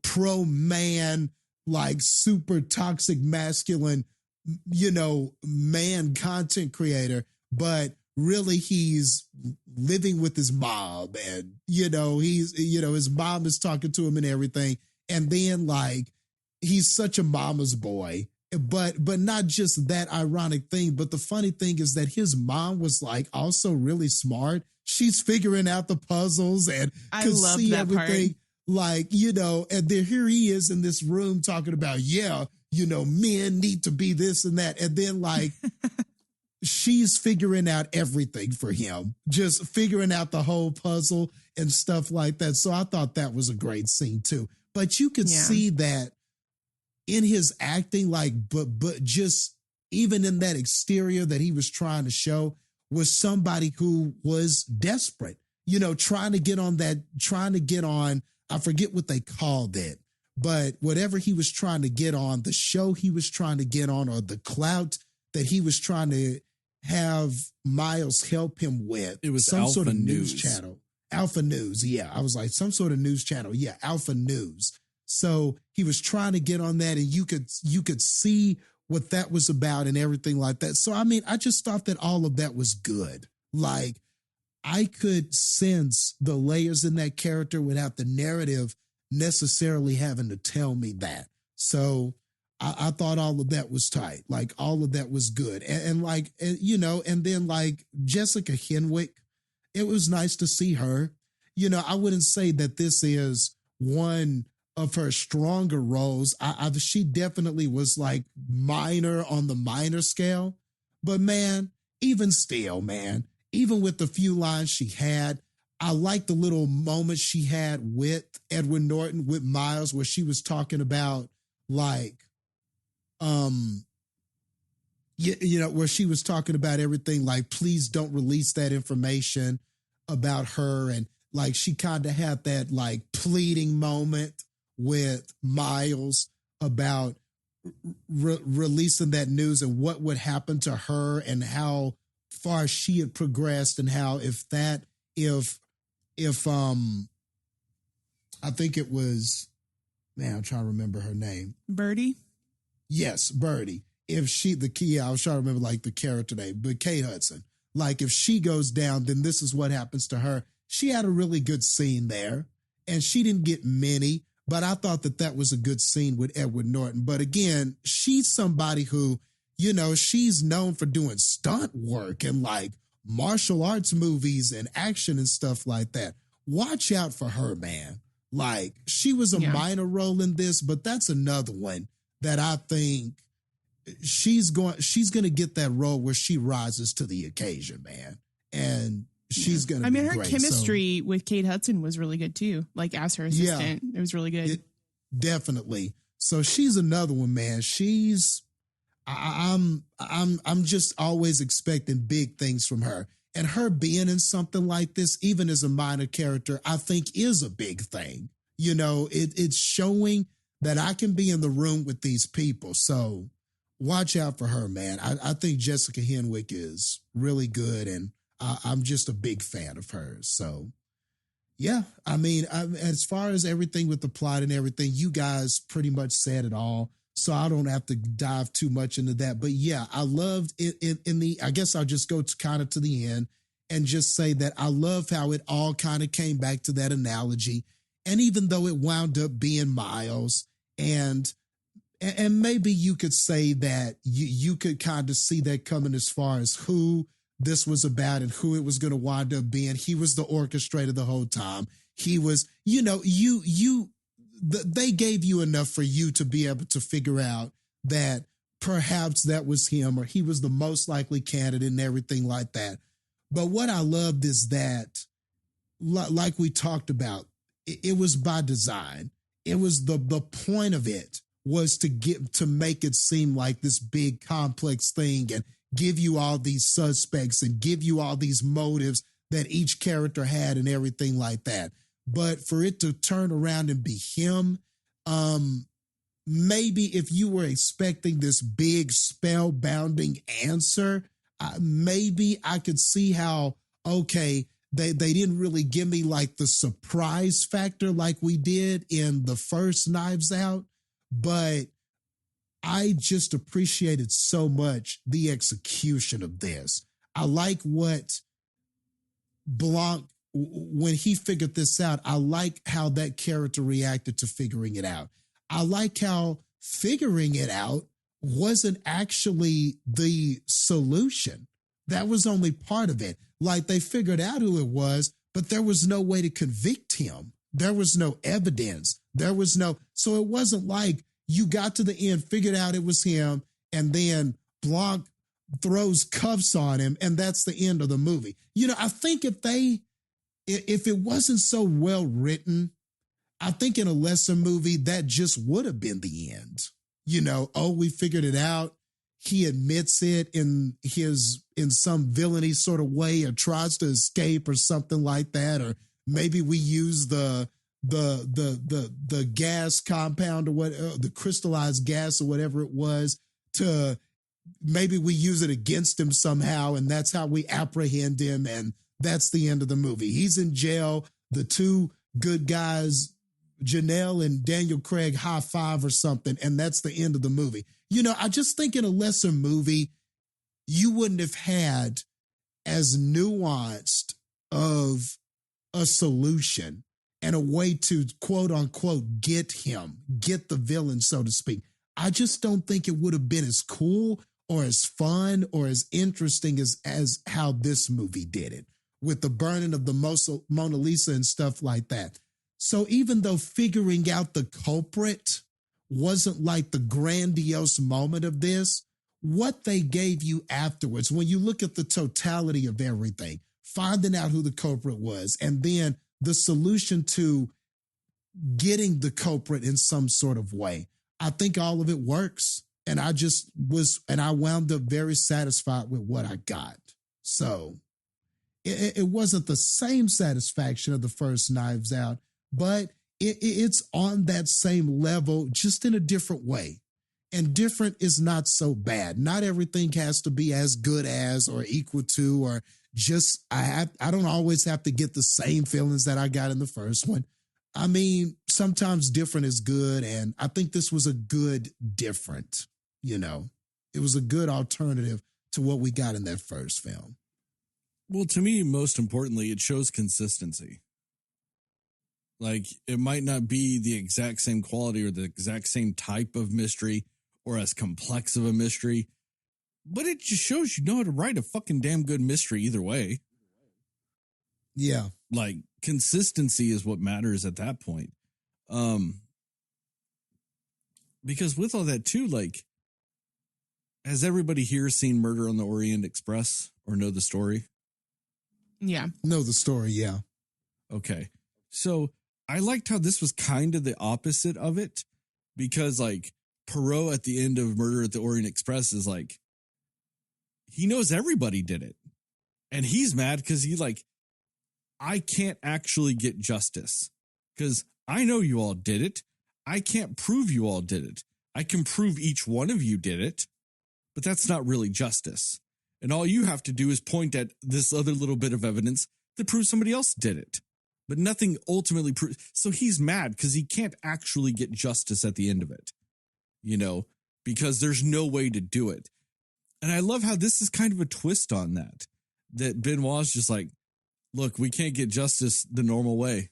pro man, like super toxic masculine, man content creator, but really he's living with his mom and, his mom is talking to him and everything. And then like, he's such a mama's boy, but not just that ironic thing. But the funny thing is that his mom was like also really smart. She's figuring out the puzzles and could see everything. Part. Like, and then here he is in this room talking about, men need to be this and that. And then like, she's figuring out everything for him, just figuring out the whole puzzle and stuff like that. So I thought that was a great scene too. But you could see that in his acting, like, but just even in that exterior that he was trying to show was somebody who was desperate, trying to get on, I forget what they called it, but whatever he was trying to get on, the show he was trying to get on, or the clout that he was trying to have Miles help him with. It was some Alpha sort of News channel. Alpha News. Yeah. I was like, some sort of news channel. Yeah. Alpha News. So he was trying to get on that, and you could see what that was about and everything like that. So, I mean, I just thought that all of that was good. Like, I could sense the layers in that character without the narrative necessarily having to tell me that. So I thought all of that was tight. Like, all of that was good. And then like Jessica Henwick, it was nice to see her. I wouldn't say that this is one of her stronger roles. She definitely was like minor on the minor scale. But man, even still, man, even with the few lines she had, I like the little moments she had with Edward Norton, with Miles, where she was talking about like, where she was talking about everything, like, please don't release that information about her. And like, she kind of had that like pleading moment with Miles about releasing that news and what would happen to her and how far she had progressed, and how if I think it was, man, I'm trying to remember her name. Birdie? Yes, Birdie. If she, I was trying to remember like the character name, but Kate Hudson. Like, if she goes down, then this is what happens to her. She had a really good scene there, and she didn't get many, but I thought that was a good scene with Edward Norton. But again, she's somebody who, she's known for doing stunt work and like martial arts movies and action and stuff like that. Watch out for her, man. Like, she was a minor role in this, but that's another one that I think she's going to get that role where she rises to the occasion, man. And she's going to be her great. chemistry with Kate Hudson was really good too. Like, as her assistant, it was really good. Definitely. So she's another one, man. I'm just always expecting big things from her. And her being in something like this, even as a minor character, I think is a big thing. You know, it's showing that I can be in the room with these people. So watch out for her, man. I think Jessica Henwick is really good, and I'm just a big fan of hers. So, yeah, I mean, as far as everything with the plot and everything, you guys pretty much said it all. So I don't have to dive too much into that. But yeah, I loved it in the, I guess I'll just go to kind of to the end and just say that I love how it all kind of came back to that analogy. And even though it wound up being Miles, and maybe you could say that you could kind of see that coming as far as who this was about and who it was going to wind up being. He was the orchestrator the whole time. He was, you know, they gave you enough for you to be able to figure out that perhaps that was him or he was the most likely candidate and everything like that. But what I loved is that, like we talked about, it was by design. It was the point of it was to make it seem like this big complex thing and give you all these suspects and give you all these motives that each character had and everything like that. But for it to turn around and be him, maybe if you were expecting this big spellbounding answer, maybe I could see how, okay, they didn't really give me like the surprise factor like we did in the first Knives Out, but I just appreciated so much the execution of this. I like what Blanc, when he figured this out, I like how that character reacted to figuring it out. I like how figuring it out wasn't actually the solution. That was only part of it. Like they figured out who it was, but there was no way to convict him. There was no evidence. So it wasn't like you got to the end, figured out it was him, and then Blanc throws cuffs on him, and that's the end of the movie. You know, I think if it wasn't so well written, I think in a lesser movie, that just would have been the end. You know, oh, we figured it out. He admits it in some villainy sort of way or tries to escape or something like that. Or maybe we use the gas compound or what, the crystallized gas or whatever it was to maybe we use it against him somehow. And that's how we apprehend him. And that's the end of the movie. He's in jail. The two good guys, Janelle and Daniel Craig, high five or something. And that's the end of the movie. You know, I just think in a lesser movie, you wouldn't have had as nuanced of a solution and a way to quote unquote get the villain, so to speak. I just don't think it would have been as cool or as fun or as interesting as how this movie did it with the burning of the Mona Lisa and stuff like that. So even though figuring out the culprit wasn't like the grandiose moment of this, what they gave you afterwards, when you look at the totality of everything, finding out who the culprit was, and then the solution to getting the culprit in some sort of way, I think all of it works. And I wound up very satisfied with what I got. So it wasn't the same satisfaction of the first Knives Out, but it's on that same level, just in a different way. And different is not so bad. Not everything has to be as good as or equal to, or just, I don't always have to get the same feelings that I got in the first one. I mean, sometimes different is good. And I think this was a good different, you know, it was a good alternative to what we got in that first film. Well, to me, most importantly, it shows consistency. Like, it might not be the exact same quality or the exact same type of mystery or as complex of a mystery, but it just shows you know how to write a fucking damn good mystery either way. Yeah. Like, consistency is what matters at that point. Because with all that too, like, has everybody here seen Murder on the Orient Express or know the story? Yeah. Know the story, yeah. Okay. So I liked how this was kind of the opposite of it, because like Poirot at the end of Murder at the Orient Express is like, he knows everybody did it. And he's mad because I can't actually get justice because I know you all did it. I can't prove you all did it. I can prove each one of you did it, but that's not really justice. And all you have to do is point at this other little bit of evidence that proves somebody else did it, but nothing ultimately proves. So he's mad because he can't actually get justice at the end of it, because there's no way to do it. And I love how this is kind of a twist on that Benoit's just like, look, we can't get justice the normal way.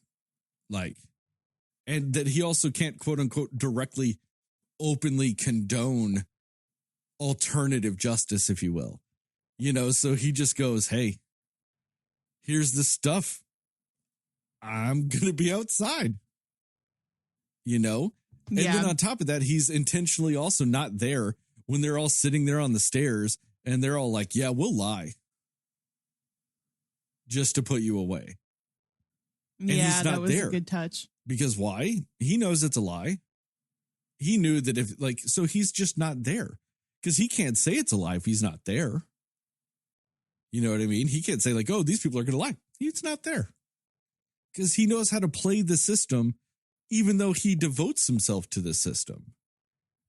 And that he also can't, quote unquote, directly, openly condone alternative justice, if you will. So he just goes, hey, here's the stuff. I'm going to be outside, And then on top of that, he's intentionally also not there when they're all sitting there on the stairs and they're all like, yeah, we'll lie just to put you away. And he's not that was there. a good touch. Because why? He knows it's a lie. He knew that so he's just not there because he can't say it's a lie if he's not there. You know what I mean? He can't say oh, these people are going to lie. He's not there because he knows how to play the system, even though he devotes himself to the system,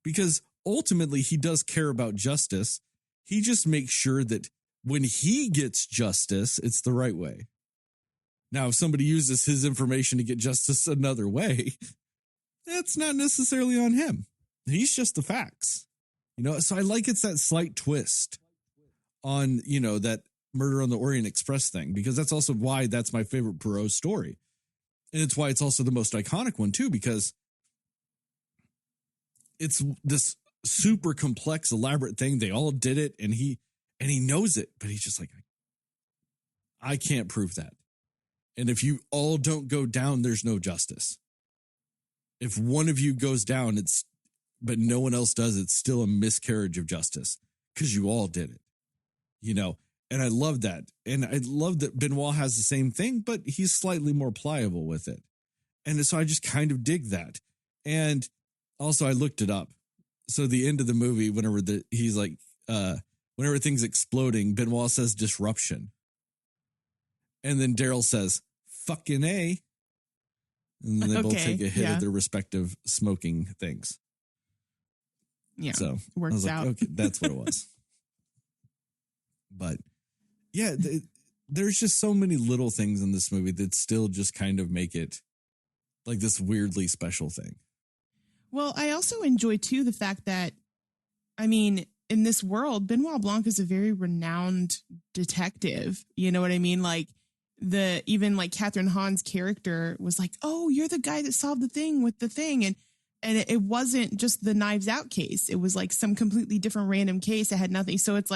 because ultimately he does care about justice. He just makes sure that when he gets justice, it's the right way. Now, if somebody uses his information to get justice another way, that's not necessarily on him. He's just the facts, So I like it's that slight twist on, that Murder on the Orient Express thing, because that's also why that's my favorite Poirot story. And it's why it's also the most iconic one too, because it's this super complex, elaborate thing. They all did it and he knows it, but he's just like, I can't prove that. And if you all don't go down, there's no justice. If one of you goes down, but no one else does, it's still a miscarriage of justice because you all did it, And I love that. And I love that Benoit has the same thing, but he's slightly more pliable with it. And so I just kind of dig that. And also I looked it up. So the end of the movie, whenever he's like, whenever things exploding, Benoit says disruption. And then Daryl says, fucking A. And then they both take a hit of their respective smoking things. Yeah. So works I was like, out. okay, that's what it was. But yeah, there's just so many little things in this movie that still just kind of make it like this weirdly special thing. Well, I also enjoy too the fact that, in this world, Benoit Blanc is a very renowned detective. You know what I mean? Even Catherine Hahn's character was like, oh, you're the guy that solved the thing with the thing. And it wasn't just the Knives Out case. It was some completely different random case that had nothing. So it's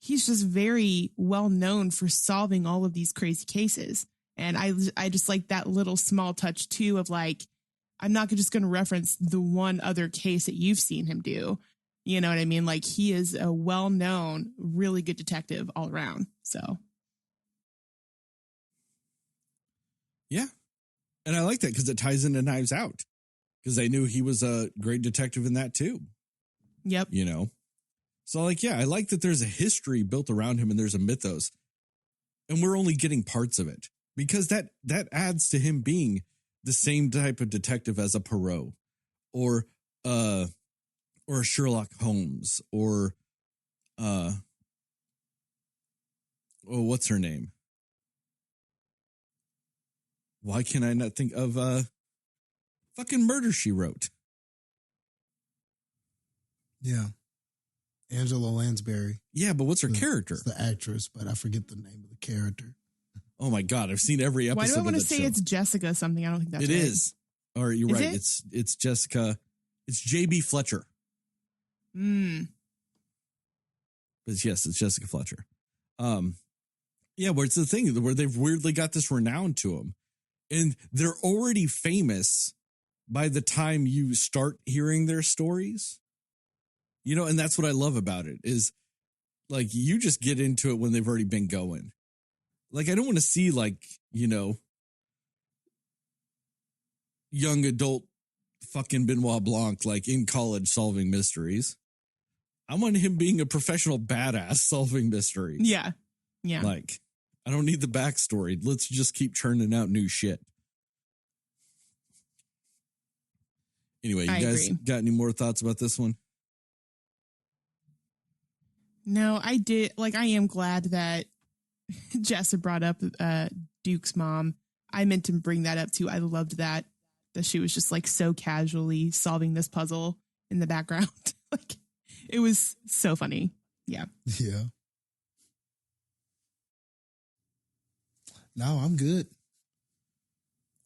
he's just very well known for solving all of these crazy cases. And I just like that little small touch too of I'm not just going to reference the one other case that you've seen him do. You know what I mean? He is a well-known, really good detective all around. So. Yeah. And I like that because it ties into Knives Out because they knew he was a great detective in that too. Yep. So I like that there's a history built around him and there's a mythos and we're only getting parts of it because that adds to him being the same type of detective as a Poirot or a Sherlock Holmes or what's her name? Why can I not think of fucking Murder, She Wrote? Yeah. Angela Lansbury. Yeah, but what's her character? It's the actress, but I forget the name of the character. Oh my God, I've seen every episode. Why do I want to say show. it's Jessica something? I don't think that's it right. Is. Or you're right. It? It's Jessica. It's J.B. Fletcher. But yes, it's Jessica Fletcher. Yeah, where it's the thing where they've weirdly got this renown to them. And they're already famous by the time you start hearing their stories. And that's what I love about it is you just get into it when they've already been going. I don't want to see young adult fucking Benoit Blanc in college solving mysteries. I want him being a professional badass solving mysteries. Yeah. Yeah. Like, I don't need the backstory. Let's just keep churning out new shit. Anyway, you I guys agree. got any more thoughts about this one? No, I did. Like, I am glad that Jessa brought up Duke's mom. I meant to bring that up too. I loved that she was just like so casually solving this puzzle in the background. Like, it was so funny. Yeah. Yeah. No, I'm good.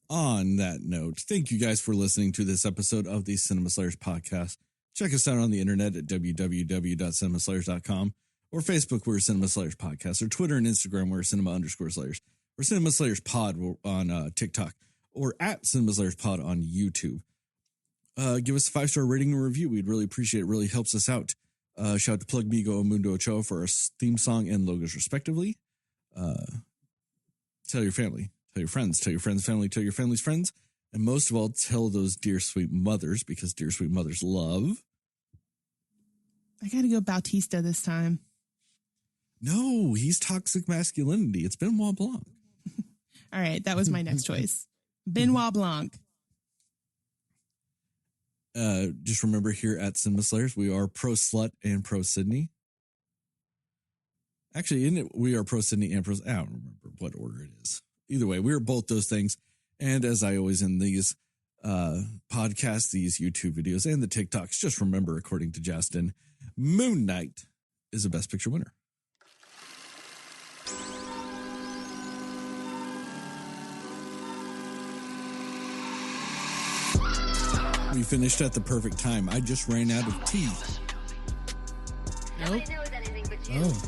On that note, thank you guys for listening to this episode of the Cinema Slayers podcast. Check us out on the internet at www.cinemaslayers.com or Facebook, we're Cinema Slayers Podcast, or Twitter and Instagram, we're Cinema_Slayers, or Cinema Slayers Pod on TikTok, or at Cinema Slayers Pod on YouTube. Give us a 5-star rating and review. We'd really appreciate it. It really helps us out. Shout out to Plug Migo and Mundo Ochoa for our theme song and logos, respectively. Tell your family, tell your friends, tell your friends' family, tell your family's friends. And most of all, tell those dear sweet mothers, because dear sweet mothers love. I got to go Bautista this time. No, he's toxic masculinity. It's Benoit Blanc. All right. That was my next choice. Benoit Blanc. Just remember here at Cinema Slayers, we are pro slut and pro Sydney. Actually, isn't it? We are pro Sydney and pro. I don't remember what order it is. Either way, we are both those things. And as I always in these podcasts, these YouTube videos, and the TikToks, just remember, according to Justin, Moon Knight is a Best Picture winner. We finished at the perfect time. I just ran out of tea. Nope. Nobody knows anything but you. Oh,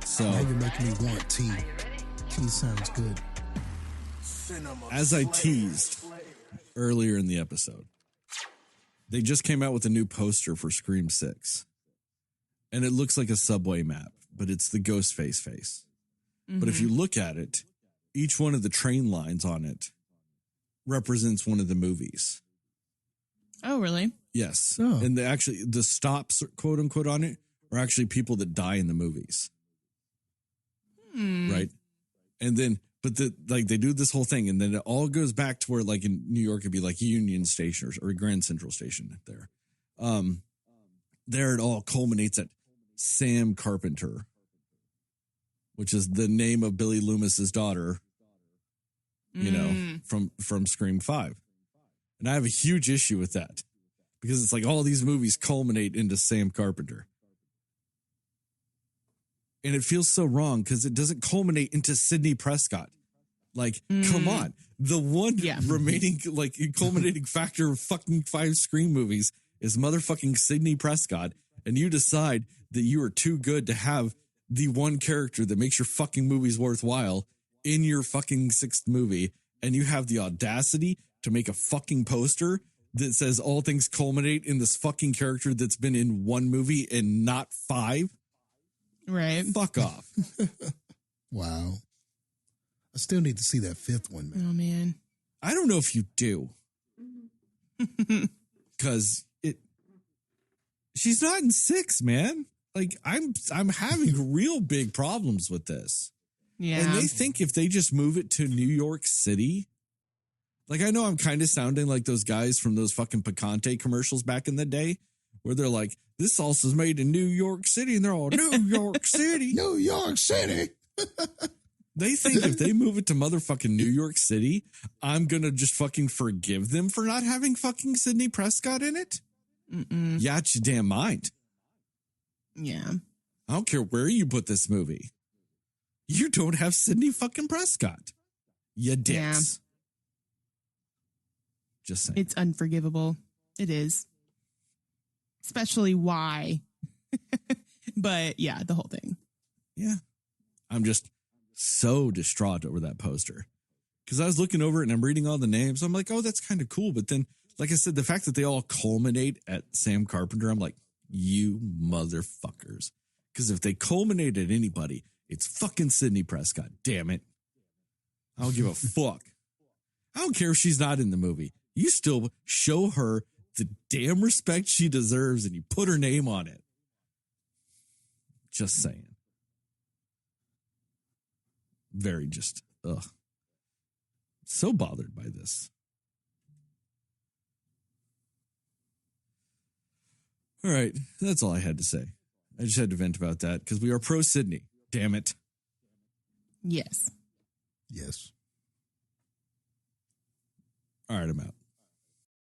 So, now you're making me want tea. Tea sounds good. as I teased earlier in the episode, they just came out with a new poster for Scream 6. And it looks like a subway map, but it's the Ghostface face. Mm-hmm. But if you look at it, each one of the train lines on it represents one of the movies. Oh, really? Yes. Oh. And the stops, quote unquote, on it are actually people that die in the movies. Right. And then, but they do this whole thing, and then it all goes back to where, like in New York, it'd be like Union Station or Grand Central Station there. There it all culminates at Sam Carpenter, which is the name of Billy Loomis's daughter, you know, from Scream 5. And I have a huge issue with that because it's like all these movies culminate into Sam Carpenter. And it feels so wrong because it doesn't culminate into Sidney Prescott. Like, come on. The one remaining, like, culminating factor of fucking 5 Scream movies is motherfucking Sidney Prescott. And you decide that you are too good to have the one character that makes your fucking movies worthwhile in your fucking 6th movie. And you have the audacity to make a fucking poster that says all things culminate in this fucking character that's been in 1 movie and not 5. Right. Fuck off. Wow. I still need to see that 5th one, man. Oh, man. I don't know if you do. Because she's not in 6, man. Like, I'm having real big problems with this. Yeah. And they think if they just move it to New York City, like, I know I'm kind of sounding like those guys from those fucking Picante commercials back in the day, where they're like, this salsa's made in New York City, and they're all, New York City. New York City. They think if they move it to motherfucking New York City, I'm going to just fucking forgive them for not having fucking Sidney Prescott in it? Yeah, it's your damn mind. Yeah. I don't care where you put this movie. You don't have Sidney fucking Prescott. You dicks. Yeah. Just saying. It's unforgivable. It is. Especially why. But yeah, the whole thing. Yeah. I'm just so distraught over that poster. Because I was looking over it and I'm reading all the names. I'm like, oh, that's kind of cool. But then, like I said, the fact that they all culminate at Sam Carpenter, I'm like, you motherfuckers. Because if they culminate at anybody, it's fucking Sidney Prescott. Damn it. I don't give a fuck. I don't care if she's not in the movie. You still show her the damn respect she deserves and you put her name on it. Just saying. very just, ugh. So bothered by this. All right. That's all I had to say. I just had to vent about that because we are pro Sydney. Damn it. Yes. Yes. All right, I'm out.